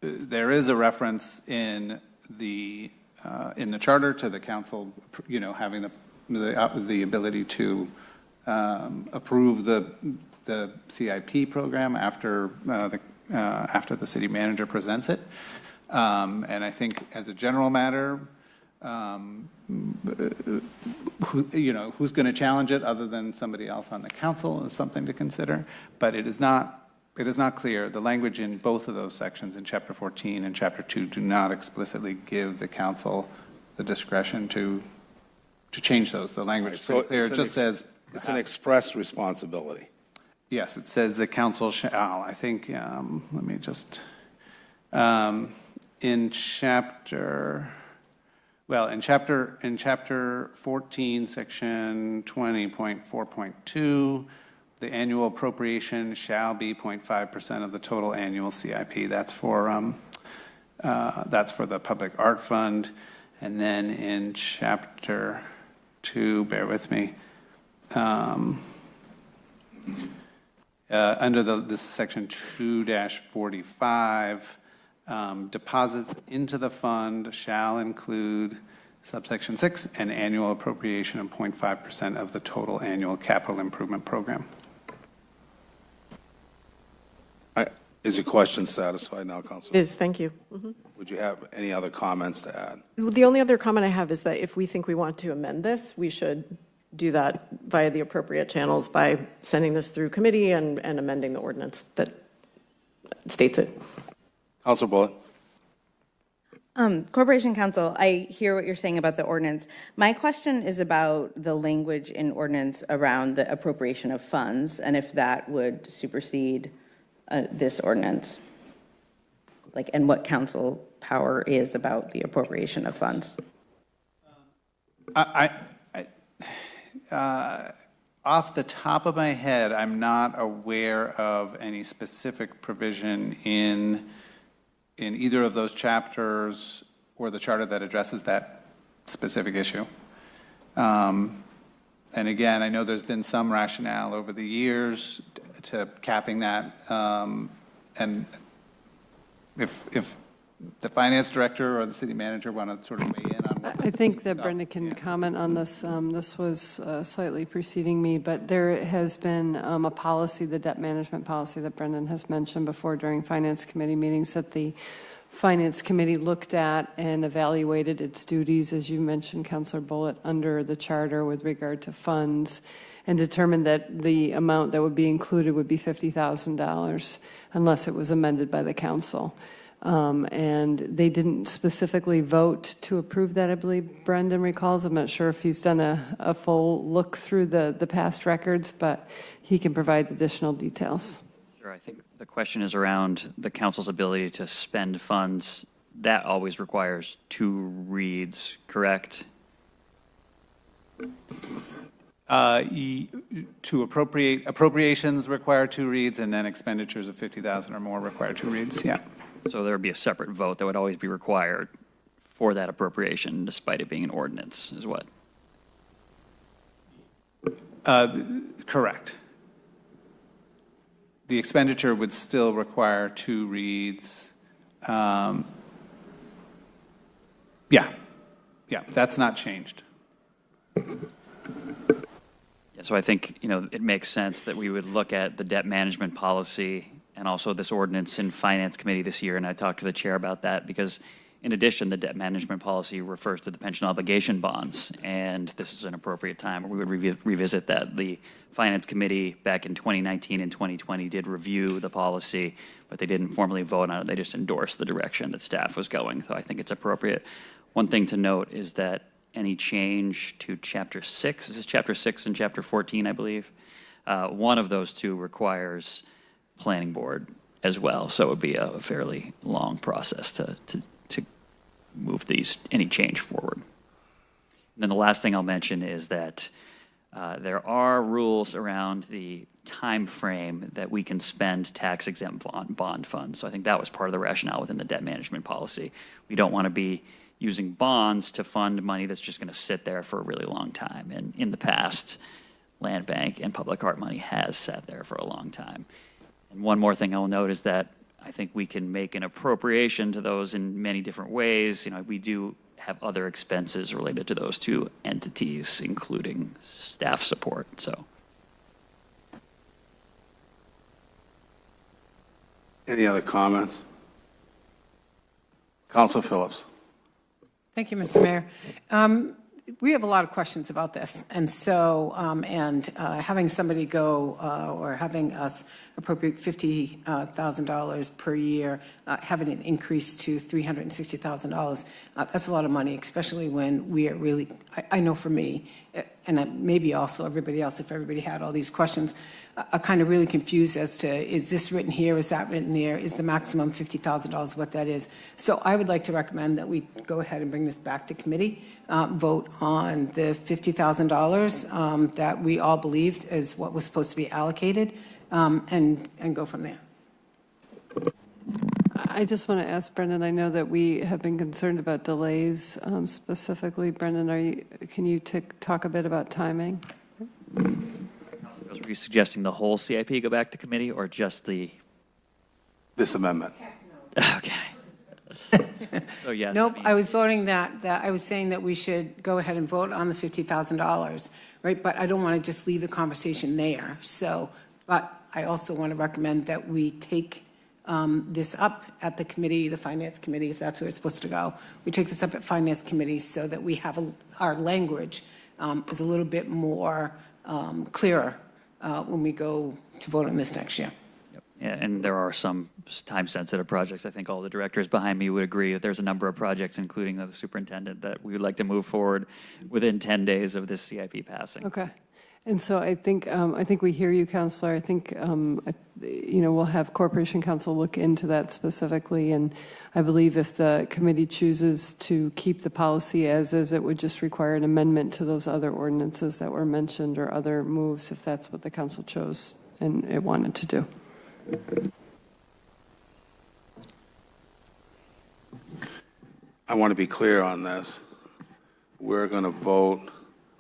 There is a reference in the charter to the council, having the ability to approve the CIP program after after the city manager presents it. And I think as a general matter, who's going to challenge it other than somebody else on the council is something to consider. But it is not clear. The language in both of those sections, in Chapter 14 and Chapter 2, do not explicitly give the council the discretion to change those. The language is pretty clear. It just says it's an express responsibility. Yes, it says the council shall. I think. Let me just. In chapter 14, section 20.4.2, the annual appropriation shall be 0.5% of the total annual CIP. That's for the Public Art Fund. And then in chapter 2, bear with me, under this is section 2-45, deposits into the fund shall include subsection 6, an annual appropriation of 0.5% of the total annual capital improvement program. Is your question satisfied now, Councilor? It is, thank you. Would you have any other comments to add? The only other comment I have is that if we think we want to amend this, we should do that via the appropriate channels by sending this through committee and amending the ordinance that states it. Councilor Bullitt. Corporation Counsel, I hear what you're saying about the ordinance. My question is about the language in ordinance around the appropriation of funds and if that would supersede this ordinance, and what council power is about the appropriation of funds. Off the top of my head, I'm not aware of any specific provision in either of those chapters or the charter that addresses that specific issue. And again, I know there's been some rationale over the years to capping that. And if the finance director or the city manager want to sort of weigh in on what I think that Brenda can comment on this. This was slightly preceding me, but there has been a policy, the debt management policy that Brendan has mentioned before during Finance Committee meetings that the Finance Committee looked at and evaluated its duties, as you mentioned, Councilor Bullitt, under the charter with regard to funds, and determined that the amount that would be included would be $50,000 unless it was amended by the council. And they didn't specifically vote to approve that, I believe Brendan recalls. I'm not sure if he's done a full look through the past records, but he can provide additional details. Sure. I think the question is around the council's ability to spend funds. That always requires 2 reads, correct? To appropriations require 2 reads, and then expenditures of $50,000 or more require 2 reads. Yeah. So there would be a separate vote that would always be required for that appropriation, despite it being an ordinance, is what? Correct. The expenditure would still require 2 reads. Yeah, that's not changed. Yeah, so I think, it makes sense that we would look at the debt management policy and also this ordinance in Finance Committee this year, and I talked to the chair about that because in addition, the debt management policy refers to the pension obligation bonds, and this is an appropriate time where we would revisit that. The Finance Committee back in 2019 and 2020 did review the policy, but they didn't formally vote on it. They just endorsed the direction that staff was going, so I think it's appropriate. One thing to note is that any change to Chapter 6, this is Chapter 6 and Chapter 14, I believe, one of those 2 requires planning board as well, so it would be a fairly long process to move any change forward. And then the last thing I'll mention is that there are rules around the time frame that we can spend tax-exempt bond funds. So I think that was part of the rationale within the debt management policy. We don't want to be using bonds to fund money that's just going to sit there for a really long time. And in the past, land bank and public art money has sat there for a long time. And one more thing I'll note is that I think we can make an appropriation to those in many different ways. We do have other expenses related to those 2 entities, including staff support. So, Any other comments? Council Phillips. Thank you, Mr. Mayor. We have a lot of questions about this, and so, having somebody go, or having us appropriate $50,000 per year, having it increase to $360,000, that's a lot of money, especially when we are really, I know for me, and maybe also everybody else, if everybody had all these questions, are kind of really confused as to, is this written here, is that written there, is the maximum $50,000 what that is? So I would like to recommend that we go ahead and bring this back to committee, vote on the $50,000 that we all believed is what was supposed to be allocated, and go from there. I just want to ask Brendan, I know that we have been concerned about delays specifically. Brendan, can you talk a bit about timing? Were you suggesting the whole CIP go back to committee or just this amendment? Okay. So yes. Nope, I was voting that I was saying that we should go ahead and vote on the $50,000, right? But I don't want to just leave the conversation there. So, but I also want to recommend that we take this up at the committee, the Finance Committee, if that's where it's supposed to go. We take this up at Finance Committee so that we have our language is a little bit more clearer when we go to vote on this next year. Yeah, and there are some time-sensitive projects. I think all the directors behind me would agree that there's a number of projects, including the superintendent, that we would like to move forward within 10 days of this CIP passing. Okay. And so I think we hear you, Counselor. I think, we'll have Corporation Counsel look into that specifically. And I believe if the committee chooses to keep the policy as is, it would just require an amendment to those other ordinances that were mentioned or other moves if that's what the council chose and it wanted to do. I want to be clear on this. We're going to vote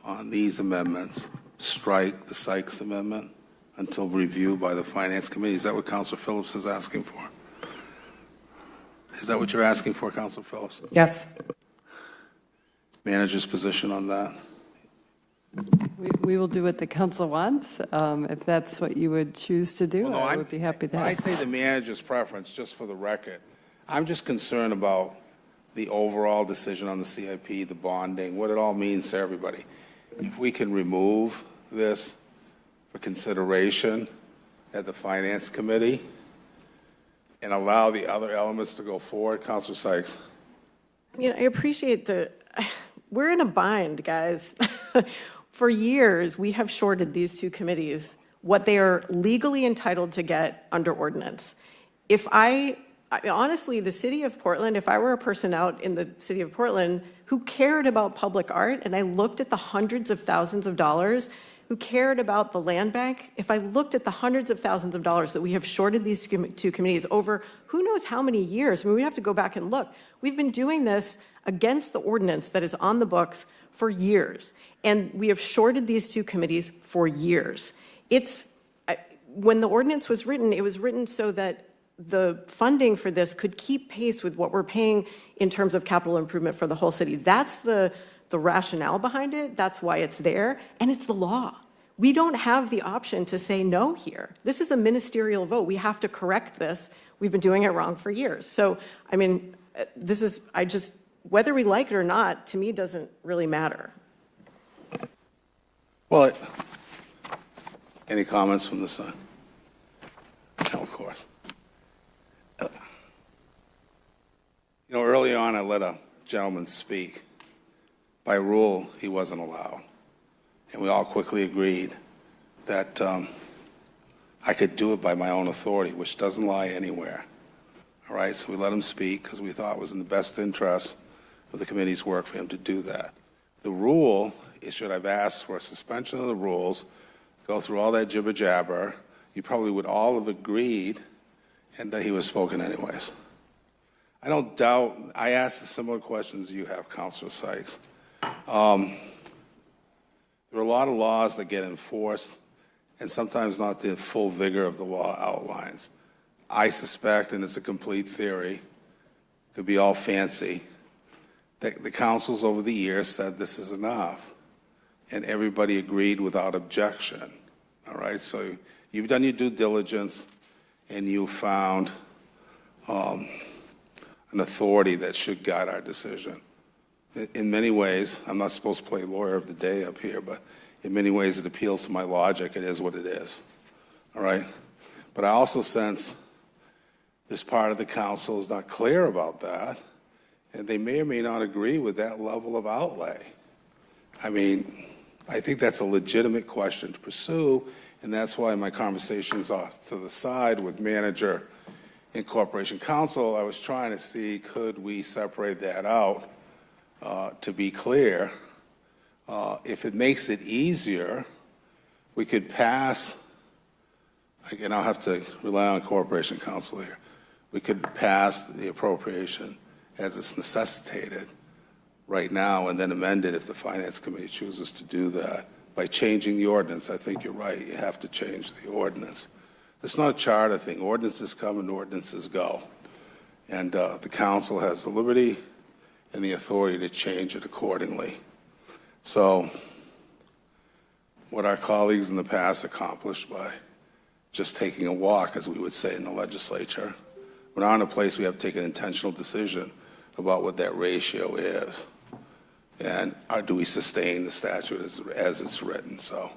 on these amendments, strike the Sykes Amendment until review by the Finance Committee. Is that what Councilor Phillips is asking for? Is that what you're asking for, Councilor Phillips? Yes. Manager's position on that? We will do what the council wants. If that's what you would choose to do, I would be happy to. When I say the manager's preference, just for the record, I'm just concerned about the overall decision on the CIP, the bonding, what it all means to everybody. If we can remove this for consideration at the Finance Committee and allow the other elements to go forward, Councilor Sykes. I appreciate we're in a bind, guys. For years, we have shorted these two committees what they are legally entitled to get under ordinance. Honestly, the city of Portland, if I were a person out in the city of Portland who cared about public art and I looked at the hundreds of thousands of dollars, who cared about the land bank, if I looked at the hundreds of thousands of dollars that we have shorted these two committees over who knows how many years, we have to go back and look. We've been doing this against the ordinance that is on the books for years. And we have shorted these two committees for years. When the ordinance was written, it was written so that the funding for this could keep pace with what we're paying in terms of capital improvement for the whole city. That's the rationale behind it. That's why it's there. And it's the law. We don't have the option to say no here. This is a ministerial vote. We have to correct this. We've been doing it wrong for years. So, whether we like it or not, to me, doesn't really matter. Well, any comments from the side? No, of course. Early on, I let a gentleman speak. By rule, he wasn't allowed. And we all quickly agreed that I could do it by my own authority, which doesn't lie anywhere. All right, so we let him speak because we thought it was in the best interest of the committee's work for him to do that. The rule is, should I've asked for a suspension of the rules, go through all that jibber jabber, you probably would all have agreed, and he was spoken anyways. I don't doubt, I asked the similar questions you have, Councilor Sykes. There are a lot of laws that get enforced, and sometimes not the full vigor of the law outlines. I suspect, and it's a complete theory, could be all fancy, that the councils over the years said this is enough, and everybody agreed without objection. All right, so you've done your due diligence, and you found an authority that should guide our decision. In many ways, I'm not supposed to play lawyer of the day up here, but in many ways it appeals to my logic. It is what it is, all right? But I also sense this part of the council is not clear about that, and they may or may not agree with that level of outlay. I mean, I think that's a legitimate question to pursue, and that's why my conversations off to the side with manager and corporation counsel, I was trying to see, could we separate that out to be clear? If it makes it easier, we could pass, again, I'll have to rely on corporation counsel here, we could pass the appropriation as it's necessitated right now and then amend it if the Finance Committee chooses to do that by changing the ordinance. I think you're right, you have to change the ordinance. It's not a charter thing. Ordinances come and ordinances go. And the council has the liberty and the authority to change it accordingly. So what our colleagues in the past accomplished by just taking a walk, as we would say in the legislature, we're not in a place we have to take an intentional decision about what that ratio is. And do we sustain the statute as it's written? So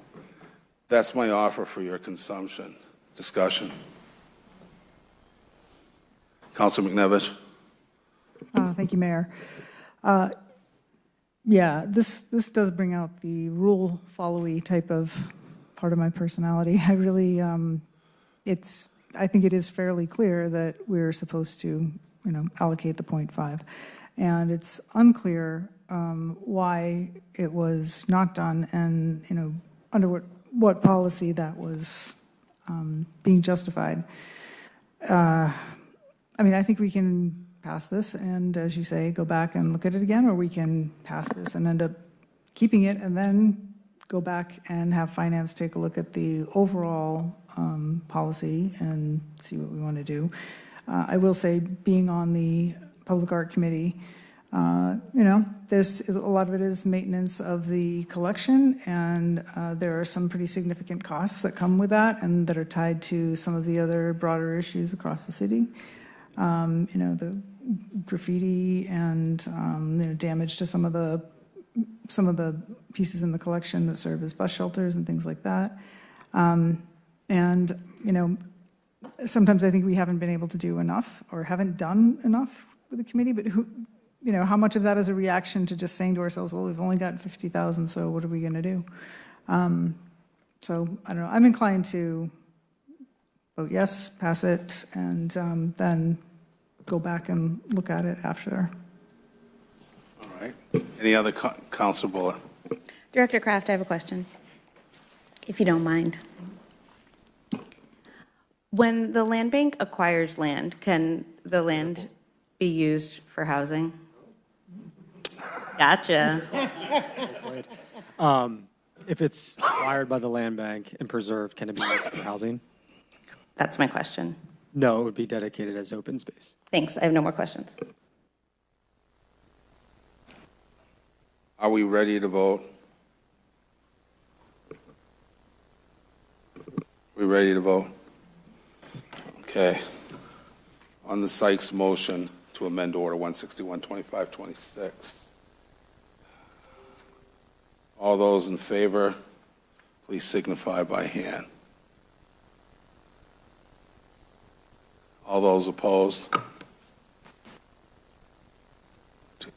that's my offer for your consumption. Discussion. Councilor McNevish. Thank you, Mayor. Yeah, this does bring out the rule follow-y type of part of my personality. I really, I think it is fairly clear that we're supposed to, allocate the 0.5. And it's unclear why it was not done and, under what policy that was being justified. I think we can pass this and, as you say, go back and look at it again, or we can pass this and end up keeping it and then go back and have finance take a look at the overall policy and see what we want to do. I will say, being on the Public Art Committee, there's a lot of it is maintenance of the collection, and there are some pretty significant costs that come with that and that are tied to some of the other broader issues across the city. The graffiti and damage to some of the pieces in the collection that serve as bus shelters and things like that. Sometimes I think we haven't been able to do enough or haven't done enough with the committee, but how much of that is a reaction to just saying to ourselves, well, we've only got 50,000, so what are we going to do? So I don't know. I'm inclined to vote yes, pass it, and then go back and look at it after. All right. Any other Councilor Buller? Director Kraft, I have a question, if you don't mind. When the land bank acquires land, can the land be used for housing? Gotcha. If it's acquired by the land bank and preserved, can it be used for housing? That's my question. No, it would be dedicated as open space. Thanks. I have no more questions. Are we ready to vote? We ready to vote? Okay. On the Sykes motion to amend Order 161-2526. All those in favor, please signify by hand. All those opposed? 2, 3, 4.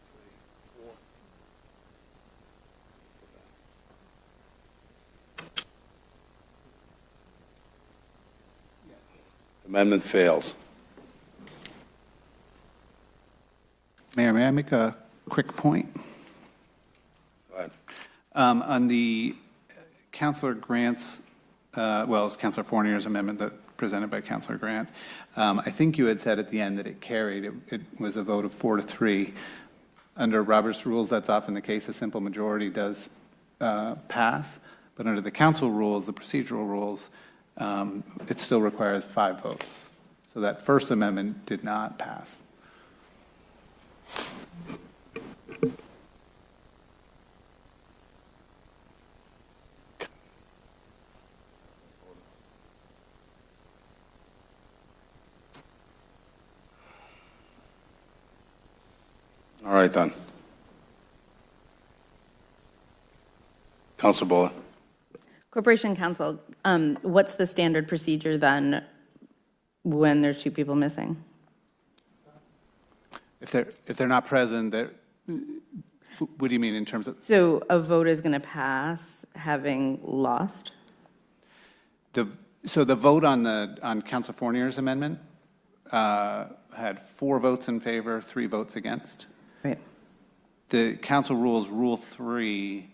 Amendment fails. Mayor, may I make a quick point? Go ahead. On the Councilor Grant's, it's Councilor Fournier's amendment that presented by Councilor Grant, I think you had said at the end that it carried. It was a vote of 4-3. Under Robert's rules, that's often the case. A simple majority does pass. But under the council rules, the procedural rules, it still requires 5 votes. So that first amendment did not pass. All right, then. Councilor Bullock. Corporation Counsel, what's the standard procedure then when there's two people missing? If they're not present, what do you mean in terms of? So a vote is going to pass having lost? So the vote on Councilor Fournier's amendment had 4 votes in favor, 3 votes against. Right. The council rules, Rule 3,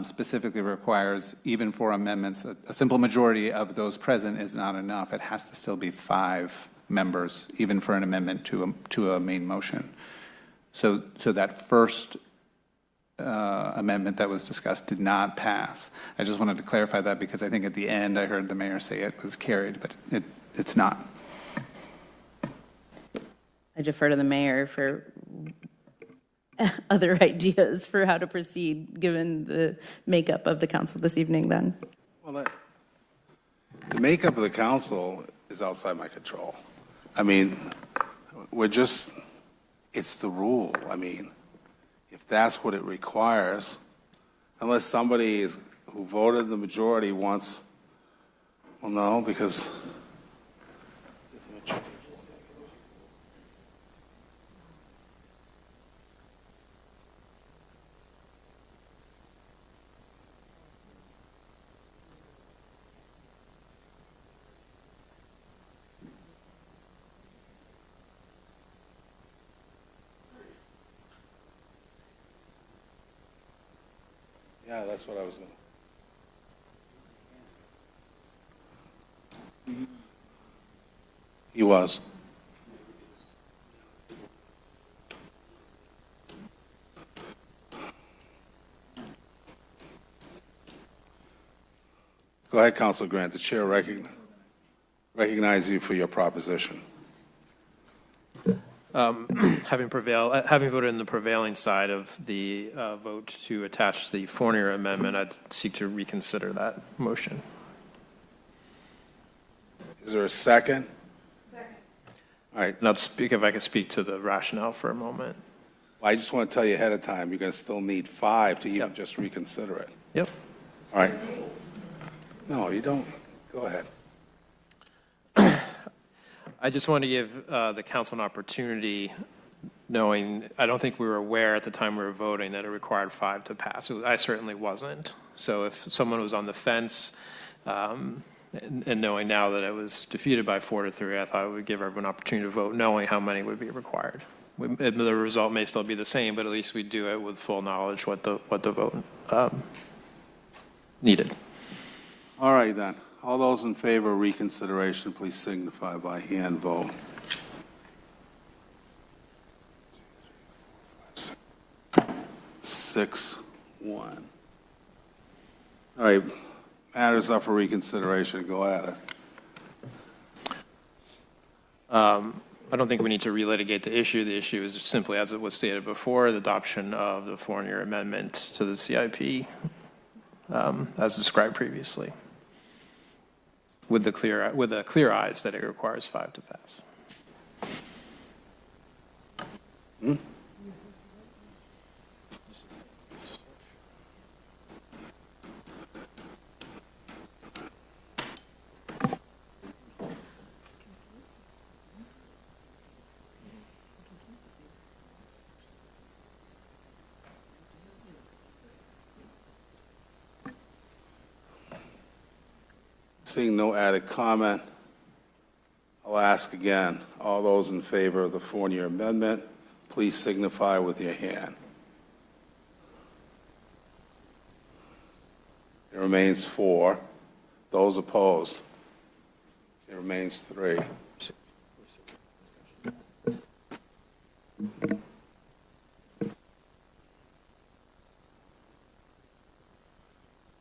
specifically requires, even for amendments, a simple majority of those present is not enough. It has to still be 5 members, even for an amendment to a main motion. So that first amendment that was discussed did not pass. I just wanted to clarify that because I think at the end I heard the mayor say it was carried, but it's not. I defer to the mayor for other ideas for how to proceed, given the makeup of the council this evening then. Well, the makeup of the council is outside my control. I mean, it's the rule. I mean, if that's what it requires, unless somebody who voted the majority wants, well, no, because yeah, that's what I was going to. He was. Go ahead, Councilor Grant. The chair recognizes you for your proposition. Having voted in the prevailing side of the vote to attach the Fournier amendment, I'd seek to reconsider that motion. Is there a second? Second. All right. And if I could speak to the rationale for a moment. Well, I just want to tell you ahead of time, you're going to still need 5 to even just reconsider it. Yep. All right. No, you don't. Go ahead. I just want to give the council an opportunity, knowing I don't think we were aware at the time we were voting that it required 5 to pass. I certainly wasn't. So if someone was on the fence, and knowing now that it was defeated by 4-3, I thought it would give everyone an opportunity to vote, knowing how many would be required. The result may still be the same, but at least we do it with full knowledge what the vote needed. All right, then. All those in favor of reconsideration, please signify by hand vote. Six, 1. All right, matters up for reconsideration. Go at it. I don't think we need to relitigate the issue. The issue is simply, as it was stated before, the adoption of the Fournier amendment to the CIP as described previously, with the clear eyes that it requires 5 to pass. Seeing no added comment, I'll ask again. All those in favor of the Fournier amendment, please signify with your hand. It remains 4. Those opposed? It remains 3.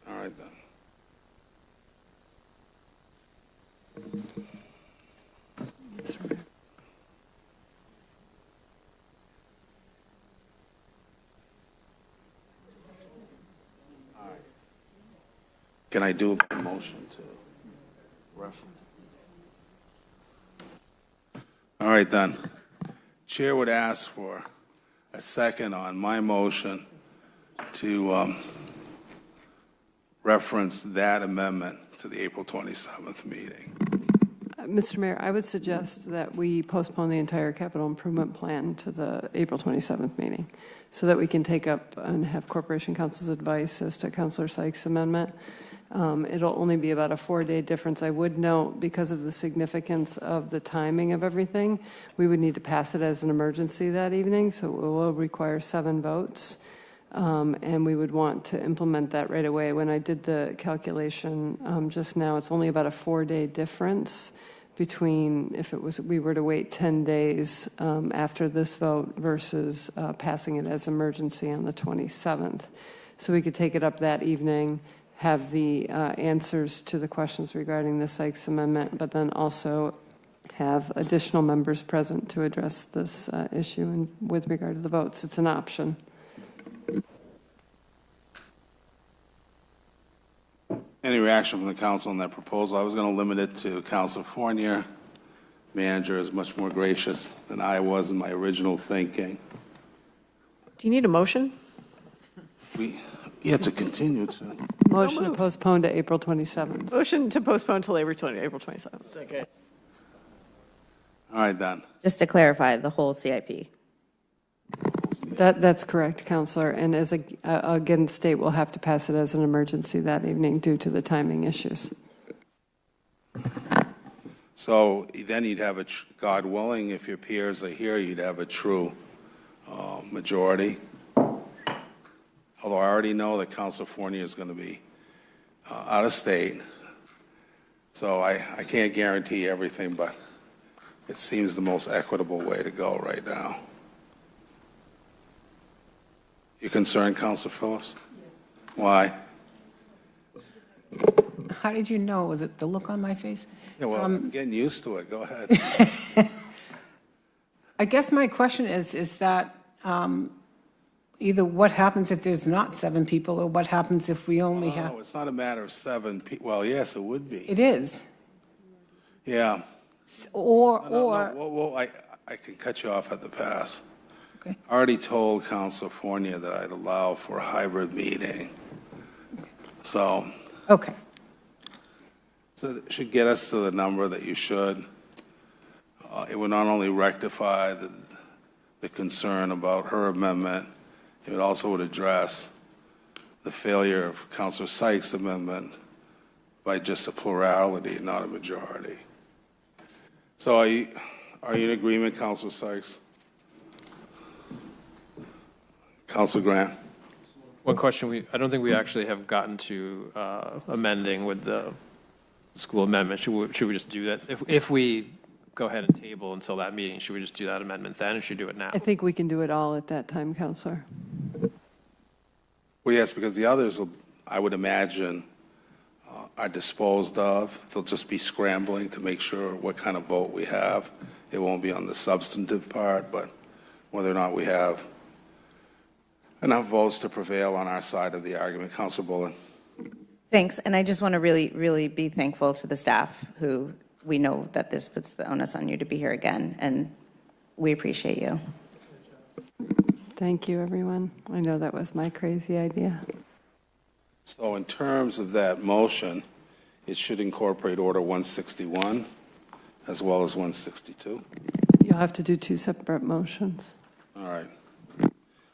All right, then. Can I do a motion to reference? All right, then. Chair would ask for a second on my motion to reference that amendment to the April 27th meeting. Mr. Mayor, I would suggest that we postpone the entire capital improvement plan to the April 27th meeting so that we can take up and have Corporation Counsel's advice as to Councilor Sykes' amendment. It'll only be about a 4-day difference. I would note, because of the significance of the timing of everything, we would need to pass it as an emergency that evening, so it will require 7 votes. And we would want to implement that right away. When I did the calculation just now, it's only about a 4-day difference between if it was we were to wait 10 days after this vote versus passing it as emergency on the 27th. So we could take it up that evening, have the answers to the questions regarding the Sykes Amendment, but then also have additional members present to address this issue and with regard to the votes. It's an option. Any reaction from the council on that proposal? I was going to limit it to Councilor Fournier. Manager is much more gracious than I was in my original thinking. Do you need a motion? We have to continue to. Motion to postpone to April 27th. Motion to postpone till April 27th. Second. All right, then. Just to clarify, the whole CIP. That's correct, Counselor. And as again, the state will have to pass it as an emergency that evening due to the timing issues. So then you'd have God willing, if your peers are here, you'd have a true majority. Although I already know that Councilor Fournier is going to be out of state. So I can't guarantee everything, but it seems the most equitable way to go right now. You concerned, Councilor Phillips? Yes. Why? How did you know? Was it the look on my face? Yeah, well, I'm getting used to it. Go ahead. I guess my question is that either what happens if there's not 7 people or what happens if we only have... No, it's not a matter of 7 people. Well, yes, it would be. It is. Yeah. Or... I can cut you off at the pass. Okay. I already told Councilor Fournier that I'd allow for a hybrid meeting. So. Okay. So it should get us to the number that you should. It would not only rectify the concern about her amendment, it also would address the failure of Councilor Sykes' amendment by just a plurality, not a majority. So are you in agreement, Councilor Sykes? Councilor Grant? One question, I don't think we actually have gotten to amending with the school amendment. Should we just do that? If we go ahead and table until that meeting, should we just do that amendment then, or should we do it now? I think we can do it all at that time, Counselor. Well, yes, because the others, I would imagine, are disposed of. They'll just be scrambling to make sure what kind of vote we have. It won't be on the substantive part, but whether or not we have enough votes to prevail on our side of the argument. Councilor Bullen. Thanks. And I just want to really, really be thankful to the staff who we know that this puts the onus on you to be here again, and we appreciate you. Thank you, everyone. I know that was my crazy idea. So in terms of that motion, it should incorporate Order 161 as well as 162. You'll have to do 2 separate motions. All right.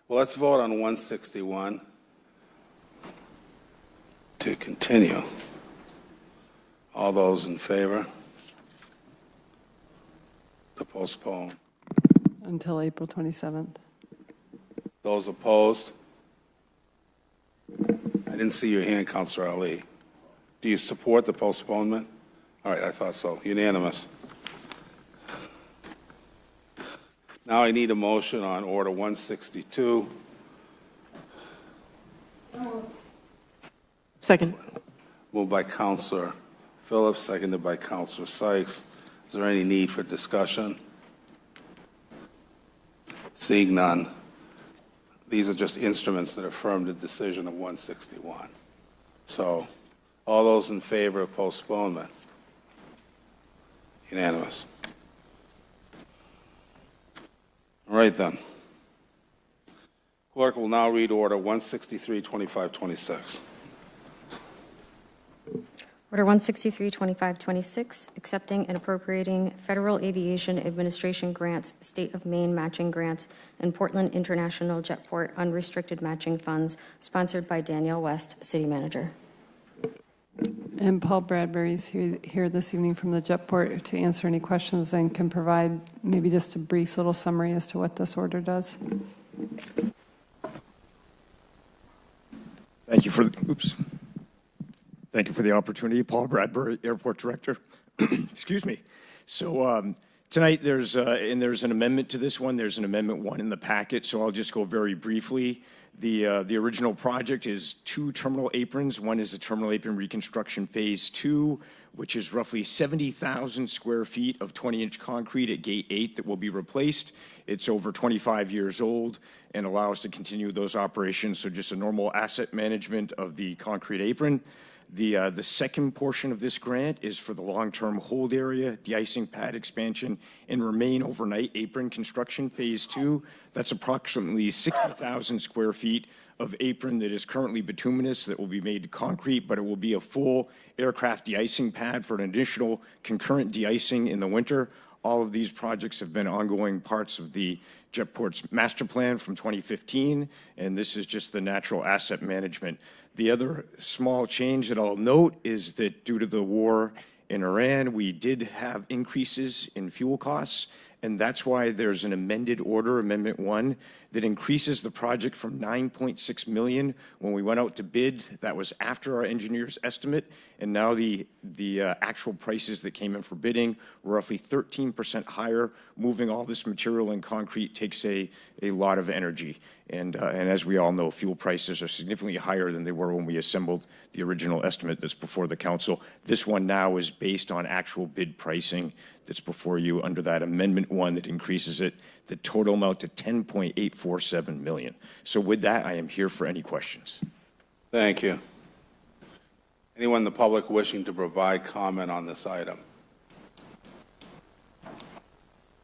Well, let's vote on 161 to continue. All those in favor? To postpone. Until April 27th. Those opposed? I didn't see your hand, Councilor Ali. Do you support the postponement? All right, I thought so. Unanimous. Now I need a motion on Order 162. Second. Moved by Councilor Phillips, seconded by Councilor Sykes. Is there any need for discussion? Seeing none. These are just instruments that affirm the decision of 161. So, all those in favor of postponement? Unanimous. All right, then. Clerk will now read Order 163-2526. Order 163-2526, accepting and appropriating Federal Aviation Administration grants, State of Maine matching grants, and Portland International Jetport unrestricted matching funds, sponsored by Danielle West, City Manager. And Paul Bradbury is here this evening from the Jetport to answer any questions and can provide maybe just a brief little summary as to what this order does. Thank you for Thank you for the opportunity. Paul Bradbury, Airport Director. Excuse me. So tonight there's an amendment to this one. There's an Amendment 1 in the packet, so I'll just go very briefly. The original project is 2 terminal aprons. One is the terminal apron reconstruction phase 2, which is roughly 70,000 square feet of 20-inch concrete at Gate 8 that will be replaced. It's over 25 years old and allows to continue those operations, so just a normal asset management of the concrete apron. The second portion of this grant is for the long-term hold area, de-icing pad expansion, and remain overnight apron construction phase 2. That's approximately 60,000 square feet of apron that is currently bituminous that will be made to concrete, but it will be a full aircraft de-icing pad for an additional concurrent de-icing in the winter. All of these projects have been ongoing parts of the Jetport's master plan from 2015, and this is just the natural asset management. The other small change that I'll note is that due to the war in Iran, we did have increases in fuel costs, and that's why there's an amended order, Amendment 1, that increases the project from $9.6 million when we went out to bid. That was after our engineer's estimate, and now the actual prices that came in for bidding were roughly 13% higher. Moving all this material in concrete takes a lot of energy, and as we all know, fuel prices are significantly higher than they were when we assembled the original estimate that's before the council. This one now is based on actual bid pricing that's before you under that Amendment 1 that increases it, the total amount to $10.847 million. So with that, I am here for any questions. Thank you. Anyone in the public wishing to provide comment on this item?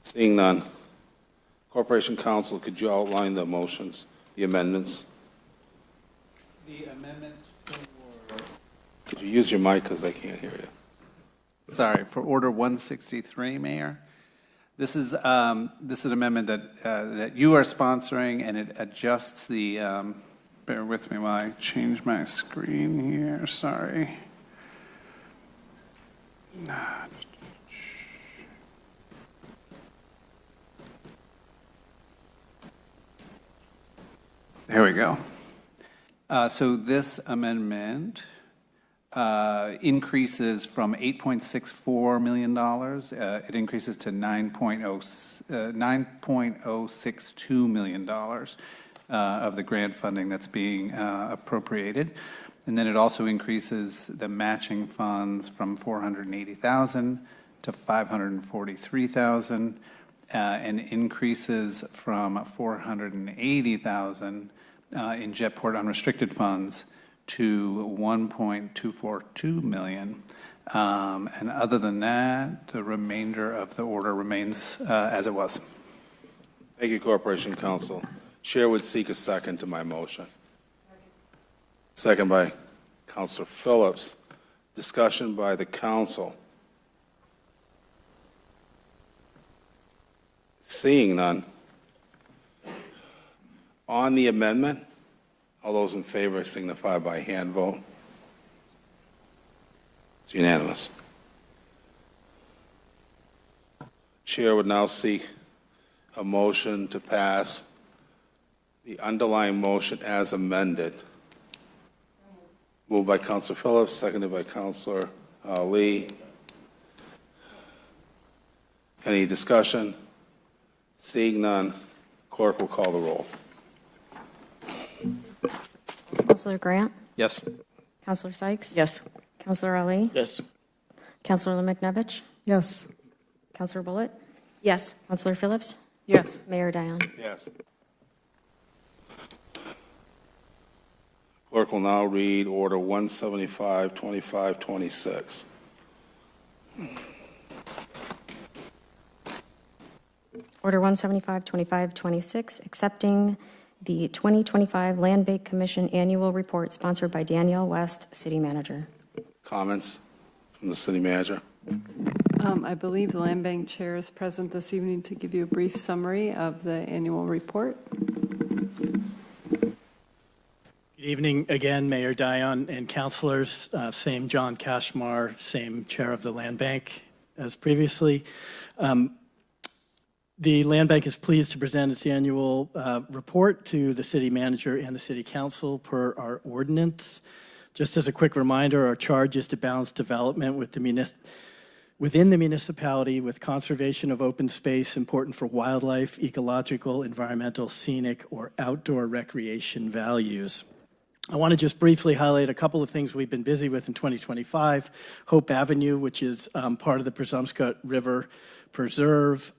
Seeing none. Corporation Counsel, could you outline the motions, the amendments? The amendments for... Could you use your mic because I can't hear you? Sorry, for Order 163, Mayor. This is an amendment that you are sponsoring, and it adjusts the, bear with me while I change my screen here, sorry. Here we go. So this amendment increases from $8.64 million. It increases to $9.062 million of the grant funding that's being appropriated. And then it also increases the matching funds from $480,000 to $543,000, and increases from $480,000 in Jetport unrestricted funds to $1.242 million. And other than that, the remainder of the order remains as it was. Thank you, Corporation Counsel. Chair would seek a second to my motion. Second by Councilor Phillips. Discussion by the council. Seeing none. On the amendment, all those in favor signify by hand vote. It's unanimous. Chair would now seek a motion to pass the underlying motion as amended. Moved by Councilor Phillips, seconded by Councilor Lee. Any discussion? Seeing none, clerk will call the roll. Councilor Grant? Yes. Councilor Sykes? Yes. Councilor Ali? Yes. Councilor McNevich? Yes. Councilor Bullitt? Yes. Councilor Phillips? Yes. Mayor Dion? Yes. Clerk will now read Order 175-2526. Order 175-2526, accepting the 2025 Land Bank Commission Annual Report, sponsored by Danielle West, City Manager. Comments from the city manager? I believe the Land Bank Chair is present this evening to give you a brief summary of the annual report. Good evening again, Mayor Dion and councilors. Same John Kashmar, same chair of the Land Bank as previously. The Land Bank is pleased to present its annual report to the city manager and the city council per our ordinance. Just as a quick reminder, our charge is to balance development with within the municipality with conservation of open space important for wildlife, ecological, environmental, scenic, or outdoor recreation values. I want to just briefly highlight a couple of things we've been busy with in 2025. Hope Avenue, which is part of the Presumpscot River Preserve,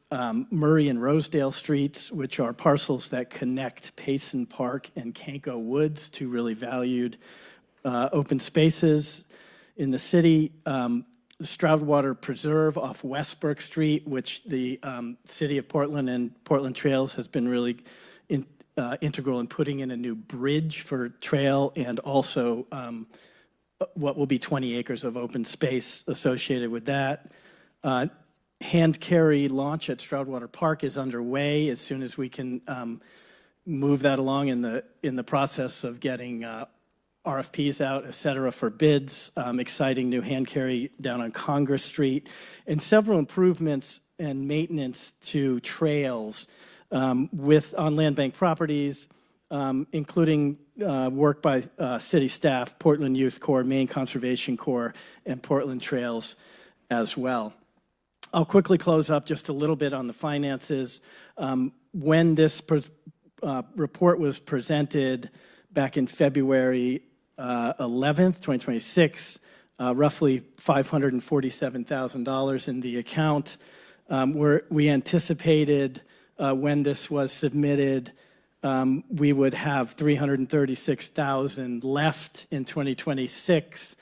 Murray and Rosedale Streets, which are parcels that connect Payson Park and Kanko Woods, two really valued open spaces in the city. The Stroudwater Preserve off Westbrook Street, which the City of Portland and Portland Trails has been really integral in putting in a new bridge for trail, and also what will be 20 acres of open space associated with that. Hand carry launch at Stroudwater Park is underway. As soon as we can move that along in the process of getting RFPs out, et cetera, for bids, exciting new hand carry down on Congress Street, and several improvements and maintenance to trails on land bank properties, including work by city staff, Portland Youth Corps, Maine Conservation Corps, and Portland Trails as well. I'll quickly close up just a little bit on the finances. When this report was presented back in February 11th, 2026, roughly $547,000 in the account. We anticipated when this was submitted, we would have $336,000 left in 2026.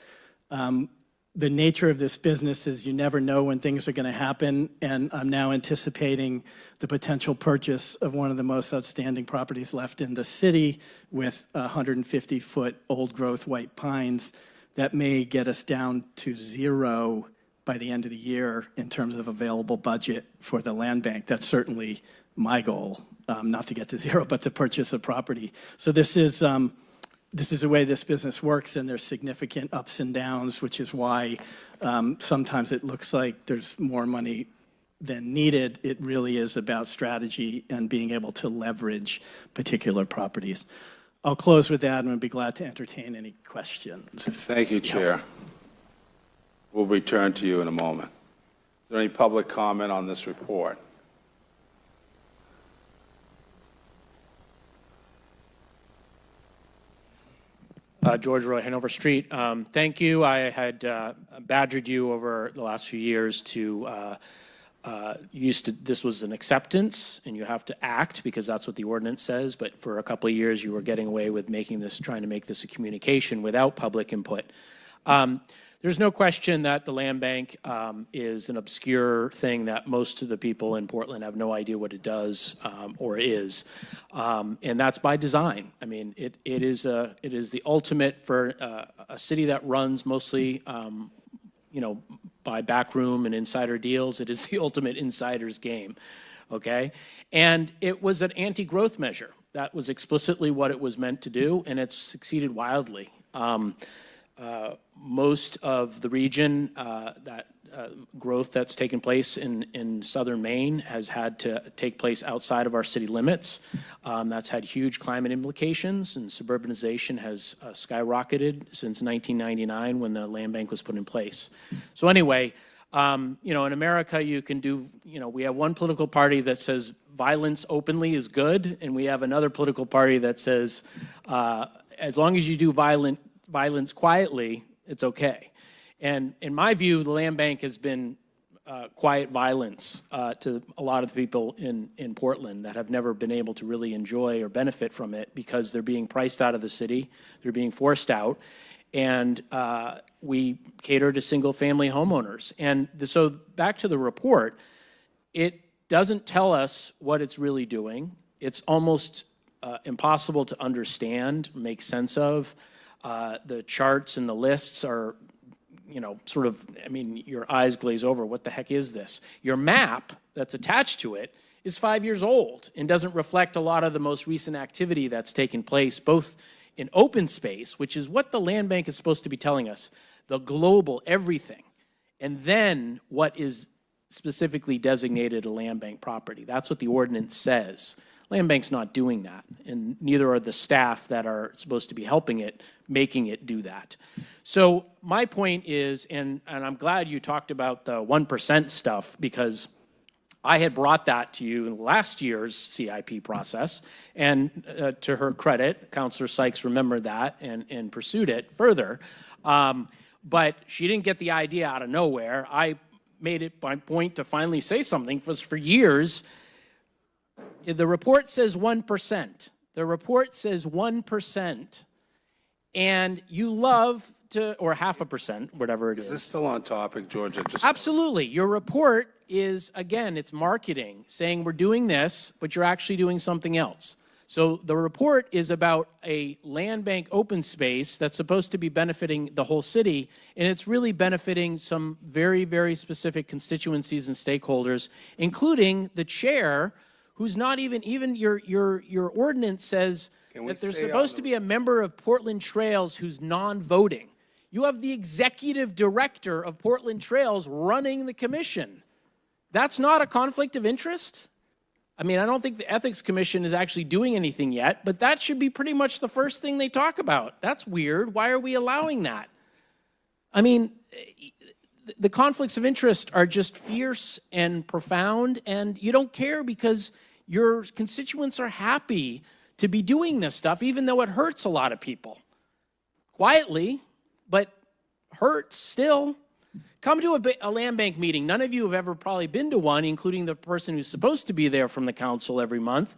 The nature of this business is you never know when things are going to happen, and I'm now anticipating the potential purchase of one of the most outstanding properties left in the city with 150-foot old-growth white pines that may get us down to zero by the end of the year in terms of available budget for the land bank. That's certainly my goal, not to get to zero, but to purchase a property. So this is the way this business works, and there's significant ups and downs, which is why sometimes it looks like there's more money than needed. It really is about strategy and being able to leverage particular properties. I'll close with that, and I'd be glad to entertain any questions. Thank you, Chair. We'll return to you in a moment. Is there any public comment on this report? George Roy, Hanover Street. Thank you. I had badgered you over the last few years to this was an acceptance, and you have to act because that's what the ordinance says. But for a couple of years, you were getting away with trying to make this a communication without public input. There's no question that the land bank is an obscure thing that most of the people in Portland have no idea what it does or is, and that's by design. I mean, it is the ultimate for a city that runs mostly, by backroom and insider deals. It is the ultimate insider's game, okay? And it was an anti-growth measure. That was explicitly what it was meant to do, and it's succeeded wildly. Most of the region, that growth that's taken place in southern Maine has had to take place outside of our city limits. That's had huge climate implications, and suburbanization has skyrocketed since 1999 when the land bank was put in place. So anyway, in America, you can do, we have one political party that says violence openly is good, and we have another political party that says as long as you do violence quietly, it's okay. And in my view, the land bank has been quiet violence to a lot of the people in Portland that have never been able to really enjoy or benefit from it because they're being priced out of the city, they're being forced out, and we cater to single-family homeowners. And so back to the report, it doesn't tell us what it's really doing. It's almost impossible to understand, make sense of. The charts and the lists are, sort of, your eyes glaze over. What the heck is this? Your map that's attached to it is 5 years old and doesn't reflect a lot of the most recent activity that's taken place, both in open space, which is what the land bank is supposed to be telling us, the global everything, and then what is specifically designated a land bank property. That's what the ordinance says. Land bank's not doing that, and neither are the staff that are supposed to be helping it, making it do that. So my point is, and I'm glad you talked about the 1% stuff, because I had brought that to you in last year's CIP process, and to her credit, Councillor Sykes remembered that and pursued it further. But she didn't get the idea out of nowhere. I made it my point to finally say something, because for years, the report says 1%. The report says 1%, and you love to, or 0.5%, whatever it is. Is this still on topic, Georgia? Absolutely. Your report is, again, it's marketing, saying we're doing this, but you're actually doing something else. So the report is about a land bank open space that's supposed to be benefiting the whole city, and it's really benefiting some very, very specific constituencies and stakeholders, including the chair, who's not even your ordinance says that there's supposed to be a member of Portland Trails who's non-voting. You have the executive director of Portland Trails running the commission. That's not a conflict of interest? I don't think the Ethics Commission is actually doing anything yet, but that should be pretty much the first thing they talk about. That's weird. Why are we allowing that? The conflicts of interest are just fierce and profound, and you don't care because your constituents are happy to be doing this stuff, even though it hurts a lot of people. Quietly, but hurts still. Come to a land bank meeting. None of you have ever probably been to one, including the person who's supposed to be there from the council every month.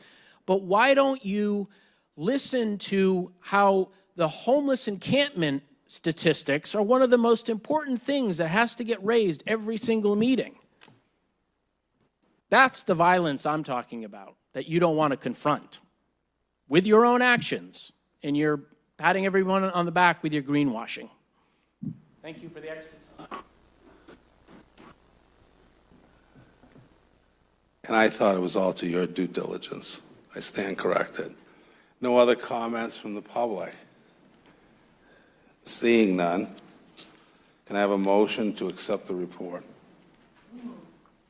But why don't you listen to how the homeless encampment statistics are one of the most important things that has to get raised every single meeting? That's the violence I'm talking about, that you don't want to confront with your own actions, and you're patting everyone on the back with your greenwashing. Thank you for the extra time. And I thought it was all to your due diligence. I stand corrected. No other comments from the public? Seeing none, can I have a motion to accept the report?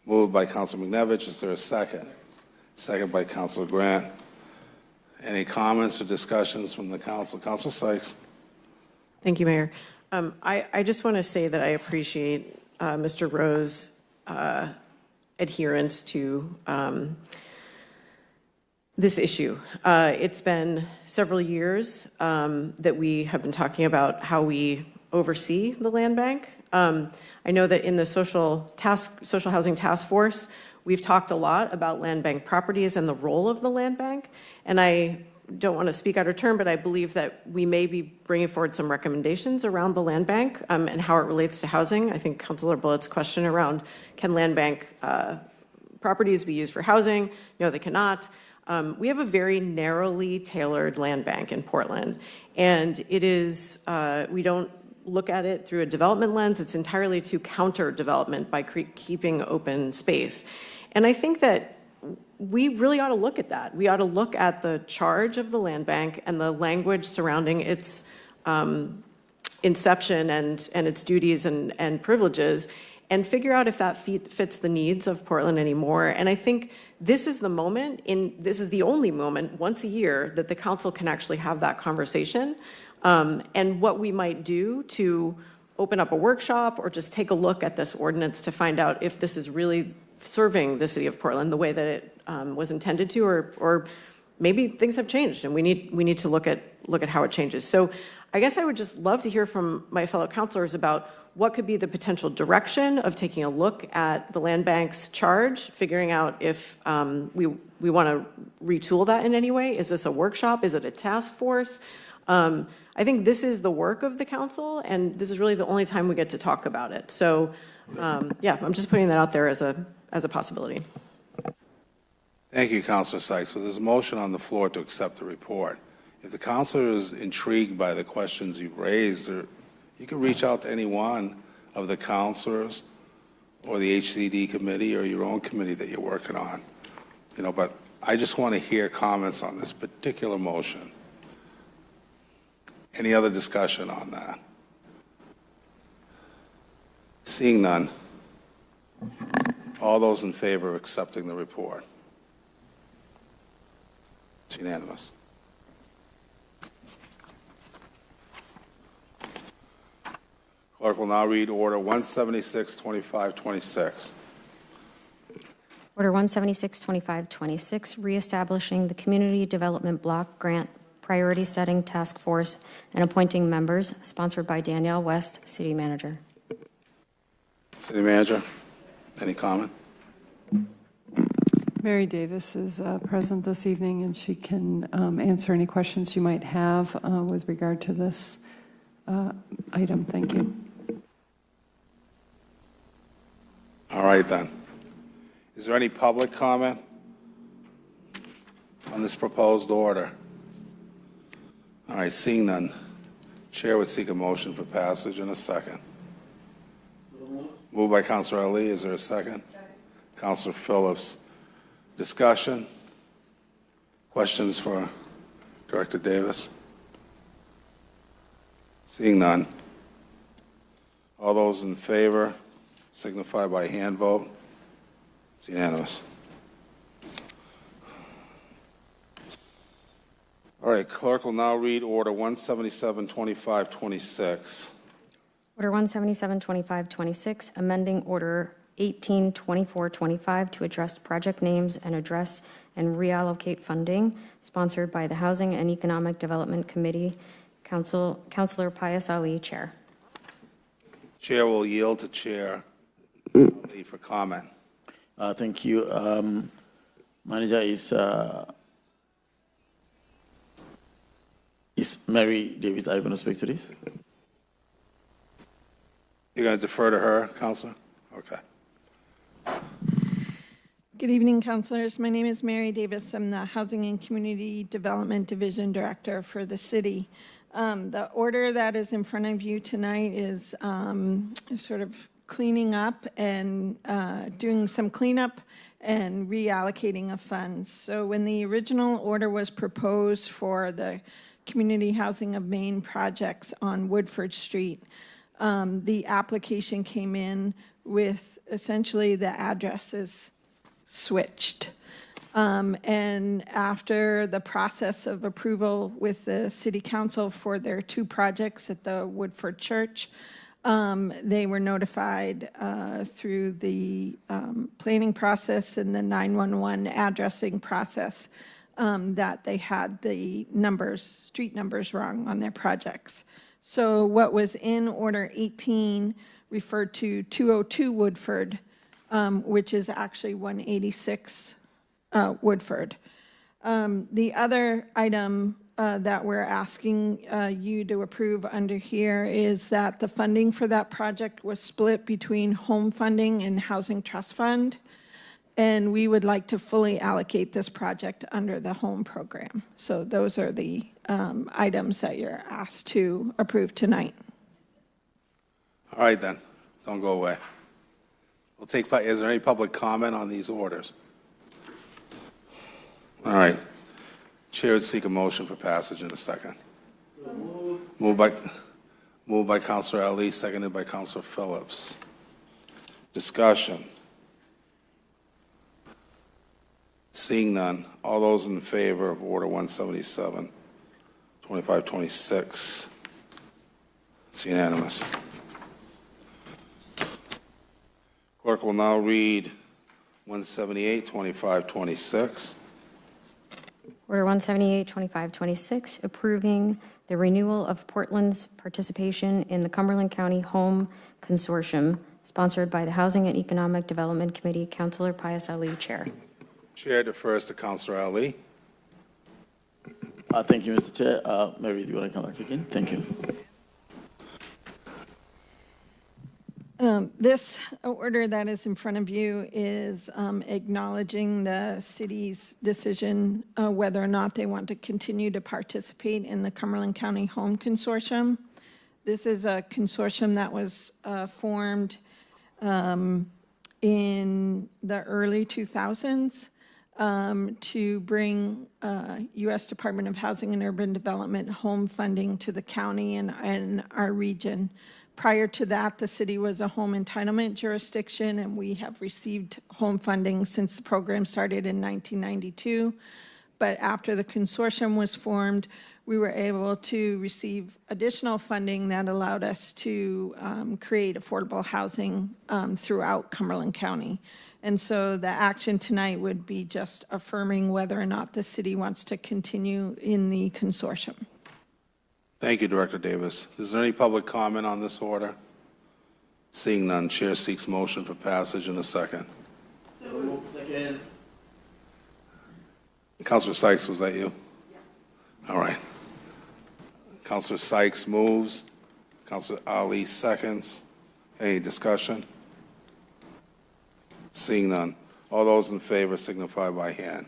Moved by Councilor McNevich. Is there a second? Second by Councilor Grant. Any comments or discussions from the council? Councilor Sykes. Thank you, Mayor. I just want to say that I appreciate Mr. Rowe's adherence to this issue. It's been several years that we have been talking about how we oversee the land bank. I know that in the social housing task force, we've talked a lot about land bank properties and the role of the land bank. And I don't want to speak out of turn, but I believe that we may be bringing forward some recommendations around the land bank and how it relates to housing. I think Councilor Bullett's question around can land bank properties be used for housing? No, they cannot. We have a very narrowly tailored land bank in Portland, and it is, we don't look at it through a development lens. It's entirely to counter development by keeping open space. And I think that we really ought to look at that. We ought to look at the charge of the land bank and the language surrounding its inception and its duties and privileges, and figure out if that fits the needs of Portland anymore. And I think this is the moment, this is the only moment once a year that the council can actually have that conversation. And what we might do to open up a workshop or just take a look at this ordinance to find out if this is really serving the city of Portland the way that it was intended to, or maybe things have changed and we need to look at how it changes. So I guess I would just love to hear from my fellow councilors about what could be the potential direction of taking a look at the land bank's charge, figuring out if we want to retool that in any way. Is this a workshop? Is it a task force? I think this is the work of the council, and this is really the only time we get to talk about it. So, yeah, I'm just putting that out there as a possibility. Thank you, Councilor Sykes. So there's a motion on the floor to accept the report. If the councilor is intrigued by the questions you've raised, you can reach out to any one of the councilors or the HCD committee or your own committee that you're working on. But I just want to hear comments on this particular motion. Any other discussion on that? Seeing none. All those in favor of accepting the report? It's unanimous. Clerk will now read Order 176-2526. Order 176-2526, reestablishing the Community Development Block Grant Priority Setting Task Force and appointing members, sponsored by Danielle West, City Manager. City Manager, any comment? Mary Davis is present this evening, and she can answer any questions you might have with regard to this item. Thank you. All right, then. Is there any public comment on this proposed order? All right, seeing none, Chair would seek a motion for passage in a second. Moved by Councilor Ali. Is there a second? Councilor Phillips. Discussion? Questions for Director Davis? Seeing none. All those in favor signify by hand vote. It's unanimous. All right, clerk will now read Order 177-2526. Order 177-2526, amending Order 18-2425 to address project names and address and reallocate funding, sponsored by the Housing and Economic Development Committee. Councilor Pius Ali, Chair. Chair will yield to Chair Ali for comment. Thank you. Manager is Mary Davis. Are you going to speak to this? You're going to defer to her, Councilor? Okay. Good evening, councilors. My name is Mary Davis. I'm the Housing and Community Development Division Director for the city. The order that is in front of you tonight is sort of cleaning up and doing some cleanup and reallocating of funds. So when the original order was proposed for the Community Housing of Maine projects on Woodford Street, the application came in with essentially the addresses switched. And after the process of approval with the City Council for their two projects at the Woodford Church, they were notified through the planning process and the 911 addressing process that they had the numbers, street numbers wrong on their projects. So what was in Order 18 referred to 202 Woodford, which is actually 186 Woodford. The other item that we're asking you to approve under here is that the funding for that project was split between home funding and housing trust fund, and we would like to fully allocate this project under the home program. So those are the items that you're asked to approve tonight. All right, then. Don't go away. We'll take. Is there any public comment on these orders? All right. Chair would seek a motion for passage in a second. Moved by Councilor Ali, seconded by Councilor Phillips. Discussion. Seeing none, all those in favor of Order 177-2526. It's unanimous. Clerk will now read 178-2526. Order 178-2526, approving the renewal of Portland's participation in the Cumberland County Home Consortium, sponsored by the Housing and Economic Development Committee. Councilor Pius Ali, Chair. Chair defers to Councilor Ali. Thank you, Mr. Chair. Mary, do you want to come back again? Thank you. This order that is in front of you is acknowledging the city's decision whether or not they want to continue to participate in the Cumberland County Home Consortium. This is a consortium that was formed in the early 2000s to bring U.S. Department of Housing and Urban Development home funding to the county and our region. Prior to that, the city was a home entitlement jurisdiction, and we have received home funding since the program started in 1992. But after the consortium was formed, we were able to receive additional funding that allowed us to create affordable housing throughout Cumberland County. And so the action tonight would be just affirming whether or not the city wants to continue in the consortium. Thank you, Director Davis. Is there any public comment on this order? Seeing none, Chair seeks motion for passage in a second. Second. Councilor Sykes, was that you? All right. Councilor Sykes moves. Councilor Ali seconds. Any discussion? Seeing none. All those in favor signify by hand.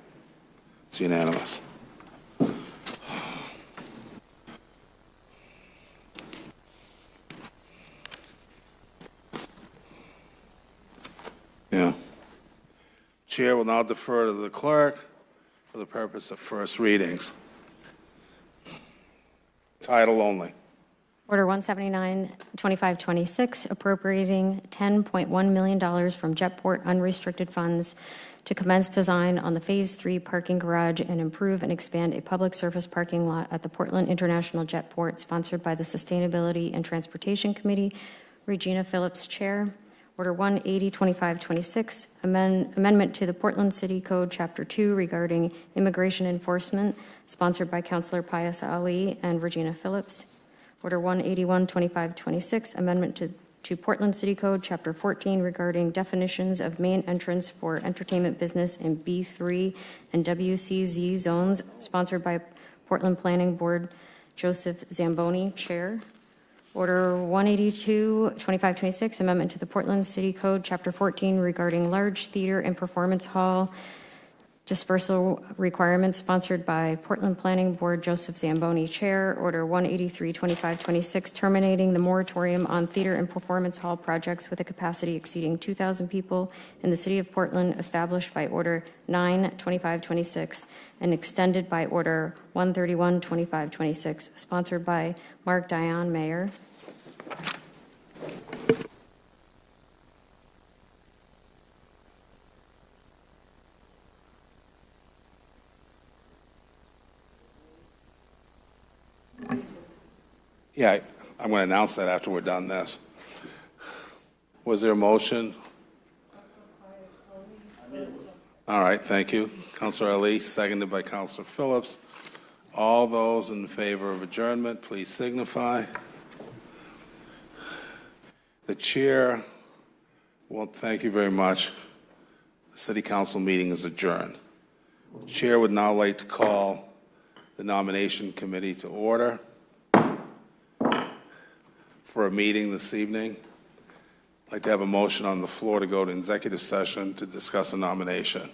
It's unanimous. Yeah. Chair will now defer to the clerk for the purpose of first readings. Title only. Order 179-2526, appropriating $10.1 million from Jetport unrestricted funds to commence design on the Phase 3 parking garage and improve and expand a public surface parking lot at the Portland International Jetport, sponsored by the Sustainability and Transportation Committee. Regina Phillips, Chair. Order 180-2526, amendment to the Portland City Code, Chapter 2, regarding immigration enforcement, sponsored by Councilor Pius Ali and Regina Phillips. Order 181-2526, amendment to Portland City Code, Chapter 14, regarding definitions of main entrance for entertainment business in B3 and WCZ zones, sponsored by Portland Planning Board, Joseph Zamboni, Chair. Order 182-2526, amendment to the Portland City Code, Chapter 14, regarding large theater and performance hall dispersal requirements, sponsored by Portland Planning Board, Joseph Zamboni, Chair. Order 183-2526, terminating the moratorium on theater and performance hall projects with a capacity exceeding 2,000 people in the City of Portland, established by Order 9-2526 and extended by Order 131-2526, sponsored by Mark Dion, Mayor. Yeah, I'm going to announce that after we're done this. Was there a motion? All right, thank you. Councilor Ali, seconded by Councilor Phillips. All those in favor of adjournment, please signify. The chair, well, thank you very much. The City Council meeting is adjourned. The chair would now like to call the nomination committee to order for a meeting this evening. I'd like to have a motion on the floor to go to executive session to discuss a nomination.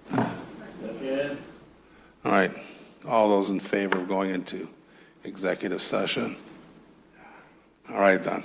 Second. All right. All those in favor of going into executive session? All right, then.